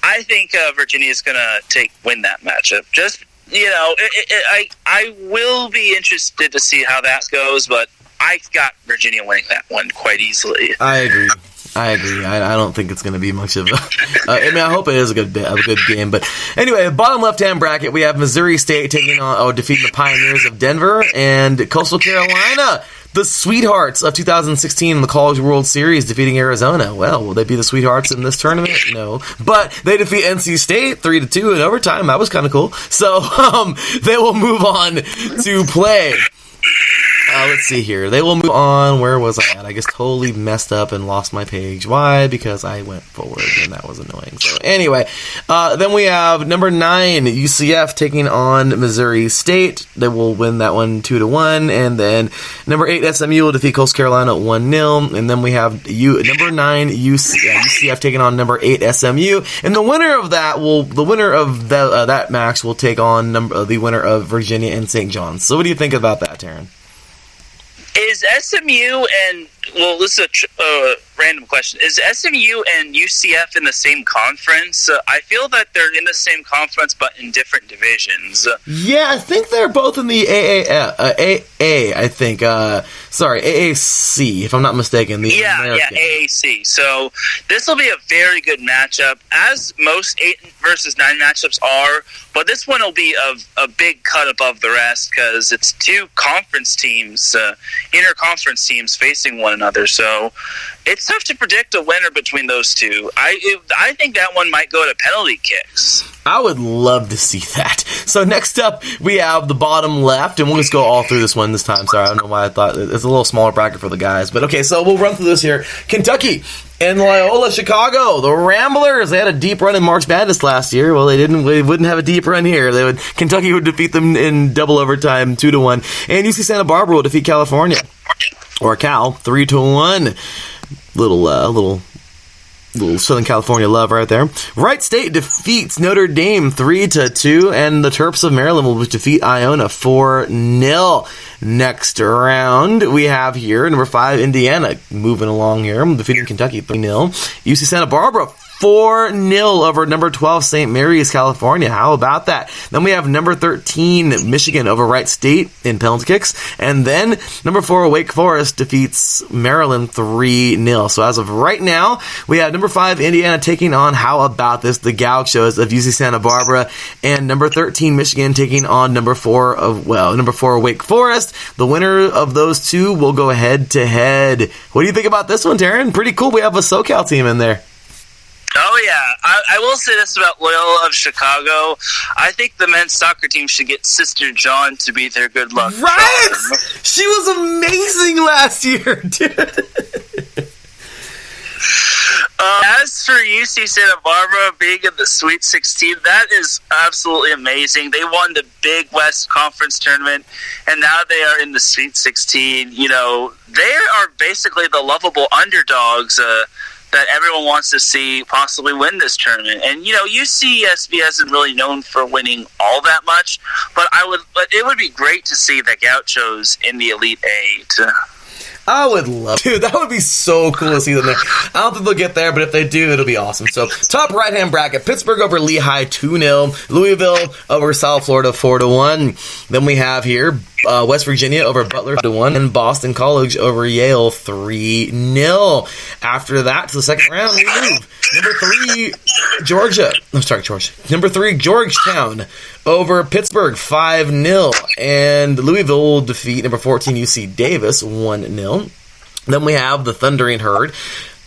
I think Virginia is going to win that matchup. Just, I will be interested to see how that goes, but I got Virginia winning that one quite easily. I agree. I don't think it's going to be much of a... I hope it is a good game. But anyway, bottom left-hand bracket, we have Missouri State defeating the Pioneers of Denver, and Coastal Carolina, the Sweethearts of 2016 in the College World Series, defeating Arizona. Well, will they be the Sweethearts in this tournament? No. But they defeat NC State 3-2 in overtime. That was kind of cool. So they will move on to play... let's see here. They will move on. Where was I at? I guess totally messed up and lost my page. Why? Because I went forward, and that was annoying. So anyway, then we have number 9, UCF taking on Missouri State. They will win that one 2-1. And then number 8, SMU will defeat Coastal Carolina 1-0. And then we have number 9, UCF taking on number 8, SMU. And the winner of that match will take on the winner of Virginia and St. John's. So what do you think about that, Taryn? Is SMU and well, this is a random question. Is SMU and UCF in the same conference? I feel that they're in the same conference, but in different divisions. Yeah, I think they're both in the AA, I think. AAC, if I'm not mistaken. AAC. So this will be a very good matchup, as most 8 versus 9 matchups are, but this one will be a big cut above the rest because it's 2 conference teams, interconference teams facing one another. So it's tough to predict a winner between those two. I think that one might go to penalty kicks. I would love to see that. So next up, we have the bottom left, and we'll just go all through this one this time. Sorry, I don't know why I thought it's a little smaller bracket for the guys. But okay, so we'll run through this here. Kentucky and Loyola Chicago, the Ramblers. They had a deep run in March Madness last year. Well, they wouldn't have a deep run here. Kentucky would defeat them in double overtime, 2-1. And UC Santa Barbara will defeat California, or Cal, 3-1. Little Southern California love right there. Wright State defeats Notre Dame 3-2, and the Terps of Maryland will defeat Iona 4-0. Next round, we have here number 5 Indiana moving along here, defeating Kentucky 3-0. UC Santa Barbara 4-0 over number 12 St. Mary's, California. How about that? Then we have number 13 Michigan over Wright State in penalty kicks. And then number 4 Wake Forest defeats Maryland 3-0. So as of right now, we have number 5 Indiana taking on, how about this, the Gauchos of UC Santa Barbara, and number 13 Michigan taking on number 4 Wake Forest. The winner of those two will go head to head. What do you think about this one, Taryn? Pretty cool. We have a SoCal team in there. Oh, yeah. I will say this about Loyola of Chicago. I think the men's soccer team should get Sister John to be their good luck. Right? She was amazing last year, dude. As for UC Santa Barbara being in the Sweet 16, that is absolutely amazing. They won the Big West Conference tournament, and now they are in the Sweet 16. You know, they are basically the lovable underdogs that everyone wants to see possibly win this tournament. And, you know, UCSB hasn't really known for winning all that much, but it would be great to see the Gauchos in the Elite Eight. I would love to. That would be so cool to see them there. I don't think they'll get there, but if they do, it'll be awesome. So, top right-hand bracket, Pittsburgh over Lehigh 2-0. Louisville over South Florida 4-1. Then we have here West Virginia over Butler 2-1. And Boston College over Yale 3-0. After that, to the second round, we move. Number 3, Georgetown over Pittsburgh 5-0. And Louisville will defeat number 14 UC Davis 1-0. Then we have the Thundering Herd.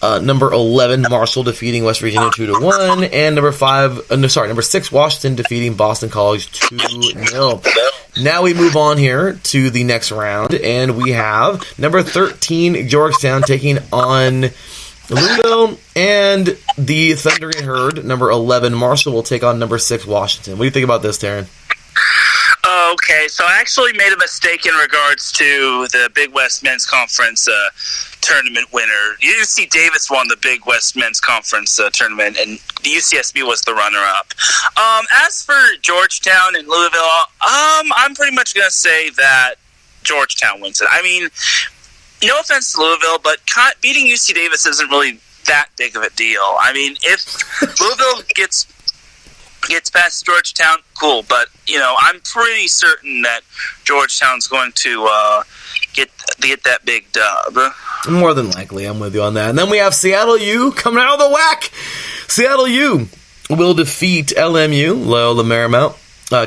Number 11 Marshall defeating West Virginia 2-1, and number 6 Washington defeating Boston College 2-0. Now we move on here to the next round, and we have number 13 Georgetown taking on Louisville, and the Thundering Herd, number 11 Marshall, will take on number 6 Washington. What do you think about this, Taryn? Okay, so I actually made a mistake in regards to the Big West Men's Conference tournament winner. UC Davis won the Big West Men's Conference tournament, and the UCSB was the runner-up. As for Georgetown and Louisville, I'm pretty much going to say that Georgetown wins it. I mean, no offense to Louisville, but beating UC Davis isn't really that big of a deal. I mean, if Louisville gets past Georgetown, cool. But, you know, I'm pretty certain that Georgetown's going to get that big dub. More than likely, I'm with you on that. And then we have Seattle U coming out of the whack. Seattle U will defeat LMU, Loyola Marymount,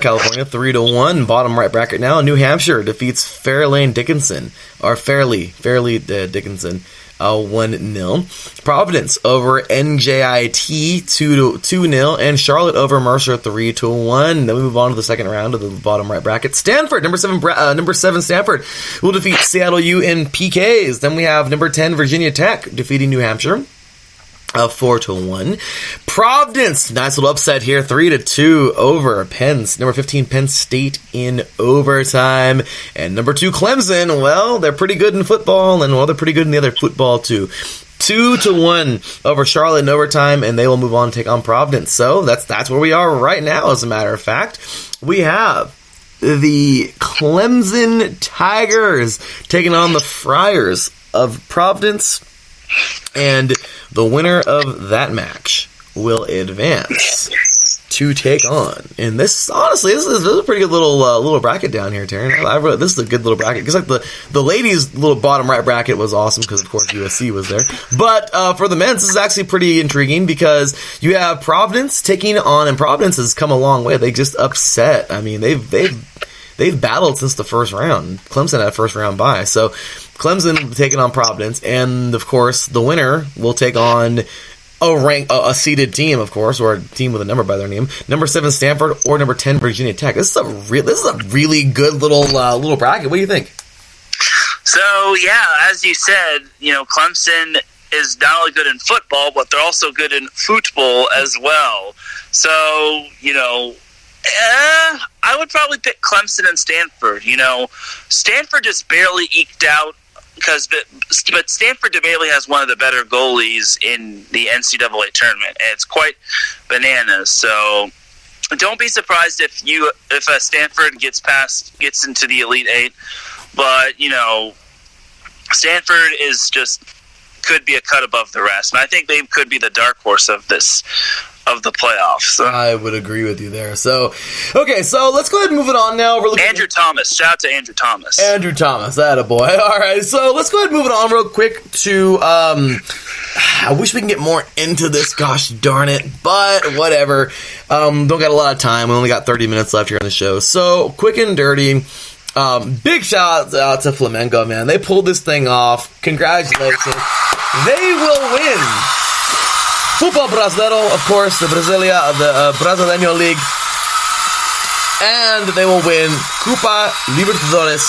California, 3-1. Bottom right bracket now. New Hampshire defeats Fairleigh Dickinson, 1-0. Providence over NJIT 2-0, and Charlotte over Mercer 3-1. Then we move on to the second round of the bottom right bracket. Stanford, number 7 Stanford will defeat Seattle U in PKs. Then we have number 10 Virginia Tech defeating New Hampshire 4-1. Providence, nice little upset here, 3-2 over number 15 Penn State in overtime. And number 2 Clemson, well, they're pretty good in football, and they're pretty good in the other football too. 2-1 over Charlotte in overtime, and they will move on to take on Providence. So that's where we are right now, as a matter of fact. We have the Clemson Tigers taking on the Friars of Providence, and the winner of that match will advance to take on. And this, honestly, this is a pretty good little bracket down here, Taryn. This is a good little bracket, because like the ladies' little bottom right bracket was awesome, because of course USC was there. But for the men's, this is actually pretty intriguing, because you have Providence taking on, and Providence has come a long way. They just upset. I mean, they've battled since the first round. Clemson had a first round bye, so Clemson taking on Providence, and of course the winner will take on a seeded team, of course, or a team with a number by their name. Number 7 Stanford or number 10 Virginia Tech. This is a really good little bracket. What do you think? So yeah, as you said, Clemson is not only good in football, but they're also good in football as well. So I would probably pick Clemson and Stanford. Stanford just barely eked out, but Stanford DeBailey has one of the better goalies in the NCAA tournament, and it's quite bananas. So don't be surprised if Stanford gets into the Elite Eight. But Stanford could be a cut above the rest, and I think they could be the dark horse of the playoffs. So. I would agree with you there. So, okay, so let's go ahead and move it on now. Andrew Thomas. Shout out to Andrew Thomas. Andrew Thomas, attaboy. All right, so let's go ahead and move it on real quick to, I wish we can get more into this, gosh darn it, but whatever. Don't got a lot of time. We only got 30 minutes left here on the show. So, quick and dirty. Big shout out to Flamengo, man. They pulled this thing off. Congratulations. They will win Futebol Brasileiro, of course, the Brasileño League, and they will win Copa Libertadores.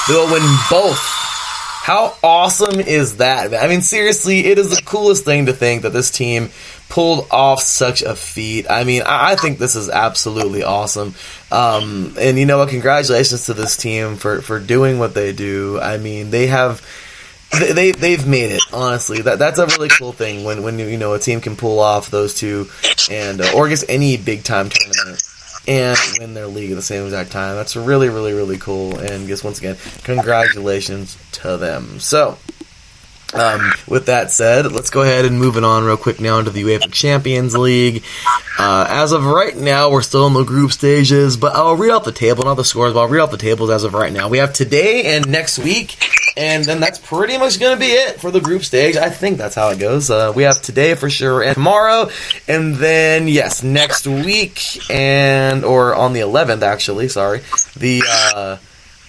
They will win both. How awesome is that? I mean, seriously, it is the coolest thing to think that this team pulled off such a feat. I mean, I think this is absolutely awesome. And you know what? Congratulations to this team for doing what they do. I mean, they've made it, honestly. That's a really cool thing when a team can pull off those two, and or against any big time tournament and win their league at the same exact time. That's really, really, really cool. And just once again, congratulations to them. So, with that said, let's go ahead and move it on real quick now into the UEFA Champions League. As of right now, we're still in the group stages, but I'll read off the table, not the scores, but I'll read off the tables as of right now. We have today and next week, and then that's pretty much going to be it for the group stage. I think that's how it goes. We have today for sure and tomorrow, and then, yes, next week, or on the 11th, actually, the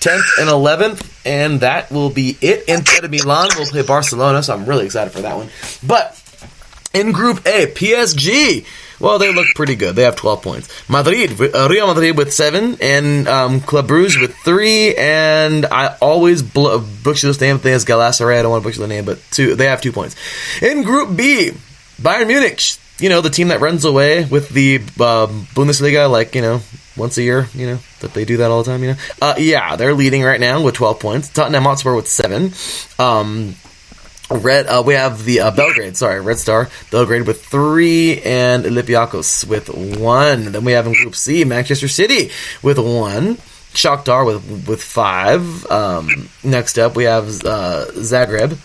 10th and 11th, and that will be it. Inter de Milan will play Barcelona, so I'm really excited for that one. But in Group A, PSG, well, they look pretty good. They have 12 points. Real Madrid with 7, and Club Brugge with 3, and I always butcher the name thing as Galatasaray. I don't want to butcher the name, but they have 2 points. In Group B, Bayern Munich, the team that runs away with the Bundesliga, once a year, that they do that all the time, yeah, they're leading right now with 12 points. Tottenham Hotspur with 7. We have the Belgrade, Red Star, Belgrade with 3, and Olympiacos with 1. Then we have in Group C, Manchester City with 1, Shakhtar with 5. Next up, we have Zagreb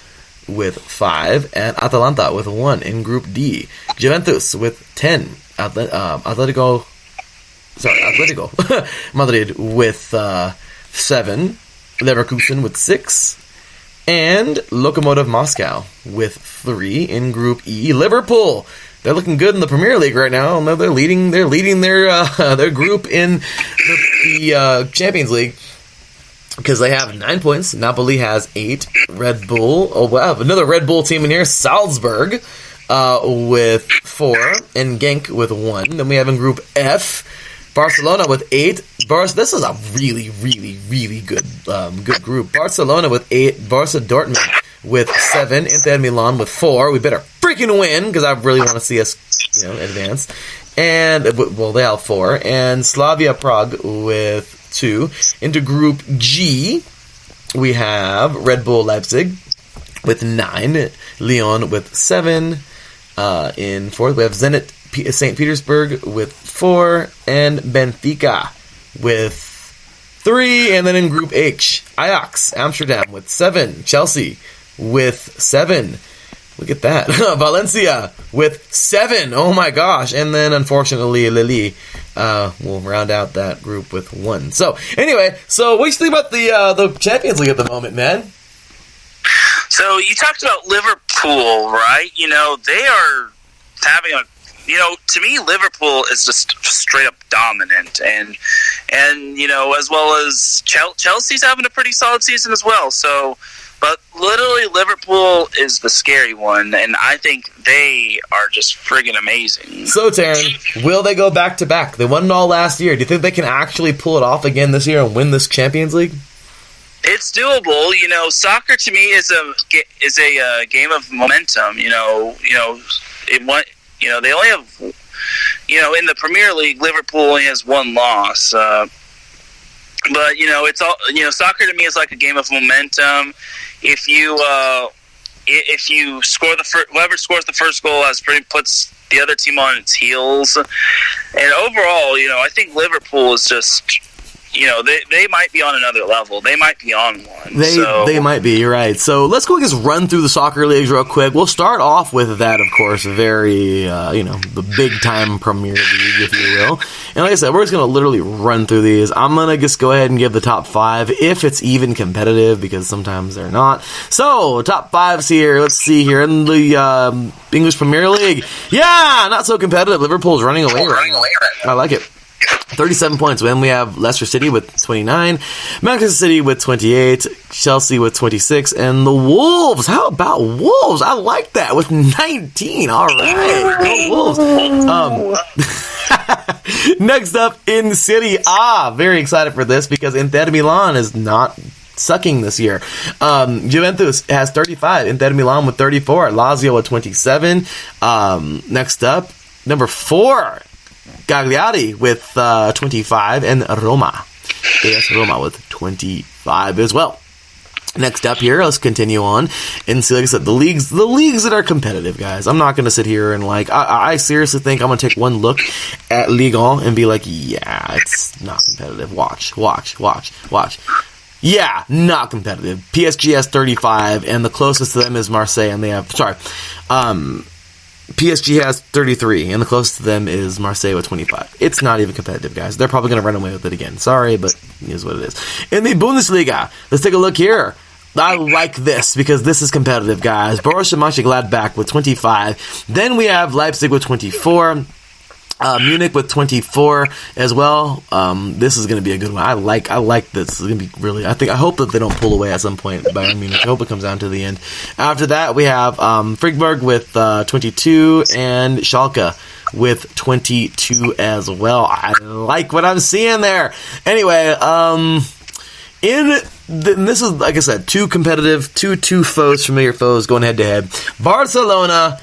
with 5, and Atalanta with 1. In Group D, Juventus with 10, Atletico Madrid with 7, Leverkusen with 6, and Lokomotiv Moscow with 3. In Group E, Liverpool, they're looking good in the Premier League right now. They're leading their group in the Champions League, because they have 9 points. Napoli has 8. Red Bull, another Red Bull team in here, Salzburg with 4, and Genk with 1. Then we have in Group F, Barcelona with 8. This is a really, really, really good group. Barcelona with 8. Barca Dortmund with 7. Inter Milan with 4. We better freaking win, because I really want to see us, advance. And they have 4. And Slavia Prague with 2. Into Group G, we have Red Bull Leipzig with 9. Lyon with 7. In 4th, we have Zenit St. Petersburg with 4, and Benfica with 3. And then in Group H, Ajax Amsterdam with 7, Chelsea with 7. Look at that. Valencia with 7. Oh my gosh. And then unfortunately Lille will round out that group with 1. So anyway, what do you think about the Champions League at the moment, man? So you talked about Liverpool, right? You know, they are having to me, Liverpool is just straight up dominant, and you know, as well as Chelsea's having a pretty solid season as well. So, but literally, Liverpool is the scary one, and I think they are just friggin' amazing. So, Taryn, will they go back to back? They won it all last year. Do you think they can actually pull it off again this year and win this Champions League? It's doable. You know, soccer to me is a game of momentum. You know, they only have, in the Premier League, Liverpool only has 1 loss. But it's all. Soccer to me is like a game of momentum. If you score whoever scores the first goal puts the other team on its heels. And overall, I think Liverpool is just. They might be on another level. They might be on one. They might be. You're right. So let's go just run through the soccer leagues real quick. We'll start off with that, of course, very, the big-time Premier League, if you will. And like I said, we're just going to literally run through these. I'm going to just go ahead and give the top 5, if it's even competitive, because sometimes they're not. So, top 5s here. Let's see here. In the English Premier League, not so competitive. Liverpool's running away right now. I like it. 37 points. Then we have Leicester City with 29, Manchester City with 28, Chelsea with 26, and the Wolves. How about Wolves? I like that with 19. All right, go Wolves. Next up in City very excited for this because Inter Milan is not sucking this year. Juventus has 35, Inter Milan with 34, Lazio with 27. Next up, number 4. Cagliari with 25, and Roma. Yes, Roma with 25 as well. Next up here, let's continue on and see, like I said, the leagues that are competitive, guys. I'm not going to sit here and I seriously think I'm going to take one look at Liga and be like, yeah, it's not competitive. Watch. Yeah, not competitive. PSG has 35, and the closest to them is Marseille, and they have, PSG has 33, and the closest to them is Marseille with 25. It's not even competitive, guys. They're probably going to run away with it again. Sorry, but it is what it is. In the Bundesliga, let's take a look here. I like this because this is competitive, guys. Borussia Mönchengladbach with 25. Then we have Leipzig with 24. Munich with 24 as well. This is going to be a good one. I like this. It's going to be really. I hope that they don't pull away at some point. Bayern Munich. I hope it comes down to the end. After that, we have Freiburg with 22 and Schalke with 22 as well. I like what I'm seeing there. Anyway, this is, like I said, two competitive, two foes, familiar foes going head to head. Barcelona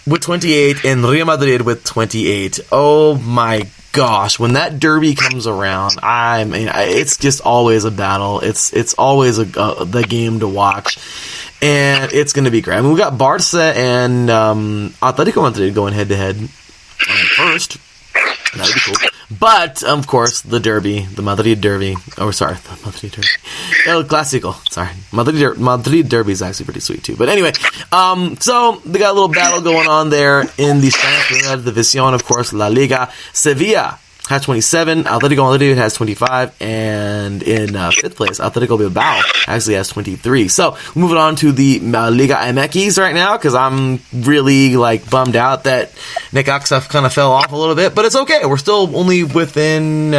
with 28 and Real Madrid with 28. Oh my gosh, when that derby comes around, it's just always a battle. It's always the game to watch, and it's going to be great. I mean, we got Barca and Atletico Madrid going head to head first. That would be cool. But, of course, the derby, the Madrid derby. The Madrid derby. El Clásico. Sorry. Madrid derby is actually pretty sweet, too. But anyway, so they got a little battle going on there in the Spanish Division, of course, La Liga. Sevilla has 27. Atletico Madrid has 25. And in 5th place, Atletico Bilbao actually has 23. So, moving on to the Liga MX right now, because I'm really, bummed out that Necaxa kind of fell off a little bit. But it's okay. We're still only within,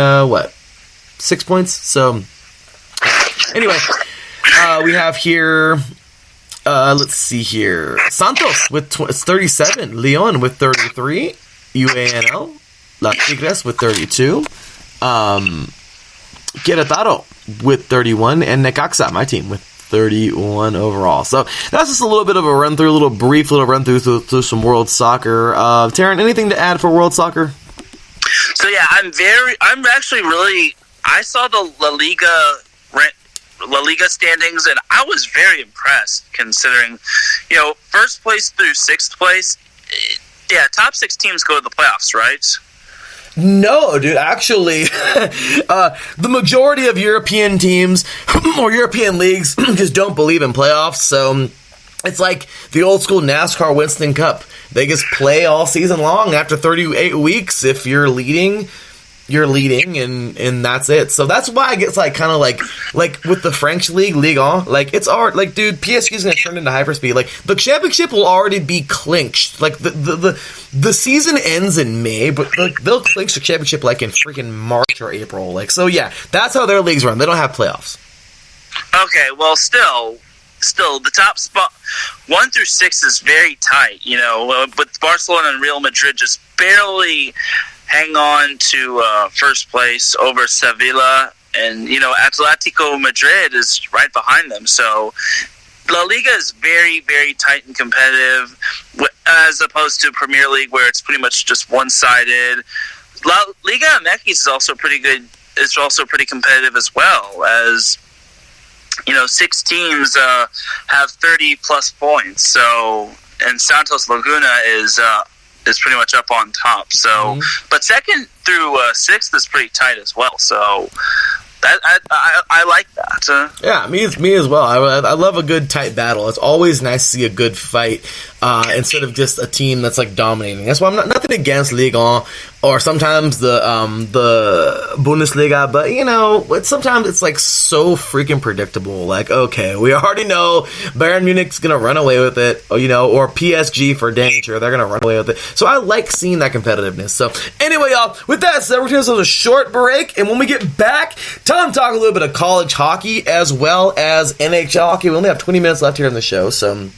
6 points? So, anyway, we have here, let's see here. Santos with 37. Leon with 33. UANL. Las Tigres with 32, Querétaro with 31, and Necaxa, my team, with 31 overall. So that's just a little bit of a run through, brief run through some World Soccer. Taryn, anything to add for World Soccer? So yeah, I saw the La Liga standings, and I was very impressed considering, first place through 6th place. Yeah, top 6 teams go to the playoffs, right? No, dude, actually, the majority of European teams or European leagues just don't believe in playoffs, so it's like the old school NASCAR Winston Cup. They just play all season long. After 38 weeks, if you're leading, and that's it. So that's why I get like kind of like with the French league, Liga, like it's already like, dude, PSG is gonna turn into hyperspeed. Like the championship will already be clinched. Like the season ends in May, but like they'll clinch the championship like in freaking March or April. Like, so yeah, that's how their leagues run. They don't have playoffs. Okay, well, still, the top spot 1 through 6 is very tight. You know, with Barcelona and Real Madrid just barely hang on to first place over Sevilla, and you know Atletico Madrid is right behind them. So La Liga is very, very tight and competitive, as opposed to Premier League where it's pretty much just one-sided. La Liga MX is also pretty good. It's also pretty competitive as well, as you know 6 teams have 30-plus points. So, and Santos Laguna is pretty much up on top. So, but 2nd through 6th is pretty tight as well. So, I like that. Yeah, me as well. I love a good tight battle. It's always nice to see a good fight instead of just a team that's like dominating. That's why I'm nothing against Liga or sometimes the Bundesliga, but you know, sometimes it's like so freaking predictable. Like, okay, we already know Bayern Munich's gonna run away with it, or, you know, or PSG for dang sure they're gonna run away with it. So I like seeing that competitiveness. So anyway, y'all, with that said, we're gonna take a short break, and when we get back, time to talk a little bit of college hockey as well as NHL hockey. We only have 20 minutes left here in the show, so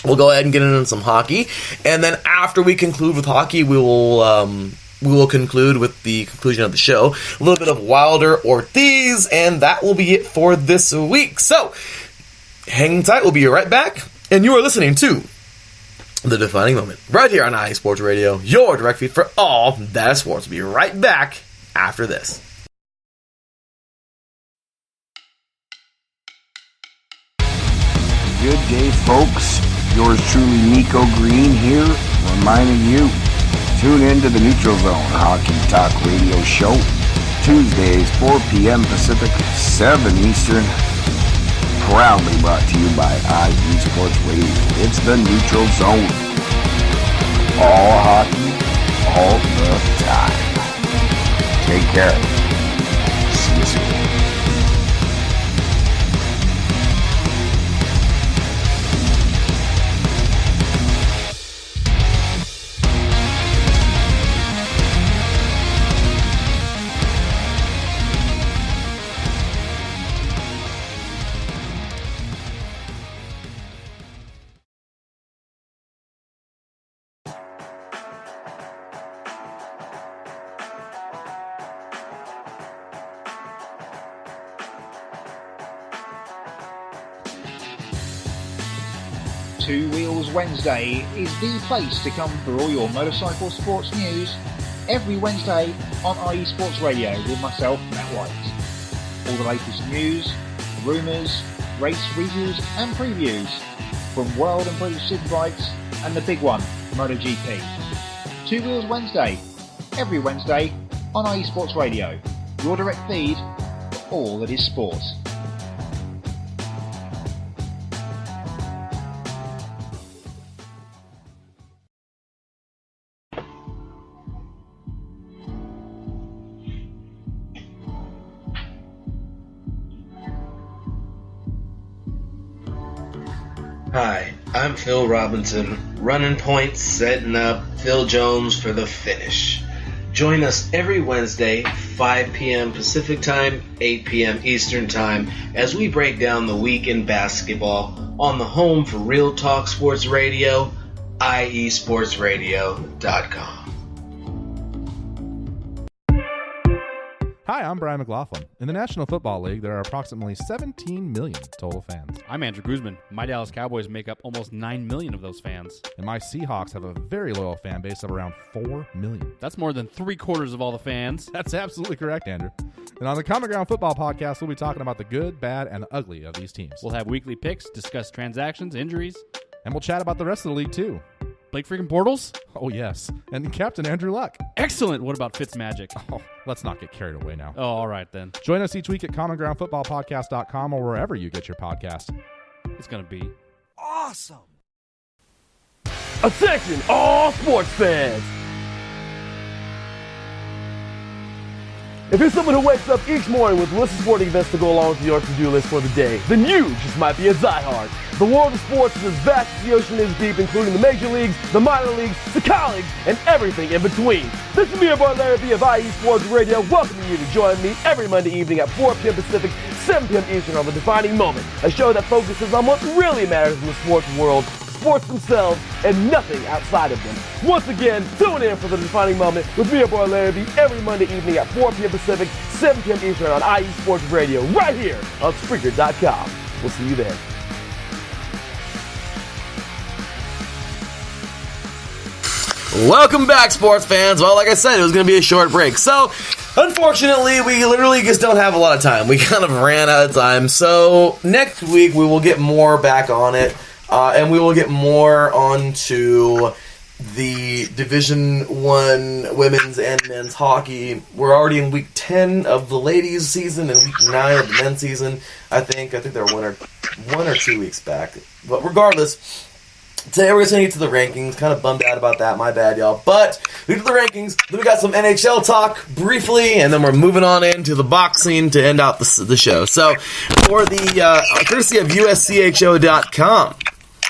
we'll go ahead and get into some hockey, and then after we conclude with hockey, we will conclude with the conclusion of the show. A little bit of Wilder Ortiz, and that will be it for this week. So, hang tight. We'll be right back, and you are listening to The Defining Moment right here on IE Sports Radio, your direct feed for all that is sports. We'll be right back after this. Good day, folks. Yours truly, Nico Green here, reminding you, tune in to the Neutral Zone Hockey Talk Radio Show, Tuesdays, 4 p.m. Pacific, 7 Eastern, proudly brought to you by IE Sports Radio. It's the Neutral Zone. All hockey, all the time. Take care. See you soon. Two Wheels Wednesday is the place to come for all your motorcycle sports news every Wednesday on IE Sports Radio with myself, Matt White. All the latest news, rumours, race reviews and previews from World and British Superbikes and the big one, MotoGP. Two Wheels Wednesday, every Wednesday on IE Sports Radio, your direct feed for all that is sport. Hi, I'm Phil Robinson, running points, setting up Phil Jones for the finish. Join us every Wednesday, 5 p.m. Pacific Time, 8 p.m. Eastern Time, as we break down the week in basketball on the home for Real Talk Sports Radio, iesportsradio.com. Hi, I'm Brian McLaughlin. In the National Football League, there are approximately 17 million total fans. I'm Andrew Guzman. My Dallas Cowboys make up almost 9 million of those fans. And my Seahawks have a very loyal fan base of around 4 million. That's more than 3/4 of all the fans. That's absolutely correct, Andrew. And on the Common Ground Football Podcast, we'll be talking about the good, bad, and the ugly of these teams. We'll have weekly picks, discuss transactions, injuries. And we'll chat about the rest of the league, too. Blake freaking Bortles? Oh, yes. And Captain Andrew Luck. Excellent. What about Fitzmagic? Oh, let's not get carried away now. Oh, all right then. Join us each week at commongroundfootballpodcast.com or wherever you get your podcast. It's going to be awesome. Attention, all sports fans. If you're someone who wakes up each morning with lists of sporting events to go along with your to-do list for the day, then you just might be a diehard. The world of sports is as vast as the ocean is deep, including the major leagues, the minor leagues, the college, and everything in between. This is me, your boy Larry B of IE Sports Radio, welcoming you to join me every Monday evening at 4 p.m. Pacific, 7 p.m. Eastern on The Defining Moment, a show that focuses on what really matters in the sports world, sports themselves, and nothing outside of them. Once again, tune in for The Defining Moment with me, your boy Larry B, every Monday evening at 4 p.m. Pacific, 7 p.m. Eastern on IE Sports Radio, right here on Spreaker.com. We'll see you there. Welcome back, sports fans. Well, like I said, it was going to be a short break. So, unfortunately, we literally just don't have a lot of time. We kind of ran out of time. So, next week, we will get more back on it. And we will get more onto the Division I women's and men's hockey. We're already in week 10 of the ladies' season and week 9 of the men's season. I think they're one or 2 weeks back. But regardless, today we're going to get to the rankings. Kind of bummed out about that. My bad, y'all. But we did the rankings. Then we got some NHL talk briefly, and then we're moving on into the boxing to end out the show. So for the courtesy of USCHO.com,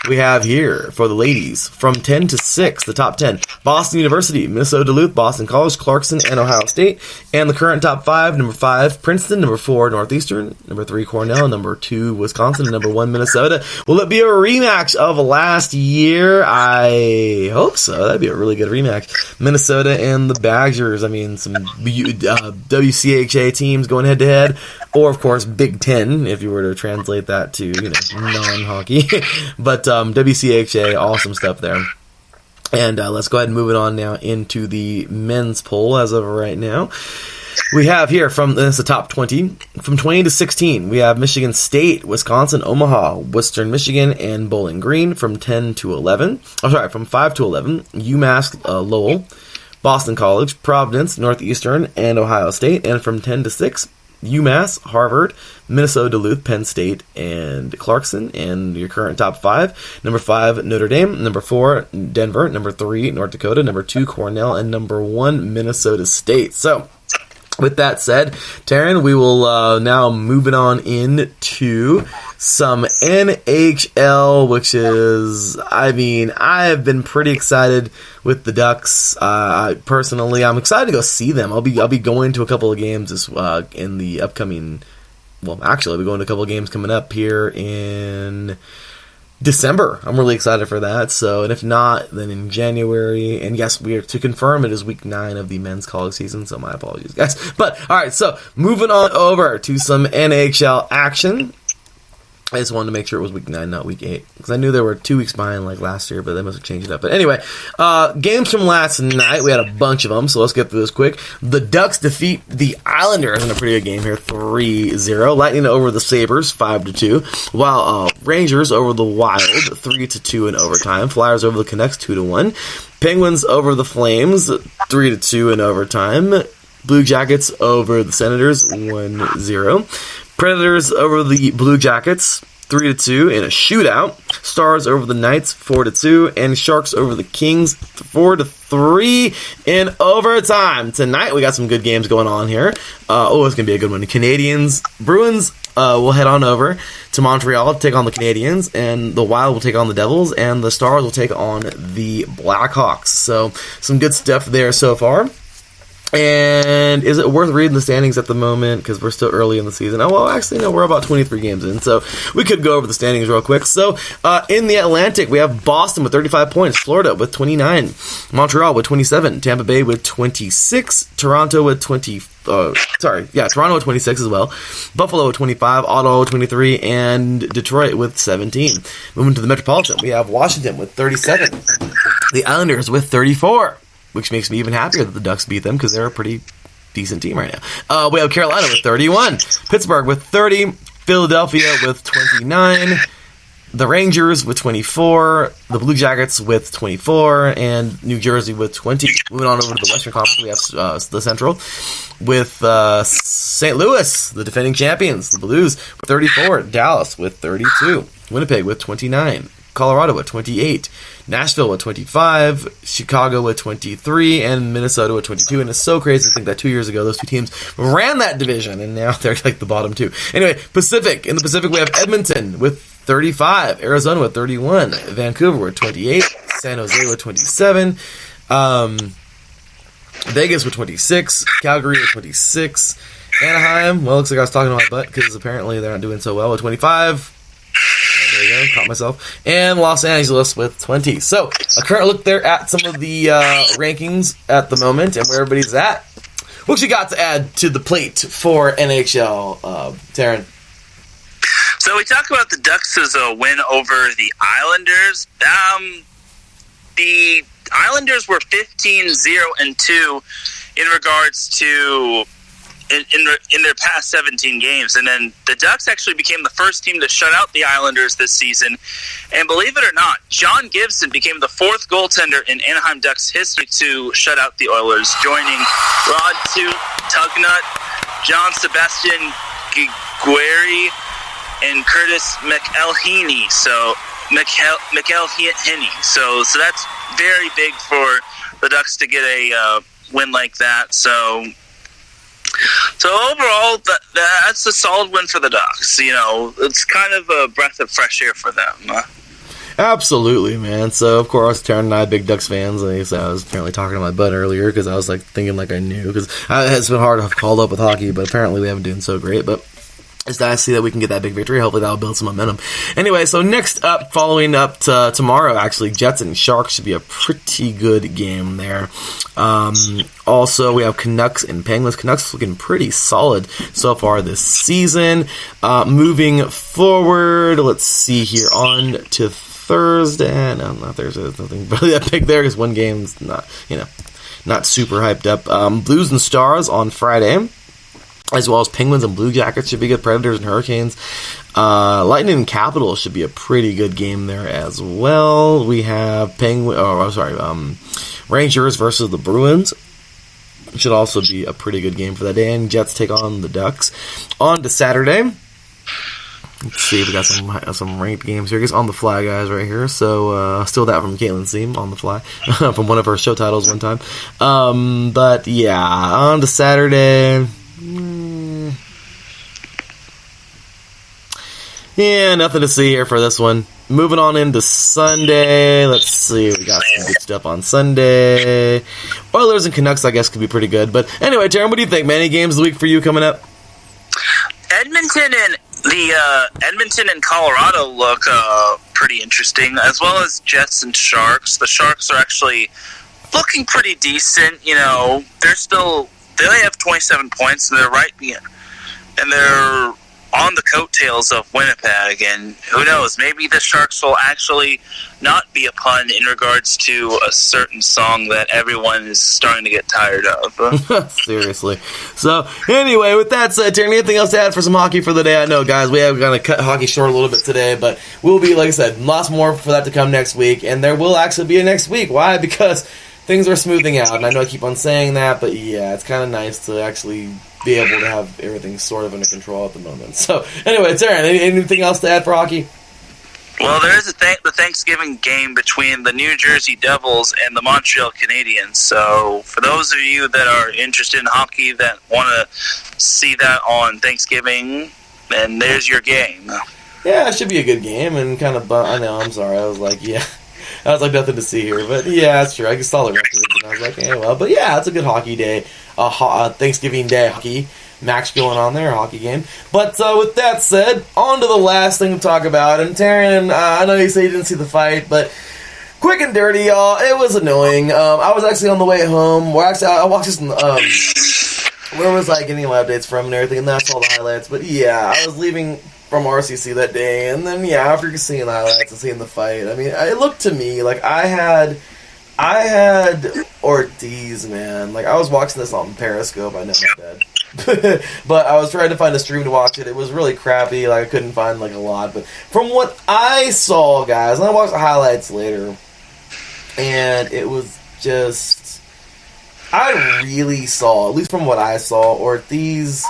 we have here for the ladies from 10 to 6, the top 10. Boston University, Minnesota Duluth, Boston College, Clarkson, and Ohio State. And the current top 5, number 5, Princeton, number 4, Northeastern, number 3, Cornell, number 2, Wisconsin, and number 1, Minnesota. Will it be a rematch of last year? I hope so. That'd be a really good rematch. Minnesota and the Badgers. I mean, some WCHA teams going head-to-head. Or, of course, Big Ten, if you were to translate that to, non-hockey. But WCHA, awesome stuff there. And let's go ahead and move it on now into the men's poll as of right now. We have here this is the top 20. From 20 to 16, we have Michigan State, Wisconsin, Omaha, Western Michigan, and Bowling Green. From 10 to 11. From 5 to 11, UMass, Lowell, Boston College, Providence, Northeastern, and Ohio State. And from 10 to 6, UMass, Harvard, Minnesota Duluth, Penn State, and Clarkson. And your current top 5. Number 5, Notre Dame. Number 4, Denver. Number 3, North Dakota. Number 2, Cornell. And number 1, Minnesota State. So, with that said, Taryn, we will now move it on into some NHL, which is, I have been pretty excited with the Ducks. Personally, I'm excited to go see them. I'll be going to a couple of games in the upcoming. Well, actually, I'll be going to a couple of games coming up here in December. I'm really excited for that. So, and if not, then in January. And yes, we are to confirm it is week 9 of the men's college season. So my apologies, guys. But all right, so moving on over to some NHL action. I just wanted to make sure it was week 9, not week 8. Because I knew they were 2 weeks behind like last year, but they must have changed it up. But anyway, games from last night. We had a bunch of them, so let's get through this quick. The Ducks defeat the Islanders in a pretty good game here, 3-0. Lightning over the Sabres, 5-2. While Rangers over the Wild, 3-2 in overtime. Flyers over the Canucks, 2-1. Penguins over the Flames, 3-2 in overtime. Blue Jackets over the Senators, 1-0. Predators over the Blue Jackets, 3-2 in a shootout. Stars over the Knights, 4-2. And Sharks over the Kings, 4-3 in overtime. Tonight, we got some good games going on here. It's going to be a good one. The Bruins will head on over to Montreal to take on the Canadiens. And the Wild will take on the Devils. And the Stars will take on the Blackhawks. So, some good stuff there so far. And is it worth reading the standings at the moment? Because we're still early in the season. Oh, well, actually, no, we're about 23 games in. So we could go over the standings real quick. So in the Atlantic, we have Boston with 35 points. Florida with 29. Montreal with 27. Tampa Bay with 26. Toronto with 20. Toronto with 26 as well. Buffalo with 25. Ottawa with 23. And Detroit with 17. Moving to the Metropolitan, we have Washington with 37. The Islanders with 34. Which makes me even happier that the Ducks beat them because they're a pretty decent team right now. We have Carolina with 31. Pittsburgh with 30. Philadelphia with 29. the Rangers with 24, the Blue Jackets with 24, and New Jersey with 20. Moving on over to the Western Conference, we have the Central with St. Louis, the defending champions, the Blues with 34, Dallas with 32, Winnipeg with 29, Colorado with 28, Nashville with 25, Chicago with 23, and Minnesota with 22. And it's so crazy to think that 2 years ago, those two teams ran that division, and now they're like the bottom two. Anyway, Pacific. In the Pacific, we have Edmonton with 35, Arizona with 31, Vancouver with 28, San Jose with 27, Vegas with 26, Calgary with 26, Anaheim, well, looks like I was talking to my butt because apparently they're not doing so well, with 25. There you go, caught myself. And Los Angeles with 20. So, a current look there at some of the rankings at the moment and where everybody's at. What you got to add to the plate for NHL, Taryn? So we talk about the Ducks' win over the Islanders. The Islanders were 15-0-2 in regards to in their past 17 games, and then the Ducks actually became the first team to shut out the Islanders this season. And believe it or not, John Gibson became the fourth goaltender in Anaheim Ducks history to shut out the Oilers, joining Rod Tugnut, John Sebastian Guerri, and Curtis McElhinney. So McElhinney. So that's very big for the Ducks to get a win like that. So overall, that's a solid win for the Ducks. You know, it's kind of a breath of fresh air for them. Absolutely, man. So, of course, Taryn and I, big Ducks fans. I was apparently talking to my butt earlier because I was like thinking like I knew, because it's been hard to have called up with hockey, but apparently we haven't doing so great. But it's nice to see that we can get that big victory. Hopefully that'll build some momentum. Anyway, so next up, following up to tomorrow, actually, Jets and Sharks should be a pretty good game there. Also, we have Canucks and Penguins. Canucks looking pretty solid so far this season. Moving forward, let's see here, on to Thursday. No, not Thursday. There's nothing really that big there because one game's not super hyped up. Blues and Stars on Friday, as well as Penguins and Blue Jackets should be good. Predators and Hurricanes. Lightning and Capitals should be a pretty good game there as well. We have Rangers versus the Bruins. Should also be a pretty good game for that day. And Jets take on the Ducks. On to Saturday. Let's see, we got some ranked games here. I guess on the fly, guys, right here. So, still that from Caitlin's theme, on the fly, from one of her show titles one time. But yeah, on to Saturday. Yeah, nothing to see here for this one. Moving on into Sunday. Let's see. We got some good stuff on Sunday. Oilers and Canucks, I guess, could be pretty good. But anyway, Taryn, what do you think, man? Any games of the week for you coming up? Edmonton and Colorado look pretty interesting, as well as Jets and Sharks. The Sharks are actually looking pretty decent. You know, they only have 27 points, and they're on the coattails of Winnipeg, and who knows, maybe the Sharks will actually not be a pun in regards to a certain song that everyone is starting to get tired of. Seriously. So, anyway, with that said, Taryn, anything else to add for some hockey for the day? I know, guys, we have going to cut hockey short a little bit today, but we'll be, like I said, lots more for that to come next week, and there will actually be a next week. Why? Because things are smoothing out, and I know I keep on saying that, but yeah, it's kind of nice to actually be able to have everything sort of under control at the moment. So, anyway, Taryn, anything else to add for hockey? Well, there is the Thanksgiving game between the New Jersey Devils and the Montreal Canadiens. So, for those of you that are interested in hockey that want to see that on Thanksgiving, then there's your game. Yeah, it should be a good game, and kind of, I know, I'm sorry, I was like, nothing to see here, but yeah, that's true. I saw the record, and I was like, well, but yeah, it's a good hockey day, Thanksgiving Day hockey match going on there, a hockey game. But with that said, on to the last thing to talk about. And Taryn, I know you say you didn't see the fight, but quick and dirty, y'all, it was annoying. I was actually on the way home. I watched this. Where was I getting my updates from and everything? And that's all the highlights. But yeah, I was leaving from RCC that day, and then after seeing the highlights and seeing the fight, I mean, it looked to me like I had I had Ortiz, man. Like, I was watching this on Periscope. I know my bad. But I was trying to find a stream to watch it. It was really crappy. Like, I couldn't find, like, a lot. But from what I saw, guys, and I watched the highlights later, and it was just... I really saw, at least from what I saw, Ortiz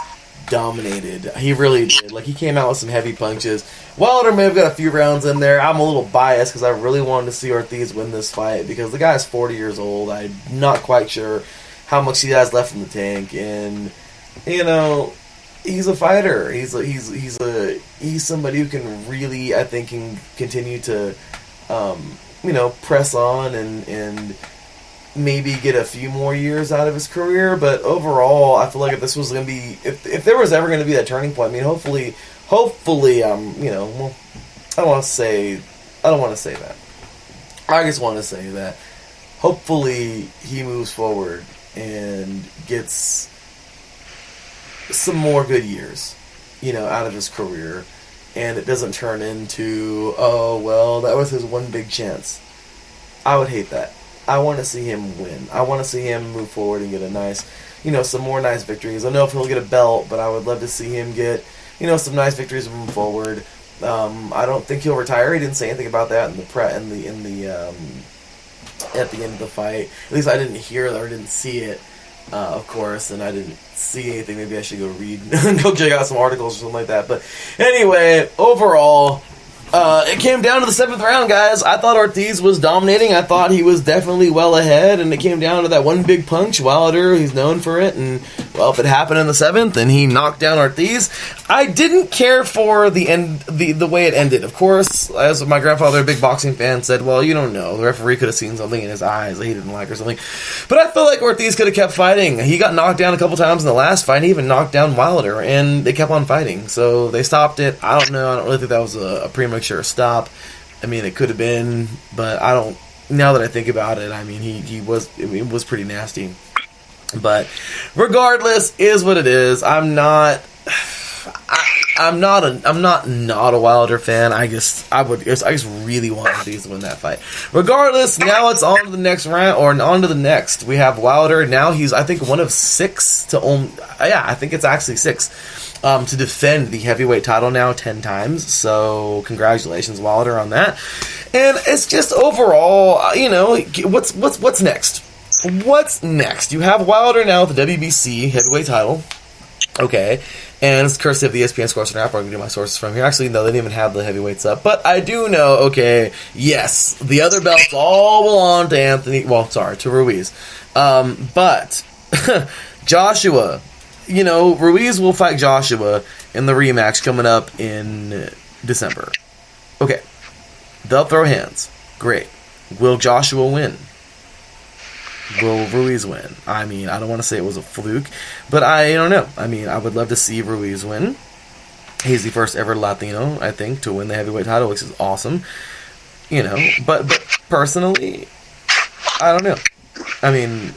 dominated. He really did. Like, he came out with some heavy punches. Wilder may have got a few rounds in there. I'm a little biased because I really wanted to see Ortiz win this fight because the guy's 40 years old. I'm not quite sure how much he has left in the tank, and you know, he's a fighter. He's somebody who can really, I think, can continue to press on and maybe get a few more years out of his career. But overall, I feel like if this was going to be, if there was ever going to be that turning point, I mean, hopefully, I don't want to say that. I just want to say that hopefully he moves forward and gets some more good years, out of his career, and it doesn't turn into, oh, well, that was his one big chance. I would hate that. I want to see him win. I want to see him move forward and get a nice, some more nice victories. I don't know if he'll get a belt, but I would love to see him get, some nice victories moving forward. I don't think he'll retire. He didn't say anything about that at the end of the fight. At least I didn't hear it or didn't see it, of course, and I didn't see anything. Maybe I should go read and go check out some articles or something like that. But anyway, overall, it came down to the 7th round, guys. I thought Ortiz was dominating. I thought he was definitely well ahead, and it came down to that one big punch. Wilder, he's known for it, and, well, if it happened in the 7th, and he knocked down Ortiz, I didn't care for the end, the way it ended. Of course, as my grandfather, a big boxing fan, said, well, you don't know. The referee could have seen something in his eyes that he didn't like or something. But I feel like Ortiz could have kept fighting. He got knocked down a couple times in the last fight. He even knocked down Wilder, and they kept on fighting. So they stopped it. I don't know. I don't really think that was a premature stop. I mean, it could have been, but I don't. Now that I think about it, I mean, it was pretty nasty. But regardless, is what it is. I'm not a Wilder fan. I just really want Ortiz to win that fight. Regardless, now it's on to the next round, or on to the next. We have Wilder. Now he's, I think, one of 6 to only. Yeah, I think it's actually 6 to defend the heavyweight title now 10 times. So congratulations, Wilder, on that. And it's just overall, what's next? What's next? You have Wilder now with the WBC heavyweight title. Okay. And it's courtesy of the ESPN Sports Center app. I'm going to get my sources from here. Actually, no, they didn't even have the heavyweights up. But I do know, okay, yes, the other belts all belong to to Ruiz. But Joshua, Ruiz will fight Joshua in the rematch coming up in December. Okay. They'll throw hands. Great. Will Joshua win? Will Ruiz win? I mean, I don't want to say it was a fluke, but I don't know. I mean, I would love to see Ruiz win. He's the first ever Latino, I think, to win the heavyweight title, which is awesome. But personally, I don't know. I mean,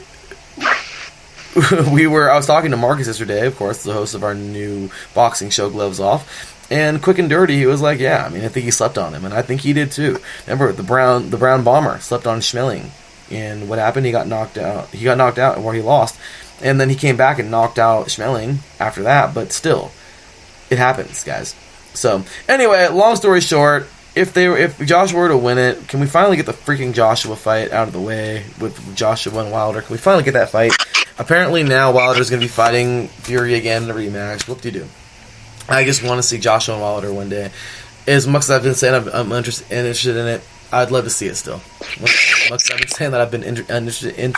I was talking to Marcus yesterday, of course, the host of our new boxing show, Gloves Off. And quick and dirty, he was like, yeah, I mean, I think he slept on him, and I think he did too. Remember, the brown bomber slept on Schmeling. And what happened? He got knocked out. He got knocked out where he lost. And then he came back and knocked out Schmeling after that. But still, it happens, guys. So, anyway, long story short, if Joshua were to win it, can we finally get the freaking Joshua fight out of the way with Joshua and Wilder? Can we finally get that fight? Apparently now Wilder's going to be fighting Fury again in a rematch. Whoop-de-doo. I just want to see Joshua and Wilder one day. As much as I've been saying I'm interested in it, I'd love to see it still. As much as I've been saying that I've been uninterested in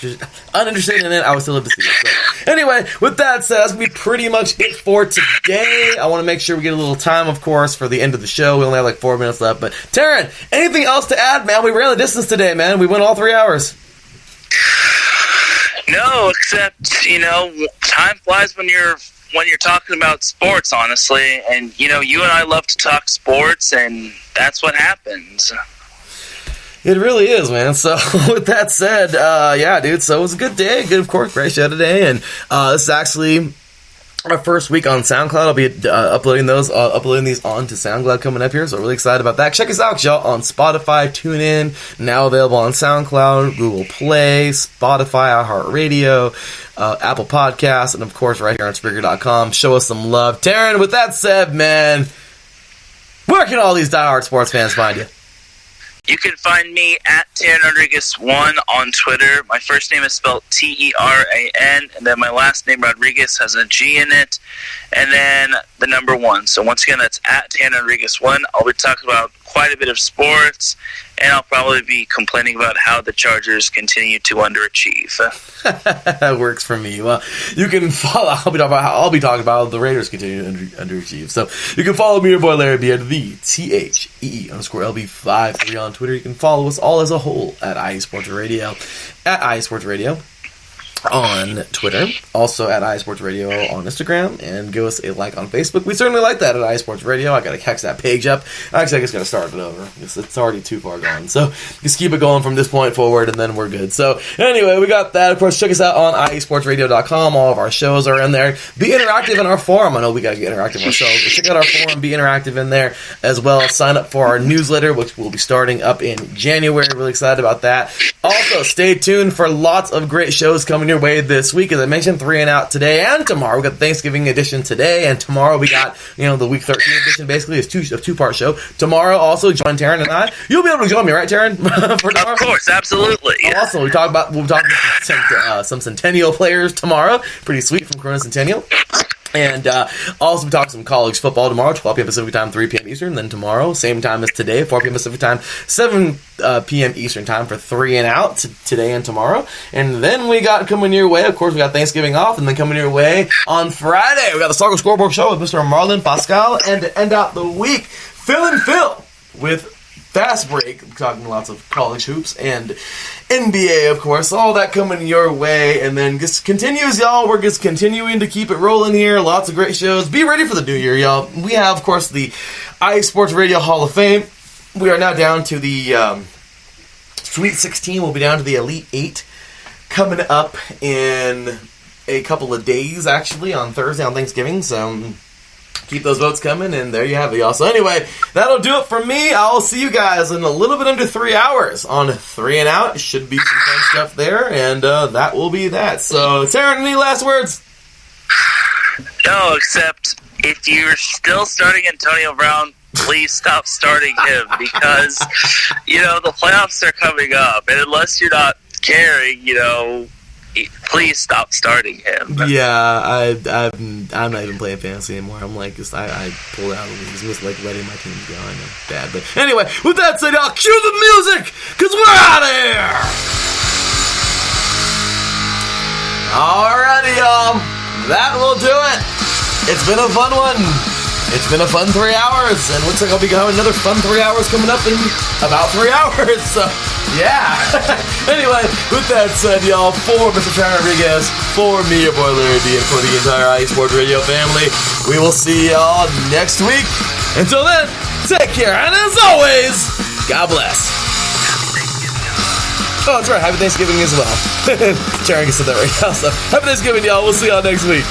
it, I would still love to see it. So, anyway, with that said, that's going to be pretty much it for today. I want to make sure we get a little time, of course, for the end of the show. We only have like 4 minutes left. But, Taryn, anything else to add, man? We ran the distance today, man. We went all 3 hours. No, except, time flies when you're talking about sports, honestly. And, you and I love to talk sports, and that's what happens. It really is, man. So, with that said, yeah, dude, so it was a good day. Good, of course, great show today. And this is actually our first week on SoundCloud. I'll be uploading these onto SoundCloud coming up here, so really excited about that. Check us out, y'all, on Spotify, TuneIn, now available on SoundCloud, Google Play, Spotify, iHeartRadio, Apple Podcasts, and of course right here on Spreaker.com. Show us some love. Taryn, with that said, man, where can all these diehard sports fans find you? You can find me at Taryn Rodriguez1 on Twitter. My first name is spelled T-E-R-A-N, and then my last name, Rodriguez, has a G in it, and then the number 1. So once again, that's at Taryn Rodriguez1. I'll be talking about quite a bit of sports, and I'll probably be complaining about how the Chargers continue to underachieve. That works for me. Well, you can follow. I'll be talking about how the Raiders continue to underachieve. So you can follow me, your boy Larry B, at the THEE_LB53 on Twitter. You can follow us all as a whole at iSports Radio, on Twitter, also at iSports Radio on Instagram, and give us a like on Facebook. We certainly like that at iSports Radio. I gotta catch that page up. Actually, I just gotta start it over. It's already too far gone. So just keep it going from this point forward, and then we're good. So anyway, we got that. Of course, check us out on iSportsRadio.com. All of our shows are in there. Be interactive in our forum. I know we gotta get interactive ourselves, but check out our forum. Be interactive in there as well. Sign up for our newsletter, which will be starting up in January. Really excited about that. Also, stay tuned for lots of great shows coming your way this week. As I mentioned, 3 and Out today and tomorrow. We got the Thanksgiving edition today, and tomorrow we got, the Week 13 edition. Basically, it's a two-part show. Tomorrow, also, join Taryn and I. You'll be able to join me, right, Taryn? For tomorrow? Of course, absolutely. Yeah. Awesome. We'll talk about some Centennial players tomorrow. Pretty sweet from Corona Centennial. And also we talk some college football tomorrow, 12 p.m. Pacific time, 3 p.m. Eastern. Then tomorrow, same time as today, 4 p.m. Pacific time, 7 p.m. Eastern time for 3 and Out today and tomorrow. And then we got coming your way, of course, we got Thanksgiving off, and then coming your way on Friday, we got the Soccer Scoreboard Show with Mr. Marlon Pascal, and to end out the week, Phil and Phil with Fast Break, talking lots of college hoops and NBA, of course, all that coming your way. And then just continues, y'all. We're just continuing to keep it rolling here. Lots of great shows. Be ready for the new year, y'all. We have, of course, the iSports Radio Hall of Fame. We are now down to the Sweet 16. We'll be down to the Elite 8 coming up in a couple of days, actually, on Thursday, on Thanksgiving. So keep those votes coming, and there you have it, y'all. So anyway, that'll do it for me. I'll see you guys in a little bit under 3 hours on 3 and Out. Should be some fun stuff there, and that will be that. So, Taryn, any last words? No, except if you're still starting Antonio Brown, please stop starting him, because, the playoffs are coming up, and unless you're not caring, please stop starting him. Yeah, I'm not even playing fantasy anymore. I'm like, I pulled out of the leagues. Just like letting my team go. I know, bad. But anyway, with that said, y'all, cue the music, because we're out of here. Alrighty, y'all. That will do it. It's been a fun one. It's been a fun 3 hours, and looks like I'll be having another fun 3 hours coming up in about 3 hours, so yeah. Anyway, with that said, y'all, for Mr. Taryn Rodriguez, for me, your boy Larry B, and for the entire iSports Radio family, we will see y'all next week. Until then, take care, and as always, God bless. Oh, that's right, happy Thanksgiving as well. Taryn can say that right now, so happy Thanksgiving, y'all. We'll see y'all next week.